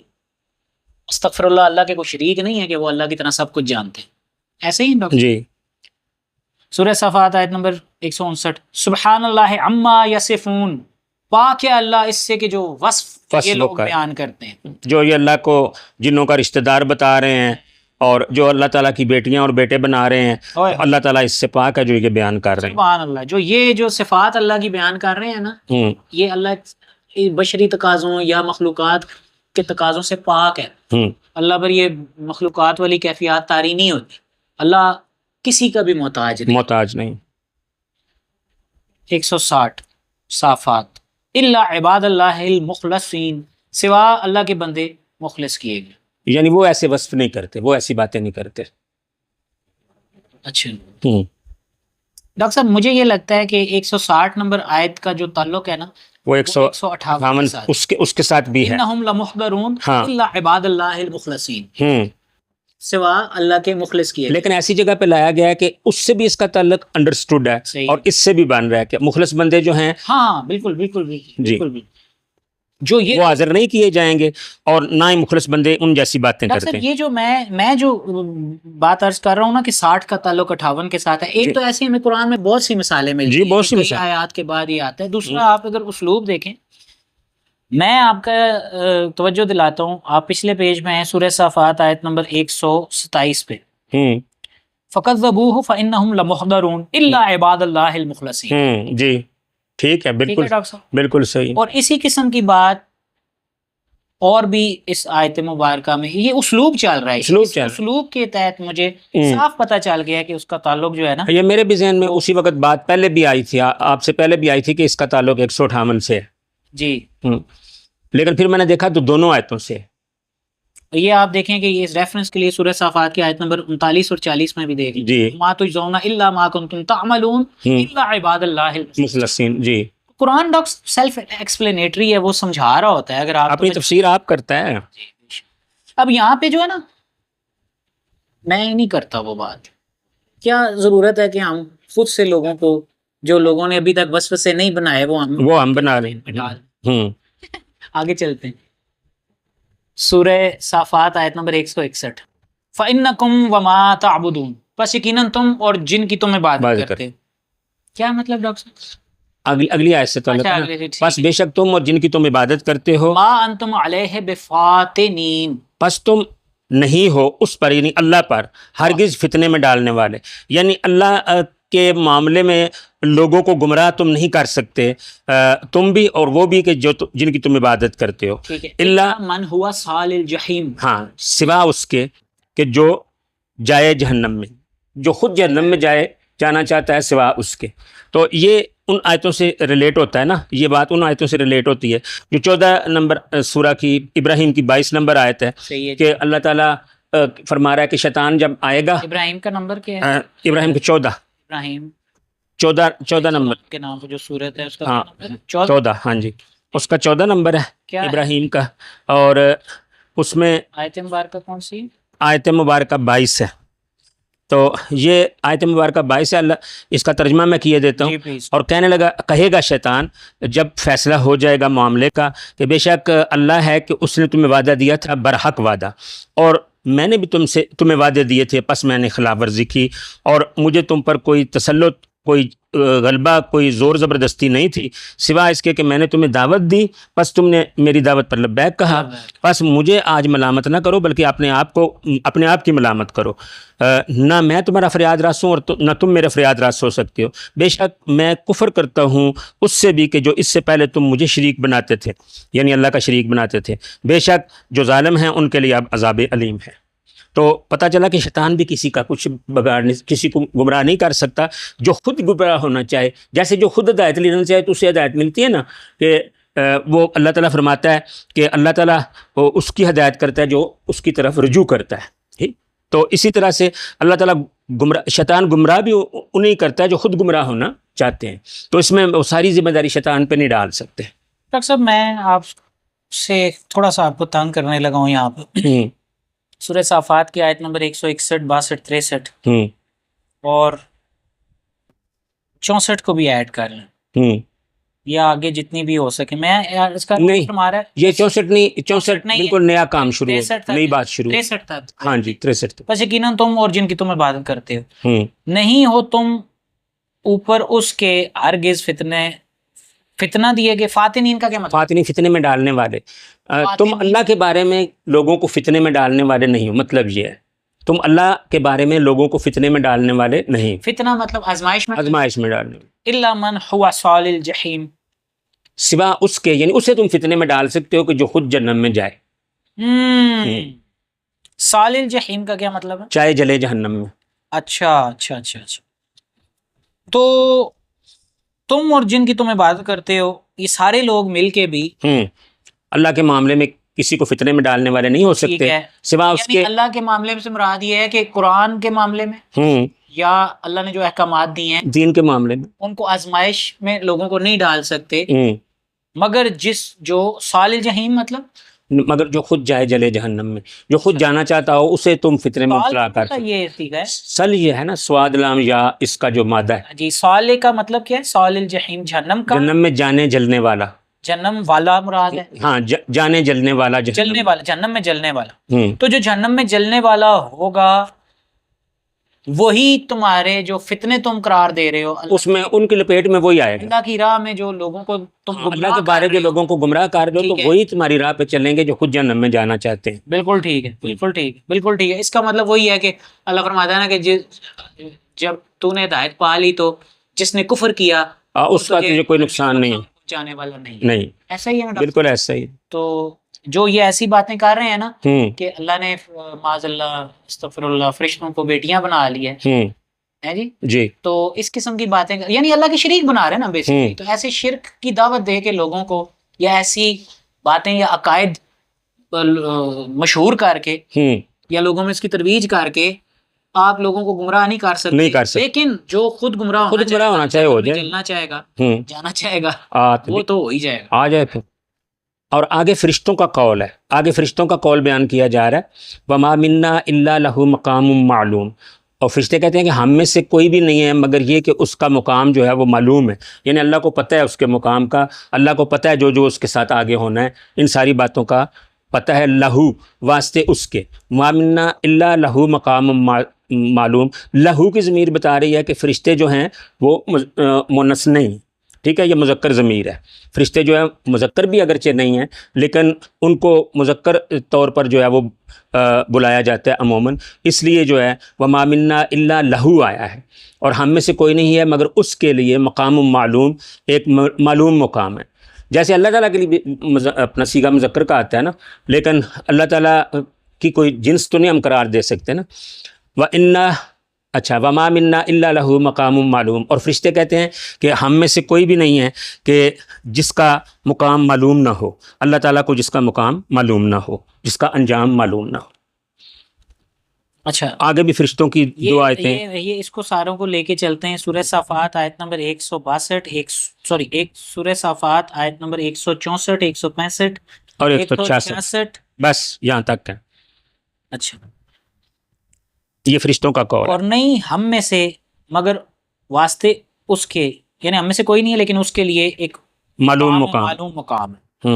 استغفر اللہ کے کوئی شریک نہیں ہے کہ وہ اللہ کی طرح سب کچھ جانتے ہیں. ایسے ہی جی. سورہ صفات آیت نمبر 159 سبحان اللہ عما یصفون, پاک ہے اللہ اس سے کہ جو وصف یہ لوگ بیان کرتے ہیں. جو یہ اللہ کو جنوں کا رشتہ دار بتا رہے ہیں اور جو اللہ تعالیٰ کی بیٹیاں اور بیٹے بنا رے ہیں اللہ تعالیٰ اس سے پاک ہے جو یہ بیان کر رہے ہیں. سبحان اللہ. جو یہ جو صفات اللہ کی بیان کر رہے ہیں نا یہ اللہ بشری تقاضوں یا مخلوقات کے تقاضوں سے پاک ہے. اللہ پر یہ مخلوقات والی کیفیات طاری نہیں ہوتی. اللہ کسی کا بھی محتاج نہیں. 160 صافات الا عباد اللہ المخلصین, سوا اللہ کے بندے مخلص کیے گئے. یعنی وہ ایسے وصف نہیں کرتے, وہ ایسی باتیں نہیں کرتے. اچھا ڈاکٹر صاحب مجھے یہ لگتا ہے کہ 160 نمبر آیت کا جو تعلق ہے نا وہ 158 اس کے ساتھ بھی ہے. انہم لمحضرون الا عباد اللہ المخلصین, سوا اللہ کے مخلص کیے. لیکن ایسی جگہ پہ لایا گیا ہے کہ اس سے بھی اس کا تعلق انڈرسٹوڈ ہے اور اس سے بھی بن رہا ہے کہ مخلص بندے جو ہیں ہاں بالکل جو یہ وہ حاضر نہیں کیے جائیں گے اور نہ ہی مخلص بندے ان جیسی باتیں کرتے ہیں. یہ جو میں جو بات عرض کر رہا ہوں نا کہ 60 کا تعلق 58 کے ساتھ ہے. ایک تو ایسی ہمیں قرآن میں بہت سی مثالیں ملتی ہیں, بہت سی مثالیں آیات کے بعد یہ آتا ہے. دوسرا آپ اگر اسلوب دیکھیں, میں آپ کا توجہ دلاتا ہوں, آپ پچھلے پیج میں ہیں سورہ صافات آیت نمبر 127 پہ. فَكَذَّبُوهُ فَإِنَّهُمْ لَمُحْضَرُونَ إِلَّا عِبَادَ اللَّهِ الْمُخْلَصِينَ. جی ٹھیک ہے، ٹھیک بالکل ہے ڈاکٹر صاحب. بالکل صحیح. اور اسی قسم کی بات اور بھی اس آیت مبارکہ میں یہ اسلوب چل رہا ہے. اسلوب اس چل اسلوب کے تحت مجھے صاف پتہ چل گیا کہ اس کا تعلق جو ہے نا، یہ میرے بھی ذہن میں اسی وقت بات پہلے بھی آئی تھی، آپ سے پہلے بھی آئی تھی کہ اس کا تعلق 158 سے ہے. جی لیکن پھر میں نے دیکھا تو دونوں آیتوں سے. یہ آپ دیکھیں کہ یہ اس ریفرنس کے لیے سورہ صافات کی آیت نمبر 39 اور 40 میں بھی دیکھ لیں. جی ما تجزون الا ما کنتم تعملون الا عباد اللہ مخلصین. جی قرآن ڈاکٹر سیلف ایکسپلینیٹری ہے، وہ سمجھا رہا ہوتا ہے. اگر آپ اپنی تفسیر آپ کرتا ہے. اب یہاں پہ جو ہے نا، میں نہیں کرتا وہ بات. کیا ضرورت ہے کہ ہم خود سے لوگوں کو، جو لوگوں نے ابھی تک وسوسے نہیں بنائے، وہ ہم بنا رہے ہیں. آگے چلتے ہیں. سورہ صافات آیت نمبر 161. فَإِنَّكُمْ وَمَا تَعْبُدُونَ، پس یقیناً تم اور جن کی تم عبادت کرتے. کیا مطلب ڈاکٹر صاحب؟ اگلی آیت سے تعلق ہے. پس بے شک تم اور جن کی تم عبادت کرتے ہو، ما انتم علیہ بفاتنین، پس تم نہیں ہو اس پر، یعنی اللہ پر، ہرگز فتنے میں ڈالنے والے. یعنی اللہ کے معاملے میں لوگوں کو گمراہ تم نہیں کر سکتے، تم بھی اور وہ بھی کہ جو جن کی تم عبادت کرتے ہو. اللہ من ہوا صال الجحیم، ہاں، سوا اس کے کہ جو جائے جہنم میں، جو خود جہنم میں جانا چاہتا ہے، سوا اس کے. تو یہ ان آیتوں سے ریلیٹ ہوتا ہے نا، یہ بات ان آیتوں سے ریلیٹ ہوتی ہے جو 14 نمبر سورہ کی ابراہیم کی 22 نمبر آیت ہے کہ اللہ تعالیٰ فرما رہا ہے کہ شیطان جب آئے گا. ابراہیم کا نمبر کیا ہے؟ ابراہیم کے 14 ابراہیم 14 نمبر کے نام پہ جو سورت ہے اس کا ہاں 14. ہاں جی، اس کا 14 نمبر ہے ابراہیم کا. اور اس میں آیت مبارکہ کون سی؟ آیت مبارکہ 22 ہے. تو یہ آیت مبارکہ 22 ہے. اللہ اس کا ترجمہ میں کیے دیتا ہوں. اور کہنے لگا، کہے گا شیطان جب فیصلہ ہو جائے گا معاملے کا کہ بے شک اللہ ہے کہ اس نے تمہیں وعدہ دیا تھا، برحق وعدہ، اور میں نے بھی تمہیں وعدے دیے تھے، پس میں نے خلاف ورزی کی، اور مجھے تم پر کوئی تسلط، کوئی غلبہ، کوئی زور زبردستی نہیں تھی، سوا اس کے کہ میں نے تمہیں دعوت دی، پس تم نے میری دعوت پر لبیک کہا. پس مجھے آج ملامت نہ کرو، بلکہ اپنے آپ کی ملامت کرو. نہ میں تمہارا فریاد رس ہوں اور نہ تم میرے فریاد رس ہو سکتے ہو. بے شک میں کفر کرتا ہوں اس سے بھی کہ جو اس سے پہلے تم مجھے شریک بناتے تھے، یعنی اللہ کا شریک بناتے تھے. بے شک جو ظالم ہیں ان کے لیے اب عذاب علیم ہے. تو پتہ چلا کہ شیطان بھی کسی کا کچھ کسی کو گمراہ نہیں کر سکتا. جو خود گمراہ ہونا چاہے، جیسے جو خود ہدایت لینا چاہے تو اسے ہدایت ملتی ہے نا، کہ وہ اللہ تعالیٰ فرماتا ہے کہ اللہ تعالیٰ اس کی ہدایت کرتا ہے جو اس کی طرف رجوع کرتا ہے. تو اسی طرح سے اللہ تعالیٰ شیطان گمراہ بھی انہیں کرتا ہے جو خود گمراہ ہونا چاہتے ہیں. تو اس میں وہ ساری ذمہ داری شیطان پہ نہیں ڈال سکتے. ڈاکٹر صاحب میں آپ سے تھوڑا سا آپ کو تنگ کرنے لگا ہوں یہاں پہ. سورہ صافات کی آیت نمبر 161 62 63 اور 64 کو بھی ایڈ کر لیں، یا آگے جتنی بھی ہو سکے. میں اس کا نہیں، ہمارا یہ 64 نہیں، 64 بالکل نیا کام شروع، نئی بات شروع. 63 تک. ہاں جی 63 تک. بس یقیناً تم اور جن کی تم عبادت کرتے ہو نہیں ہو تم اوپر اس کے ہرگز فتنہ دیے گئے. فاتنین کا کیا مطلب؟ فاتنی فتنے میں ڈالنے والے. تم اللہ کے بارے میں لوگوں کو فتنے میں ڈالنے والے نہیں ہو، مطلب یہ ہے تم اللہ کے بارے میں لوگوں کو فتنے میں ڈالنے والے نہیں. فتنہ مطلب آزمائش میں ڈالنے. الا من هو صال الجحیم، سوا اس کے، یعنی اسے تم فتنے میں ڈال سکتے ہو کہ جو خود جہنم میں جائے. صال الجحیم کا کیا مطلب ہے؟ چاہے جلے جہنم میں. اچھا. تو تم اور جن کی تم عبادت کرتے ہو یہ سارے لوگ مل کے بھی اللہ کے معاملے میں کسی کو فتنے میں ڈالنے والے نہیں ہو سکتے سوا اس کے. اللہ کے معاملے سے مراد یہ ہے کہ قرآن کے معاملے میں یا اللہ نے جو احکامات دیے ہیں دین کے معاملے میں ان کو آزمائش میں لوگوں کو نہیں ڈال سکتے، مگر جو صال الجحیم مگر جو خود جائے جلے جہنم میں، جو خود جانا چاہتا ہو اسے تم فتنے میں مبتلا کر سکتے. یہ ٹھیک ہے. سل یہ ہے نا سواد لام یا اس کا جو مادہ ہے جی. صالح کا مطلب کیا ہے؟ صال الجحیم جہنم کا، جہنم میں جانے جلنے والا، جہنم والا مراد ہے. ہاں جانے جلنے والا، جلنے والا، جہنم میں جلنے والا. تو جو جہنم میں جلنے والا ہوگا وہی تمہارے جو فتنے تم قرار دے رہے ہو اس میں ان کی لپیٹ میں وہی آئے گا. اللہ کی راہ میں جو لوگوں کو تم اللہ گمراہ کے بارے کر جو رہے ہو. لوگوں کو گمراہ کر رہے ہو تو ٹھیک ہے. وہی تمہاری راہ پہ چلیں گے جو خود جہنم میں جانا چاہتے ہیں. بالکل ٹھیک ہے، بالکل ٹھیک ہے، بالکل ٹھیک ہے. اس کا مطلب وہی ہے کہ اللہ فرماتا ہے نا کہ جب تو نے ہدایت پا لی تو جس نے کفر کیا اس کا تجھے کوئی نقصان نہیں ہے، جانے والا نہیں. نہیں، ایسا ہی ہے نا ڈاکٹر؟ بالکل ایسا ہی. تو جو یہ ایسی باتیں کر رہے ہیں نا ہوں کہ اللہ نے معاذ اللہ استغفر اللہ فرشتوں کو بیٹیاں بنا لی ہے جی جی تو اس قسم کی باتیں یعنی اللہ کے شریک بنا رہے ہیں نا بیسیکلی. تو ایسے شرک کی دعوت دے کے لوگوں کو یا ایسی باتیں یا عقائد مشہور کر کے یا لوگوں میں اس کی ترویج کر کے آپ لوگوں کو گمراہ نہیں کر سکتے. لیکن جو خود گمراہ ہونا چاہے ہو جائے، چلنا چاہے گا، جانا چاہے گا، وہ تو ہو ہی جائے گا، آ جائے پھر. اور آگے فرشتوں کا قول ہے، آگے فرشتوں کا قول بیان کیا جا رہا ہے وَمَا مِنَّا إِلَّا لَهُ مَقَامٌ مَعْلُوم. اور فرشتے کہتے ہیں کہ ہم میں سے کوئی بھی نہیں ہے مگر یہ کہ اس کا مقام جو ہے وہ معلوم ہے. یعنی اللہ کو پتہ ہے اس کے مقام کا، اللہ کو پتہ ہے جو جو اس کے ساتھ آگے ہونا ہے، ان ساری باتوں کا پتہ ہے. لہو واسطے اس کے، وَمَا مِنَّا إِلَّا لَهُ مَقَامٌ معلوم. لہو کی ضمیر بتا رہی ہے کہ فرشتے جو ہیں وہ مؤنث نہیں، ٹھیک ہے، یہ مذکر ضمیر ہے. فرشتے جو ہے مذکر بھی اگرچہ نہیں ہیں لیکن ان کو مذکر طور پر جو ہے وہ بلایا جاتا ہے عموماً. اس لیے جو ہے وَمَا مِنَّا إِلَّا لَهُ آیا ہے، اور ہم میں سے کوئی نہیں ہے مگر اس کے لیے مقام معلوم، ایک معلوم مقام ہے. جیسے اللہ تعالیٰ کے لیے بھی اپنا صیغہ مذکر کا آتا ہے نا، لیکن اللہ تعالیٰ کی کوئی جنس تو نہیں ہم قرار دے سکتے نا. وَمَا مِنَّا إِلَّا لَهُ مَقَامٌ معلوم. اور فرشتے کہتے ہیں کہ ہم میں سے کوئی بھی نہیں ہے کہ جس کا مقام معلوم نہ ہو، اللہ تعالیٰ کو جس کا مقام معلوم نہ ہو، جس کا انجام معلوم نہ ہو. اچھا آگے بھی فرشتوں کی دو آیتیں یہ اس کو ساروں کو لے کے چلتے ہیں. سورہ صافات آیت نمبر 162 سورہ صافات آیت نمبر 164 165 اور 166 بس یہاں تک ہے. اچھا، یہ فرشتوں کا قول اور نہیں ہم میں سے مگر واسطے اس کے، یعنی ہم میں سے کوئی نہیں ہے لیکن اس کے لیے ایک معلوم مقام ہے.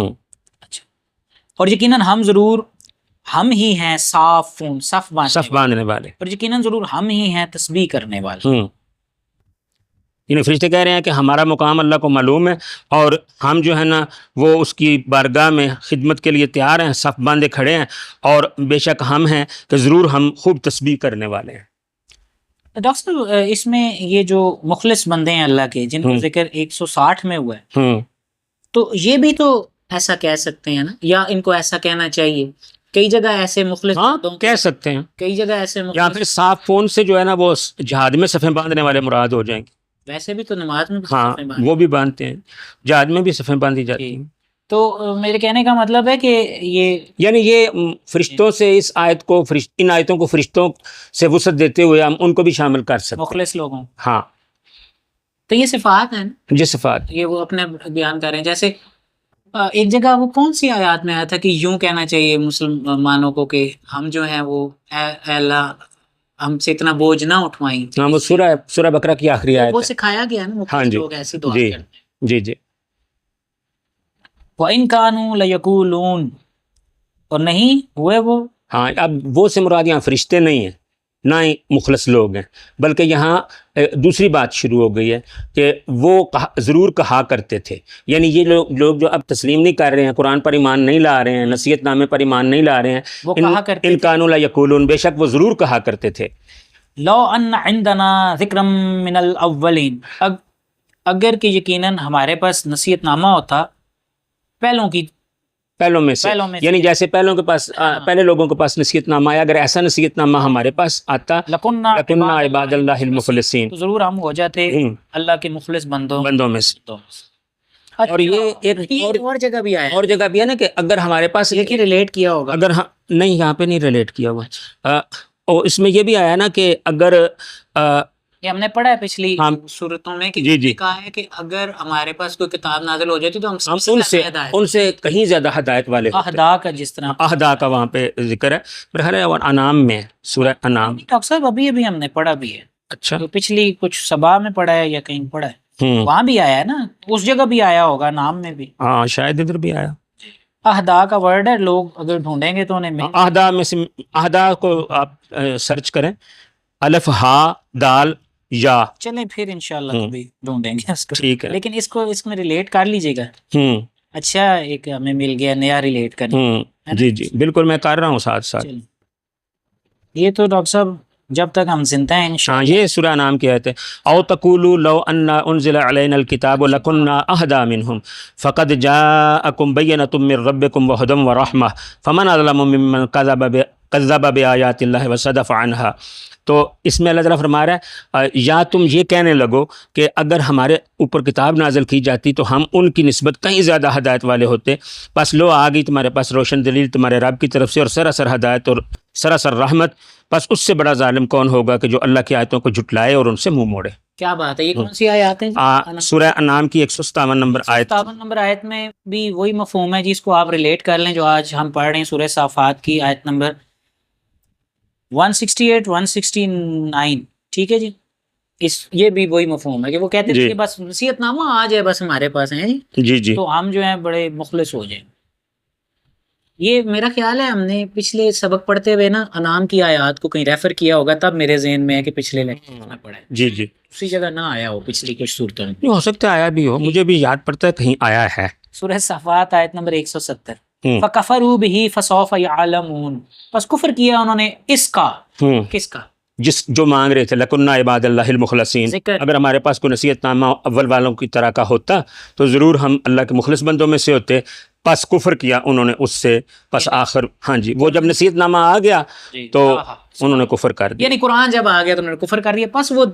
اچھا، اور یقیناً ہم ہی ہیں صف باندھنے والے، اور یقیناً ضرور ہم ہی ہیں تسبیح کرنے والے. یعنی فرشتے کہہ رہے ہیں کہ ہمارا مقام اللہ کو معلوم ہے اور ہم جو ہے نا وہ اس کی بارگاہ میں خدمت کے لیے تیار ہیں، صف باندھے کھڑے ہیں، اور بے شک ہم ہیں کہ ضرور ہم خوب تسبیح کرنے والے ہیں. ڈاکٹر صاحب اس میں یہ جو مخلص بندے ہیں اللہ کے جن کا ذکر 160 میں ہوا ہے، تو یہ بھی تو ایسا کہہ سکتے ہیں نا، یا ان کو ایسا کہنا چاہیے؟ کئی جگہ ایسے مخلص کہہ سکتے ہیں، کئی جگہ ایسے یا پھر صاف فون سے جو ہے نا وہ جہاد میں صفیں باندھنے والے مراد ہو جائیں گے. ویسے بھی تو نماز میں وہ بھی باندھتے ہیں، جہاد میں بھی صفیں باندھی جاتی ہیں. تو میرے کہنے کا مطلب ہے کہ یہ فرشتوں سے اس آیت کو ان آیتوں کو فرشتوں سے وسعت دیتے ہوئے ہم ان کو بھی شامل کر سکتے ہیں، مخلص لوگوں. ہاں، تو یہ صفات ہیں نا، یہ صفات یہ وہ اپنے بیان کر رہے ہیں. جیسے ایک جگہ وہ کون سی آیات میں آیا تھا کہ یوں کہنا چاہیے مسلمانوں کو کہ ہم جو ہیں وہ اے اللہ ہم سے اتنا بوجھ نہ اٹھوائیں. ہاں، وہ سورہ بقرہ کی آخری آیت وہ سکھایا گیا نا، ہاں جی، لوگ ایسی دعا کرتے ہیں. جی وَإِن كَانُوا لَيَقُولُونَ، اور نہیں ہوئے وہ. ہاں، اب وہ سے مراد یہاں فرشتے نہیں ہیں، نہ ہی مخلص لوگ ہیں، بلکہ یہاں دوسری بات شروع ہو گئی ہے کہ وہ ضرور کہا کرتے تھے. یعنی یہ لوگ جو اب تسلیم نہیں کر رہے ہیں، قرآن پر ایمان نہیں لا رہے ہیں، نصیحت نامے پر ایمان نہیں لا رہے ہیں، وہ کہا کرتے ان کانوا لیقولون، بے شک وہ ضرور کہا کرتے تھے. لو ان عندنا ذکر من الاولین، اگر کہ یقیناً ہمارے پاس نصیحت نامہ ہوتا پہلوں میں سے، یعنی جیسے پہلے لوگوں کے پاس نصیحت نامہ آیا، اگر ایسا نصیحت نامہ ہمارے پاس آتا لکننا عباد اللہ المخلصین، تو ضرور ہم ہو جاتے اللہ کے مخلص بندوں میں سے. اور یہ ایک اور جگہ بھی آیا، اور جگہ بھی ہے نا کہ اگر ہمارے پاس یہ ریلیٹ کیا ہوگا، اگر نہیں، یہاں پہ نہیں ریلیٹ کیا ہوا. اور اس میں یہ بھی آیا نا کہ اگر یہ ہم نے پڑھا ہے پچھلی صورتوں میں کہ کہا ہے کہ اگر ہمارے پاس کوئی کتاب نازل ہو جاتی تو ہم ان سے کہیں زیادہ ہدایت والے اہدا کا، جس طرح اہدا کا وہاں پہ ذکر ہے. بہرحال انعام میں، سورہ انعام. ڈاکٹر صاحب ابھی ہم نے پڑھا بھی ہے. اچھا، پچھلی کچھ سبا میں پڑھا ہے یا کہیں پڑھا ہے، وہاں بھی آیا ہے نا، اس جگہ بھی آیا ہوگا، نام میں بھی. ہاں، شاید ادھر بھی آیا. اہدا کا ورڈ ہے، لوگ اگر ڈھونڈیں گے تو انہیں اہدا میں سے، اہدا کو آپ سرچ کریں الف ہا دال یا. چلیں پھر انشاءاللہ ہوں. کبھی ڈھونڈیں گے اس کو. ٹھیک ہے. لیکن اس کو اس میں ریلیٹ کر لیجیے گا. ہوں اچھا ایک ہمیں مل گیا نیا ریلیٹ کرنے. ہوں ہے نا؟ جی جی بالکل میں کر رہا ہوں ساتھ ساتھ. چلیں. یہ تو ڈاکٹر صاحب جب تک ہم زندہ ہیں ہاں انشاءاللہ. یہ سورہ نام کی آیت ہے. او تقولوا لو ان انزل علینا الکتاب لکنا اہدی منہم فقد جاءکم بینۃ من ربکم وہدی ورحمہ فمن اظلم ممن کذب بآیات اللہ وصدف عنہا. تو اس میں اللہ تعالیٰ فرما رہا ہے یا تم یہ کہنے لگو کہ اگر ہمارے اوپر کتاب نازل کی جاتی تو ہم ان کی نسبت کہیں زیادہ ہدایت والے ہوتے. پس لو آ گئی تمہارے پاس روشن دلیل تمہارے رب کی طرف سے اور سراسر ہدایت اور سراسر رحمت. پس اس سے بڑا ظالم کون ہوگا کہ جو اللہ کی آیتوں کو جھٹلائے اور ان سے منہ موڑے. کیا بات ہے. یہ کون سی آیات ہیں؟ سورہ انعام کی 157 نمبر آیت. 57 نمبر آیت میں بھی وہی مفہوم ہے جس کو آپ ریلیٹ کر لیں جو آج ہم پڑھ رہے ہیں سورہ صافات کی آیت نمبر 168 169. ٹھیک ہے جی. یہ بھی وہی مفہوم ہے کہ وہ کہتے تھے کہ بس نصیحت نامہ آ جائے بس ہمارے پاس ہیں جی جی تو ہم جو ہیں بڑے مخلص ہو جائیں. یہ میرا خیال ہے ہم نے پچھلے سبق پڑھتے ہوئے نا انعام کی آیات کو کہیں ریفر کیا ہوگا تب میرے ذہن میں ہے کہ پچھلے لیکچر میں پڑھا ہے. جی جی اسی جگہ نہ آیا ہو پچھلی کچھ صورتوں میں. نہیں ہو سکتا ہے آیا بھی ہو, مجھے بھی یاد پڑتا ہے کہیں آیا ہے. سورہ صفات آیت نمبر 170. فَكَفَرُوا بِهِ فَسَوْفَ يَعْلَمُونَ. بس کفر کیا انہوں نے اس کا. کس کا؟ جس جو مانگ رہے تھے لَكُنَّا عِبَادَ اللَّهِ الْمُخْلَصِينَ. اگر ہمارے پاس کوئی نصیحت نامہ اول والوں کی طرح کا ہوتا تو ضرور ہم اللہ کے مخلص بندوں میں سے ہوتے. پس کفر کیا انہوں نے اس سے. پس آخر ہاں جی وہ جب نصیحت نامہ آ گیا تو انہوں نے کفر کر دیا. یعنی قرآن جب آ گیا تو انہوں نے کفر کر دیا. پس وہ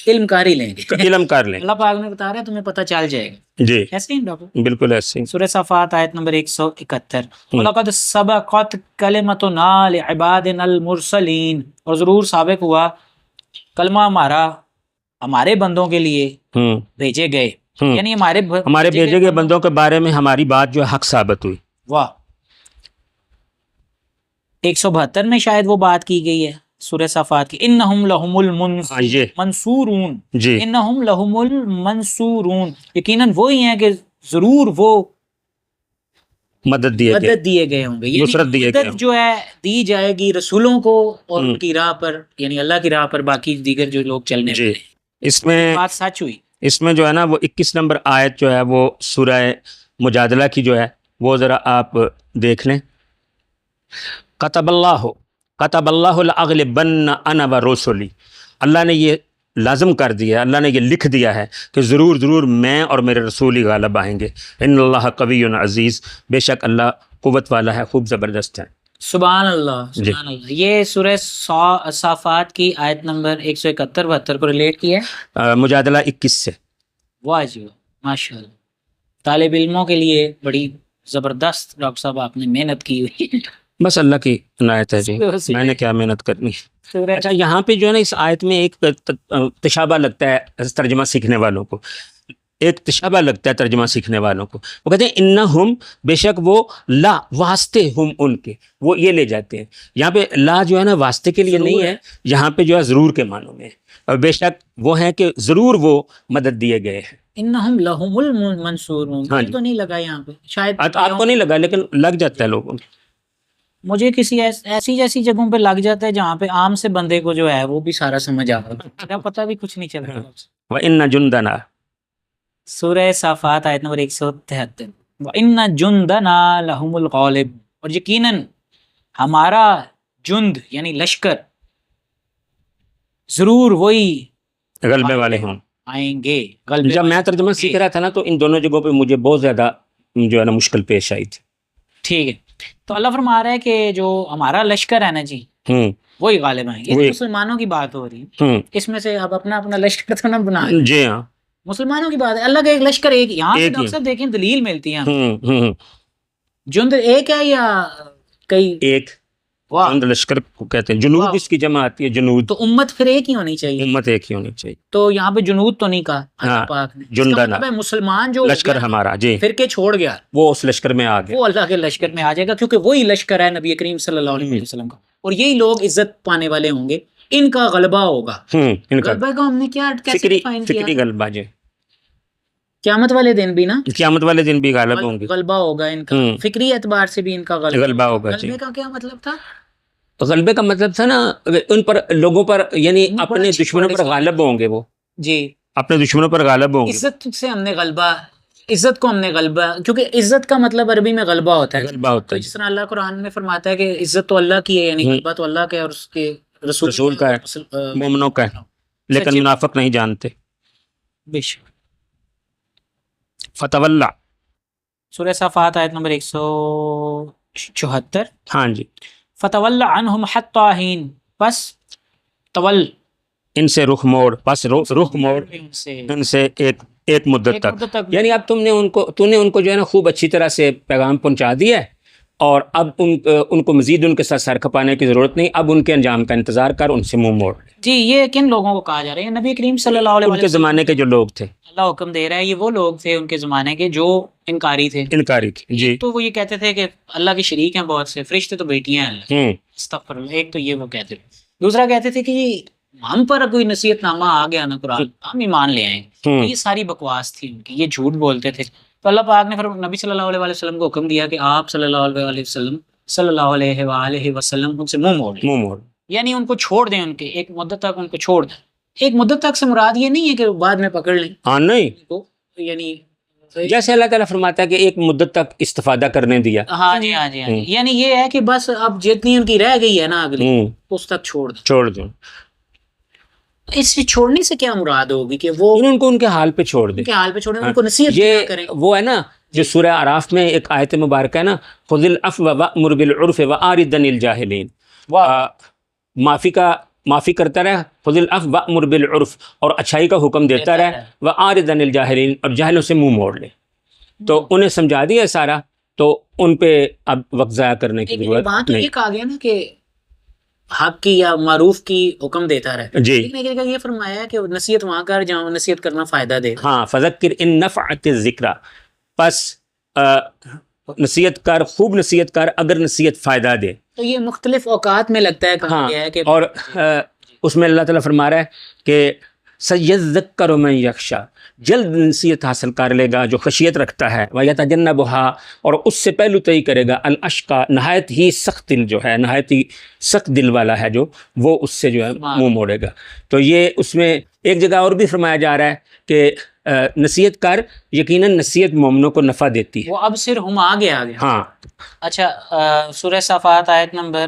علم کر ہی لیں گے. علم کر لیں. اللہ پاک نے بتا رہا ہے تمہیں پتہ چل جائے گا. جی ایسے ہی ڈاکٹر. بالکل ایسے ہی. سورہ صفات آیت نمبر 171. وَلَقَدْ سَبَقَتْ كَلِمَتُنَا لِعِبَادِنَا الْمُرْسَلِينَ. اور ضرور سابق ہوا کلمہ ہمارا ہمارے بندوں کے لیے بھیجے گئے. یعنی ہمارے بھیجے گئے بندوں کے بارے میں ہماری بات جو ہے حق ثابت ہوئی. واہ. 172 میں شاید وہ بات کی گئی ہے سورہ صفات کی. انہم لہم المنصورون. جی انہم لہم المنصورون. یقیناً وہی ہیں کہ ضرور وہ مدد دیے گئے ہوں گے. نصرت دیے گئے مدد جو ہے دی جائے گی رسولوں کو اور ان کی راہ پر یعنی اللہ کی راہ پر باقی دیگر جو لوگ چلنے جی. اس میں بات سچ ہوئی. اس میں جو ہے نا وہ 21 نمبر آیت جو ہے وہ سورہ مجادلہ کی جو ہے وہ ذرا آپ دیکھ لیں. کتب اللہ لأغلبن انا ورسلی. اللہ نے یہ لازم کر دیا, اللہ نے یہ لکھ دیا ہے کہ ضرور ضرور میں اور میرے رسول ہی غالب آئیں گے. ان اللہ قوی عزیز. بے شک اللہ قوت والا ہے, خوب زبردست ہے. سبحان اللہ سبحان اللہ. یہ سورہ صافات کی آیت نمبر 171-72 کو ریلیٹ کیا ہے مجادلہ 21 سے. واہ جی ماشاء اللہ. طالب علموں کے لیے بڑی زبردست ڈاکٹر صاحب آپ نے محنت کی ہوئی. بس اللہ کی عنایت ہے جی, میں نے کیا محنت کرنی. اچھا یہاں پہ جو ہے نا اس آیت میں ایک تشابہ لگتا ہے ترجمہ سیکھنے والوں کو. ایک تشابہ لگتا ہے ترجمہ سیکھنے والوں کو. وہ کہتے ہیں انہم بے شک وہ لا واسطے ہم ان کے وہ یہ لے جاتے ہیں. یہاں پہ لا جو ہے نا واسطے کے لیے نہیں ہے, یہاں پہ جو ہے ضرور کے معنوں میں. اور بے شک وہ ہیں کہ ضرور وہ مدد دیے گئے ہیں. انہم لہم المنصورون. تو نہیں لگا یہاں پہ شاید آپ کو نہیں لگا لیکن لگ جاتا ہے لوگوں. مجھے کسی ایسی جیسی جگہوں پہ لگ جاتا ہے جہاں پہ عام سے بندے کو جو ہے وہ بھی سارا سمجھ آتا ہے, پتہ بھی کچھ نہیں چلتا. وَإِنَّ جُنْدَنَا سورہ صافات آیت نمبر 173. وَإِنَّ جُنْدَنَا لَهُمُ الْغَالِبُونَ. اور یقیناً ہمارا جند یعنی لشکر ضرور وہی غلبے والے ہوں آئیں گے. جب میں ترجمہ سیکھ رہا تھا نا تو ان دونوں جگہوں پہ مجھے بہت زیادہ جو ہے نا مشکل پیش آئی تھی. ٹھیک ہے. تو اللہ فرما رہا ہے کہ جو ہمارا لشکر ہے نا جی وہی غالب آئیں گے. مسلمانوں کی بات ہو رہی ہے, اس میں سے آپ اپنا اپنا لشکر تو نہ بنا. جی ہاں مسلمانوں کی بات ہے. اللہ کا ایک لشکر ایک. یہاں پہ ڈاکٹر صاحب دیکھیں دلیل ملتی ہے جند ایک ہے یا کئی. ایک جند لشکر کو کہتے ہیں. جنود اس کی جمع آتی ہے جنود. تو امت پھر ایک ہی ہونی چاہیے. امت ایک ہی ہونی چاہیے. تو یہاں پہ جنود تو نہیں کہا اللہ پاک نے. جندنا مسلمان جو لشکر ہمارا جی فرقے چھوڑ گیا وہ اس لشکر میں آ گیا. وہ اللہ کے لشکر میں آ جائے گا کیونکہ وہی لشکر ہے نبی کریم صلی اللہ علیہ وسلم کا. اور یہی لوگ عزت پانے والے ہوں گے. ان کا غلبہ ہوگا. غلبہ کا ہم نے کیا فکری غلبہ جی. قیامت والے دن بھی نا قیامت والے دن بھی غالب ہوں گے. غلبہ ہوگا ان کا. فکری اعتبار سے بھی ان کا غلبہ ہوگا. غلبے کا کیا مطلب تھا غلبے کا مطلب تھا نا ان پر لوگوں پر یعنی اپنے دشمنوں پر غالب ہوں گے، وہ جی اپنے دشمنوں پر غالب ہوں گے. عزت سے ہم نے غلبہ، عزت کو ہم نے غلبہ، کیونکہ عزت کا مطلب عربی میں غلبہ ہوتا ہے. غلبہ ہوتا تو ہے جس طرح اللہ قرآن میں فرماتا ہے کہ عزت تو اللہ کی ہے، یعنی غلبہ تو اللہ کا ہے اور اس کے رسول کا ہے، مومنوں کا ہے، لیکن منافق نہیں جانتے. بے شک. فتولہ. سورہ صافات آیت نمبر 174. ہاں جی. فتول عنہم حتی حین، پس تول ان سے رخ موڑ، پس رخ موڑ ان سے ایک مدت تک. یعنی اب تو نے ان کو جو ہے نا خوب اچھی طرح سے پیغام پہنچا دیا ہے، اور اب ان کو مزید ان کے ساتھ سر کھپانے کی ضرورت نہیں، اب ان کے انجام کا انتظار کر، ان سے منہ موڑ. جی یہ کن لوگوں کو کہا جا رہا ہے؟ نبی کریم صلی اللہ علیہ ان کے وسلم زمانے کے جو لوگ تھے، اللہ حکم دے رہا ہے، یہ وہ لوگ تھے ان کے زمانے کے جو انکاری تھے. انکاری تھی. جی. تو وہ یہ کہتے تھے کہ اللہ کے شریک ہیں بہت سے، فرشتے تو بیٹیاں ہیں اللہ. استغفر اللہ. ایک تو یہ وہ کہتے تھے. دوسرا کہتے تھے کہ ہم پر کوئی نصیحت نامہ آ گیا نا قرآن، ہم ایمان لے آئیں. یہ ساری بکواس تھی ان کی، یہ جھوٹ بولتے تھے. تو اللہ پاک نے پھر نبی صلی اللہ علیہ وسلم کو حکم دیا کہ آپ صلی اللہ علیہ وآلہ وسلم ان سے منہ موڑ، یعنی ان کو چھوڑ دیں، ان کے ایک مدت تک ان کو چھوڑ دیں. ایک مدت تک سے مراد یہ نہیں ہے کہ بعد میں پکڑ لیں. ہاں نہیں، یعنی جیسے اللہ تعالیٰ فرماتا ہے کہ ایک مدت تک استفادہ کرنے دیا. ہاں جی ہاں جی ہاں جی. یعنی یہ ہے کہ بس اب جتنی ان کی رہ گئی ہے نا اگلی، اس تک چھوڑ دیں. اس سے چھوڑنے سے کیا مراد ہوگی کہ وہ ان کو ان کے حال پہ چھوڑ دیں، ان کو نصیحت یہ کریں. وہ ہے نا جو سورہ اعراف میں ایک آیت مبارکہ ہے نا، خذ العفو وأمر بالعرف وأعرض عن الجاہلین. معافی کرتا رہے، خذ العفو وأمر بالعرف، اور اچھائی کا حکم دیتا رہے، وأعرض عن الجاہلین، اور جاہلوں سے منہ موڑ لے. تو انہیں سمجھا دیا سارا، تو ان پہ اب وقت ضائع کرنے کی ضرورت بات نہیں. یہ کہا گیا نا کہ حق کی یا معروف کی حکم دیتا رہے. جی. لیکن یہ فرمایا ہے کہ نصیحت وہاں کر جہاں نصیحت کرنا فائدہ دے. ہاں، فذکر ان نفعت الذکریٰ، پس نصیحت کر، خوب نصیحت کر اگر نصیحت فائدہ دے. تو یہ مختلف اوقات میں لگتا ہے کہا گیا ہے کہ، اور اس میں اللہ تعالیٰ فرما رہا ہے کہ سیذکر من یخشی، جلد نصیحت حاصل کر لے گا جو خشیت رکھتا ہے، ویتجنبها، اور اس سے پہلو طے کرے گا، الاشقی، نہایت ہی سخت دل جو ہے، نہایت ہی سخت دل والا ہے جو، وہ اس سے جو ہے منہ موڑے گا. تو یہ اس میں ایک جگہ اور بھی فرمایا جا رہا ہے کہ نصیحت کر، یقیناً نصیحت مومنوں کو نفع دیتی ہے. وہ اب صرف ہم آگے ہاں. اچھا سورہ صافات آیت نمبر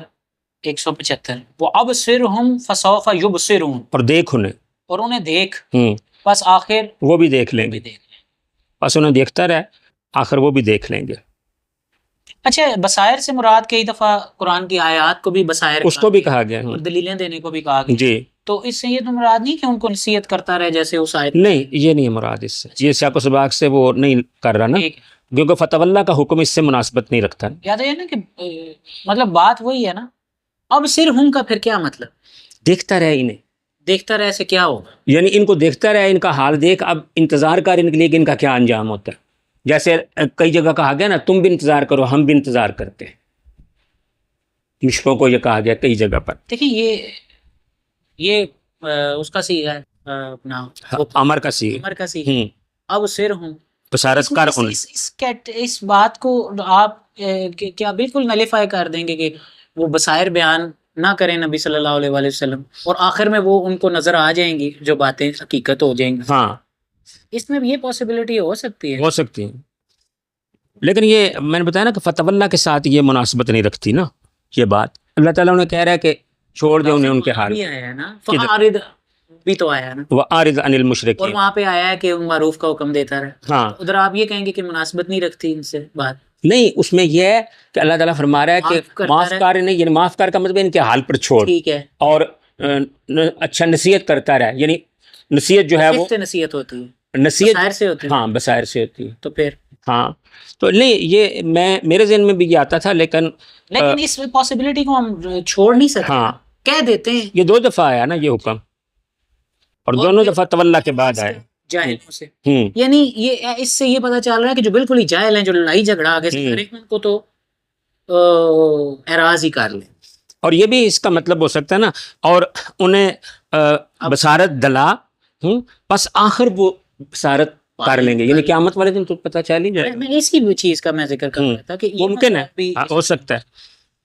175. وہ اب صرف ہم فسوف یبصرون، اور دیکھ انہیں، اور انہیں دیکھ، بس آخر وہ بھی دیکھ لیں گے. بس انہیں دیکھتا رہے، آخر وہ بھی دیکھ لیں گے. اچھا بصائر سے مراد کئی دفعہ قرآن کی آیات کو بھی بصائر اس کو بھی کہا گیا، اور دلیلیں دینے کو بھی کہا گیا. جی. تو اس سے یہ تو مراد نہیں کہ ان کو نصیحت کرتا رہے جیسے اس آیت نہیں، یہ نہیں ہے مراد اس سے، یہ سیاق و سباق سے وہ نہیں کر رہا نا، کیونکہ فتح کا حکم اس سے مناسبت نہیں رکھتا. یاد ہے نا کہ مطلب بات وہی ہے نا. اب صرف ہم کا پھر کیا مطلب؟ دیکھتا رہے، انہیں دیکھتا رہے سے کیا ہوگا؟ یعنی ان کو دیکھتا رہے، ان کا حال دیکھ، اب انتظار کر ان کے لیے کہ ان کا کیا انجام ہوتا ہے. جیسے کئی جگہ کہا گیا نا، تم بھی انتظار کرو، ہم بھی انتظار کرتے ہیں. مشرکوں کو یہ کہا گیا کئی جگہ پر. دیکھیں یہ اس کا سی ہے اپنا امر کا سی. اب صرف ہوں بشارت کر اس بات کو آپ کیا بالکل نلیفائی کر دیں گے کہ وہ بصائر بیان نہ کریں نبی صلی اللہ علیہ وآلہ وسلم، اور آخر میں وہ ان کو نظر آ جائیں گی جو باتیں حقیقت ہو جائیں گی. ہاں، اس میں بھی یہ پاسبلٹی ہو سکتی ہے. لیکن یہ میں نے بتایا نا کہ فتح اللہ کے ساتھ یہ مناسبت نہیں رکھتی نا. یہ بات اللہ تعالیٰ نے کہہ رہا ہے کہ چھوڑ دے انہیں ان کے حال. فَأَعْرِضْ بھی تو آیا ہے نا، وَأَعْرِضْ عَنِ الْمُشْرِكِينَ، اور وہاں پہ آیا ہے کہ معروف کا حکم دیتا رہے. ہاں، ادھر آپ یہ کہیں گے کہ مناسبت نہیں رکھتی ان سے بات. نہیں، اس میں یہ ہے کہ اللہ تعالیٰ فرما رہا ہے کہ معاف کر نہیں، یعنی معاف کر کا مطلب ان کے حال پر چھوڑ، ٹھیک ہے، اور اچھا نصیحت کرتا رہے. یعنی نصیحت جو ہے وہ نصیحت ہوتی ہے، نصیحت بصائر سے ہوتی ہے. ہاں، بصائر سے ہوتی ہے. تو پھر ہاں، تو نہیں، یہ میرے ذہن میں بھی یہ آتا تھا، لیکن اس پاسبلٹی کو ہم چھوڑ نہیں سکتے. ہاں، کہہ دیتے ہیں. یہ 2 دفعہ آیا نا یہ حکم، اور دونوں دفعہ تولا کے بعد آئے جاہلوں سے. یعنی یہ اس سے یہ پتہ چل رہا ہے کہ جو بالکل ہی جاہل ہیں، جو لڑائی جھگڑا آگے سے کریں، ان کو تو اعراض ہی کر لیں. اور یہ بھی اس کا مطلب ہو سکتا ہے نا، اور انہیں بصارت دلا، پس آخر وہ بصارت کر لیں گے، یعنی قیامت والے دن تو پتہ چل ہی جائے گا. میں اسی چیز کا میں ذکر کر رہا تھا کہ ممکن ہے، ہو سکتا ہے.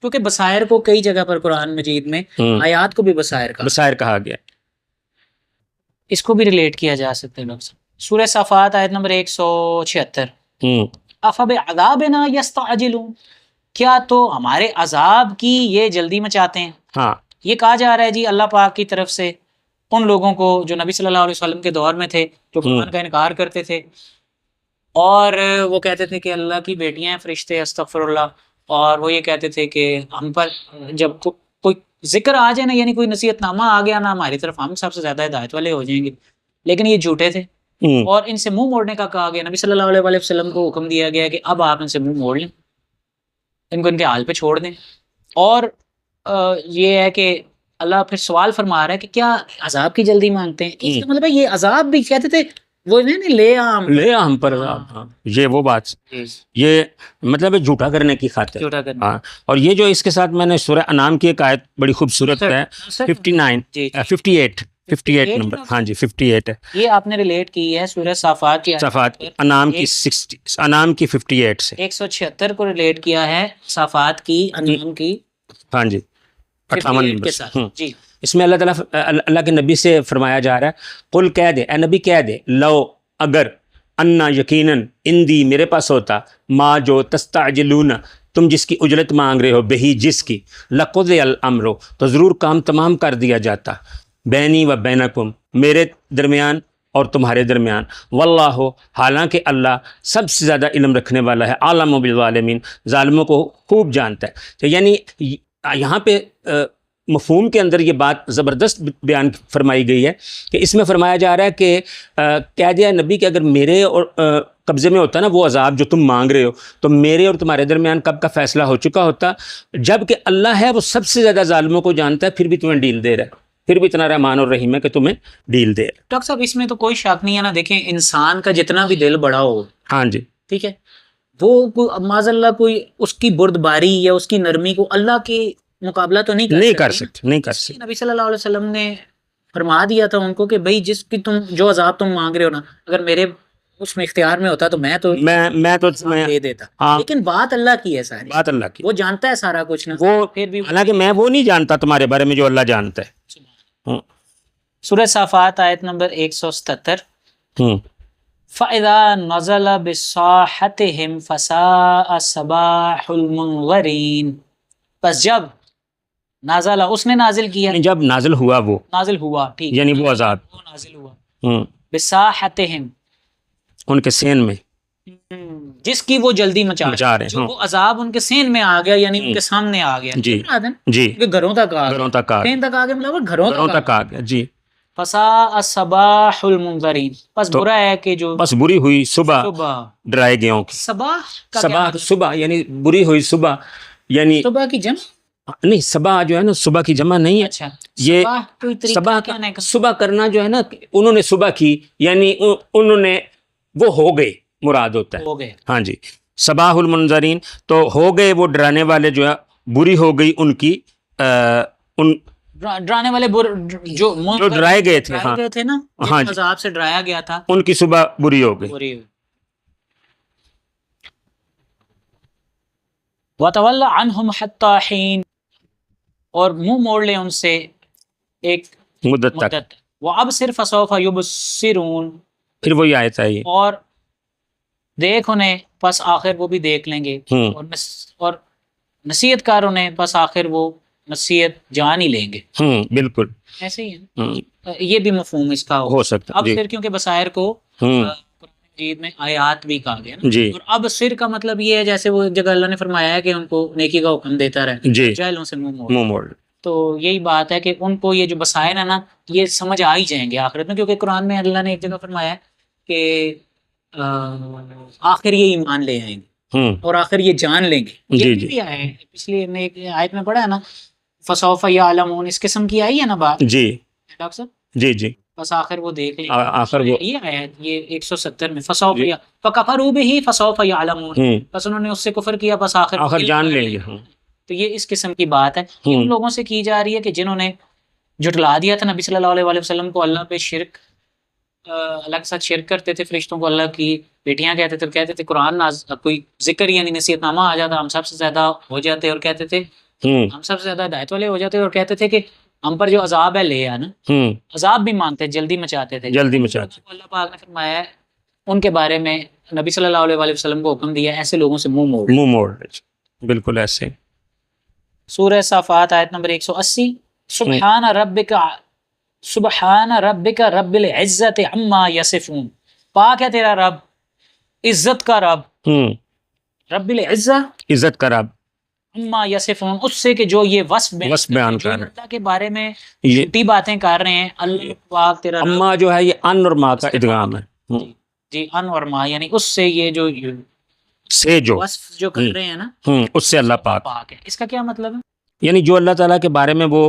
کیونکہ بصائر کو کئی جگہ پر قرآن مجید میں آیات کو بھی بصائر کا بصائر کہا گیا. اس کو بھی ریلیٹ کیا جا سکتا ہے ڈاکٹر صاحب. سورہ صافات آیت نمبر 176. افبعذابنا یستعجلون، کیا تو ہمارے عذاب کی یہ جلدی مچاتے ہیں. ہاں یہ کہا جا رہا ہے جی اللہ پاک کی طرف سے ان لوگوں کو جو نبی صلی اللہ علیہ وسلم کے دور میں تھے، جو قرآن کا انکار کرتے تھے اور وہ کہتے تھے کہ اللہ کی بیٹیاں ہیں فرشتے، استغفر اللہ. اور وہ یہ کہتے تھے کہ ہم پر جب کوئی ذکر آ جائے نا، یعنی کوئی نصیحت نامہ آ گیا نا ہماری طرف، ہم سب سے زیادہ ہدایت والے ہو جائیں گے. لیکن یہ جھوٹے تھے اور ان سے منہ موڑنے کا کہا گیا. نبی صلی اللہ علیہ وآلہ وسلم کو حکم دیا گیا کہ اب آپ ان سے منہ موڑ لیں، ان کو ان کے حال پہ چھوڑ دیں. اور یہ ہے کہ اللہ پھر سوال فرما رہا ہے کہ کیا عذاب کی جلدی مانگتے ہیں. اس کا مطلب ہے یہ عذاب بھی کہتے تھے وہ نہیں لے عام پر عذاب. ہاں یہ وہ بات، یہ مطلب ہے جھوٹا کرنے کی خاطر. جھوٹا کرنا. ہاں اور یہ جو اس کے ساتھ میں نے سورہ انعام کی ایک آیت بڑی خوبصورت ہے 58 نمبر. ہاں جی 58 ہے. یہ آپ نے ریلیٹ کی ہے سورہ صافات کی انعام کی 58 سے 176 کو ریلیٹ کیا ہے صافات کی انعام کی. ہاں جی 58 نمبر کے ساتھ. جی اس میں اللہ تعالیٰ اللہ کے نبی سے فرمایا جا رہا ہے قل کہہ دے، اے نبی کہہ دے، لو اگر انا یقیناً اندی میرے پاس ہوتا، ما جو تستعجلون تم جس کی اجرت مانگ رہے ہو، بہی جس کی، لقضی الامر تو ضرور کام تمام کر دیا جاتا، بینی و بینکم میرے درمیان اور تمہارے درمیان، واللہ حالانکہ اللہ سب سے زیادہ علم رکھنے والا ہے، عالم بالظالمین ظالموں کو خوب جانتا ہے. تو یعنی یہاں پہ مفہوم کے اندر یہ بات زبردست بیان فرمائی گئی ہے کہ اس میں فرمایا جا رہا ہے کہ کہہ دیا نبی کہ اگر میرے اور قبضے میں ہوتا نا وہ عذاب جو تم مانگ رہے ہو، تو میرے اور تمہارے درمیان کب کا فیصلہ ہو چکا ہوتا. جب کہ اللہ ہے وہ سب سے زیادہ ظالموں کو جانتا ہے، پھر بھی تمہیں ڈیل دے رہا ہے، پھر بھی اتنا رحمان اور رحیم ہے کہ تمہیں ڈیل دے رہا ہے. ڈاکٹر صاحب اس میں تو کوئی شک نہیں ہے نا. دیکھیں انسان کا جتنا بھی دل بڑا ہو، ہاں جی ٹھیک ہے، وہ معاذ اللہ کوئی اس کی بردباری یا اس کی نرمی کو اللہ کے مقابلہ تو نہیں کر سکتے. نبی صلی اللہ علیہ وسلم نے فرما دیا تھا ان کو کہ بھائی جس کی تم جو عذاب تم مانگ رہے ہو نا، اگر میرے اس میں اختیار میں ہوتا تو میں دے دیتا. لیکن بات اللہ کی ہے ساری، بات اللہ کی، وہ جانتا ہے سارا کچھ نا. وہ پھر بھی حالانکہ میں وہ نہیں جانتا تمہارے بارے میں جو اللہ جانتا ہے. سورہ صافات آیت نمبر 177. فَإِذَا نَزَلَ بِصَاحَتِهِمْ فَسَاءَ صَبَاحُ الْمُنذَرِينَ. پس جب نازل، اس نے نازل کیا، جب نازل ہوا، وہ نازل ہوا، ٹھیک، یعنی وہ عذاب وہ نازل ہوا بصاحتہم ان کے سین میں، جس کی وہ جلدی مچا رہے ہیں. وہ عذاب ان کے سین میں آ گیا، یعنی ان کے سامنے آ گیا. جی جی گھروں تک آ گیا، سین تک آ گیا، مطلب گھروں تک آ گیا. جی فساء صباح المنذرین. پس برا ہے کہ جو بس بری ہوئی صبح ڈرائے گئوں کی. صبح یعنی بری ہوئی صبح، یعنی صبح کی جمع نہیں، صبح جو ہے نا صبح کی جمع نہیں ہے. اچھا، یہ صبح کرنا جو ہے نا، انہوں نے صبح کی یعنی انہوں نے وہ ہو گئے مراد ہوتا ہے. ہو گئے، ہاں جی. صباح المنذرین تو ہو گئے وہ ڈرانے والے، جو ہے بری ہو گئی ان کی، ان ڈرانے والے جو ڈرائے گئے تھے، ہاں تھے نا، ہاں عذاب سے ڈرایا گیا تھا، ان کی صبح بری ہو گئی. وَتَوَلَّ عَنْهُمْ حَتَّى حِينٍ. اور منہ موڑ لے ان سے ایک مدت تک. وَأَبْصِرْ فَسَوْفَ يُبْصِرُونَ. پھر وہی آیت آئی، اور دیکھ انہیں پس آخر وہ بھی دیکھ لیں گے، اور نصیحت کار انہیں پس آخر وہ نصیحت جان ہی لیں گے. بالکل ایسے ہی ہے. یہ بھی مفہوم اس کا ہو سکتا ہے. اب پھر کیونکہ بصائر کو قرآن مجید میں آیات بھی کہا گیا نا. اور اب سر کا مطلب یہ ہے جیسے وہ ایک جگہ اللہ نے فرمایا ہے کہ ان کو نیکی کا حکم دیتا رہے، جاہلوں سے منہ موڑ. تو یہی بات ہے کہ ان کو یہ جو بصائر ہے نا یہ سمجھ آ ہی جائیں گے آخرت میں، کیونکہ قرآن میں اللہ نے ایک جگہ فرمایا ہے کہ آخر یہ ایمان لے آئیں گے اور آخر یہ جان لیں گے. یہ بھی آیا ہے پچھلی ہم نے ایک آیت میں پڑھا ہے نا، فسوف یعلمون، اس قسم کی آئی ہے نا بات. جی ڈاکٹر صاحب، جی بس آخر وہ دیکھ لیں، آخر وہ یہ آیت یہ 170 میں فسوف فکفروا به فسوف یعلمون. بس انہوں نے اس سے کفر کیا، بس آخر جان لیں گے. تو یہ اس قسم کی بات ہے ان لوگوں سے کی جا رہی ہے کہ جنہوں نے جھٹلا دیا تھا نبی صلی اللہ علیہ وسلم کو، اللہ پہ شرک، اللہ کے ساتھ شرک کرتے تھے، فرشتوں کو اللہ کی بیٹیاں کہتے تھے قرآن کوئی ذکر یعنی نصیحت نامہ آ جاتا ہم سب سے زیادہ ہو جاتے، اور کہتے تھے ہم سب سے زیادہ ہدایت والے ہو جاتے اور کہتے تھے کہ ہم پر جو عذاب ہے لے آنا، عذاب بھی مانتے، جلدی مچاتے تھے، جلدی مچاتے، اللہ پاک نے فرمایا ہے ان کے بارے میں، نبی صلی اللہ علیہ وسلم کو حکم دیا ہے ایسے لوگوں سے منہ موڑ۔ بالکل ایسے۔ سورہ صافات آیت نمبر 180، سبحان ربک رب العزت عما یصفون، پاک ہے تیرا رب، عزت کا رب، رب العزت، عزت کا رب، عما یصفون، اس سے کہ جو یہ وصف بیان کر رہے ہیں، اللہ کے بارے میں یہ جھوٹی باتیں کر رہے ہیں، اللہ پاک تیرا رب، اما جو ہے یہ ان اور ما کا ادغام ہے، جی ان اور ما، یعنی اس سے یہ جو سے جو وصف جو کر رہے ہیں نا اس سے اللہ پاک ہے۔ اس کا کیا مطلب ہے؟ یعنی جو اللہ تعالیٰ کے بارے میں وہ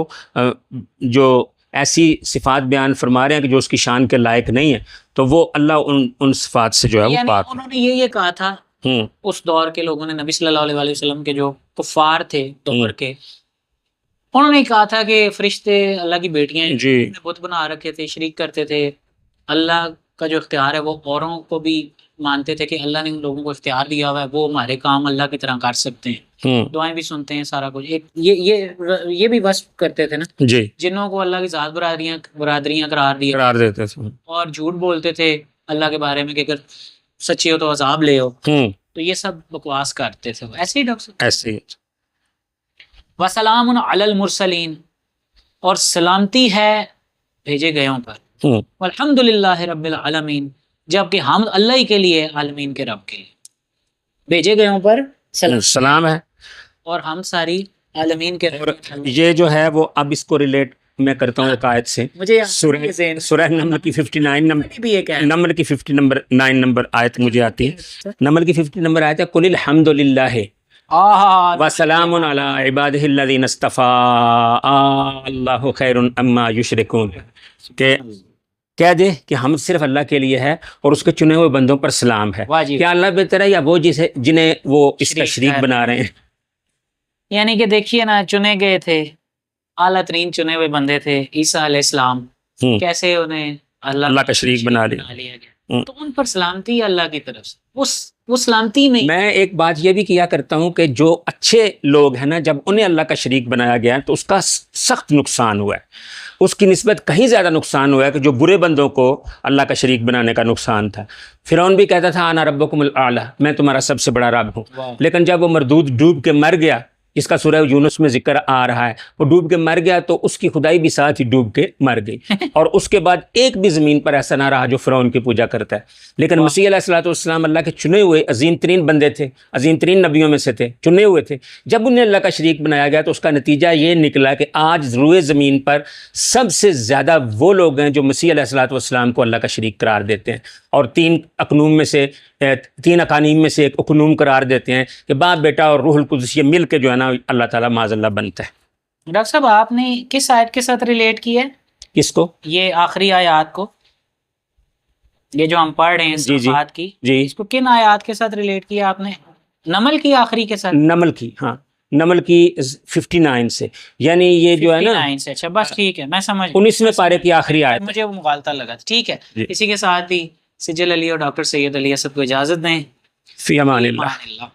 جو ایسی صفات بیان فرما رہے ہیں کہ جو اس کی شان کے لائق نہیں ہے، تو وہ اللہ ان صفات سے جو ہے وہ یعنی پاک انہوں نے یہ کہا تھا اس دور کے لوگوں نے، نبی صلی اللہ علیہ وسلم کے جو کفار تھے دور کے، انہوں نے کہا تھا کہ فرشتے اللہ کی بیٹیاں ہیں، جی، بت بنا رکھے تھے، شریک کرتے تھے، اللہ کا جو اختیار ہے وہ اوروں کو بھی مانتے تھے کہ اللہ نے ان لوگوں کو اختیار دیا ہوا ہے، وہ ہمارے کام اللہ کی طرح کر سکتے ہیں، دعائیں بھی سنتے ہیں، سارا کچھ، ایک یہ بھی وصف کرتے تھے نا، جی، جنوں کو اللہ کی ذات برادریاں قرار دیتے تھے، اور جھوٹ بولتے تھے اللہ کے بارے میں کہ اگر سچی ہو تو عذاب لے ہو، تو یہ سب بکواس کرتے تھے، ایسے ہی ڈاکٹر صاحب، ایسے ہی۔ وسلام علی المرسلین، اور سلامتی ہے بھیجے گئوں پر، والحمد للہ رب العالمین، جبکہ حمد اللہ ہی کے لیے، عالمین کے رب کے لیے، بھیجے گئوں پر سلام ہے، اور ہم ساری عالمین کے اور یہ جو ہے وہ اب اس کو ریلیٹ میں کرتا ہوں ایک آیت سے، مجھے سورہ نمل کی 59 بھی ایک ہے، نمل کی 59 نمبر آیت مجھے آتی ہے، نمل کی 50 نمبر آیت ہے، قل الحمد للہ وسلام علی عبادہ الذین اصطفیٰ اللہ خیر اما یشرکون، کہ کہہ دے کہ ہم صرف اللہ کے لیے ہے اور اس کے چنے ہوئے بندوں پر سلام ہے، کیا اللہ بہتر ہے یا وہ جنہیں وہ اس کا شریک بنا رہے ہیں؟ یعنی کہ دیکھیے نا، چنے گئے تھے، اعلیٰ ترین چنے ہوئے بندے تھے عیسیٰ علیہ السلام، کیسے انہیں اللہ کا شریک بنا لیا گیا، تو ان پر سلامتی اللہ کی طرف سے، وہ سلامتی نہیں۔ میں ایک بات یہ بھی کیا کرتا ہوں کہ جو اچھے لوگ ہیں نا، جب انہیں اللہ کا شریک بنایا گیا تو اس کا سخت نقصان ہوا ہے، اس کی نسبت کہیں زیادہ نقصان ہوا ہے کہ جو برے بندوں کو اللہ کا شریک بنانے کا نقصان تھا۔ فرعون بھی کہتا تھا انا ربکم الاعلی، میں تمہارا سب سے بڑا رب ہوں، لیکن جب وہ مردود ڈوب کے مر گیا، جس کا سورہ یونس میں ذکر آ رہا ہے، وہ ڈوب کے مر گیا تو اس کی خدائی بھی ساتھ ہی ڈوب کے مر گئی، اور اس کے بعد ایک بھی زمین پر ایسا نہ رہا جو فرعون کی پوجا کرتا ہے۔ لیکن مسیح علیہ السلام اللہ کے چنے ہوئے عظیم ترین بندے تھے، عظیم ترین نبیوں میں سے تھے، چنے ہوئے تھے، جب انہیں اللہ کا شریک بنایا گیا تو اس کا نتیجہ یہ نکلا کہ آج روئے زمین پر سب سے زیادہ وہ لوگ ہیں جو مسیح علیہ السلام کو اللہ کا شریک قرار دیتے ہیں، اور تین اقانیم میں سے ایک اقنوم قرار دیتے ہیں کہ باپ بیٹا اور روح القدس یہ مل کے جو ہے نا اللہ تعالیٰ معاذ اللہ بنتا ہے۔ ڈاکٹر صاحب آپ نے کس آیت کے ساتھ ریلیٹ کیا ہے؟ کس کو؟ یہ آخری آیات کو، یہ جو ہم پڑھ رہے ہیں صفات کی، اس کو کن آیات کے ساتھ ریلیٹ کیا آپ نے؟ نمل کی آخری کے ساتھ؟ نمل کی، ہاں، نمل کی 59 سے، یعنی یہ جو ہے نا 59 سے، اچھا بس ٹھیک ہے، میں سمجھ 19ویں پارے کی آخری آیت، مجھے وہ مغالطہ لگا، ٹھیک ہے۔ اسی کے ساتھ ہی سجل علی اور ڈاکٹر سید علی اسد کو اجازت دیں، فی امان اللہ۔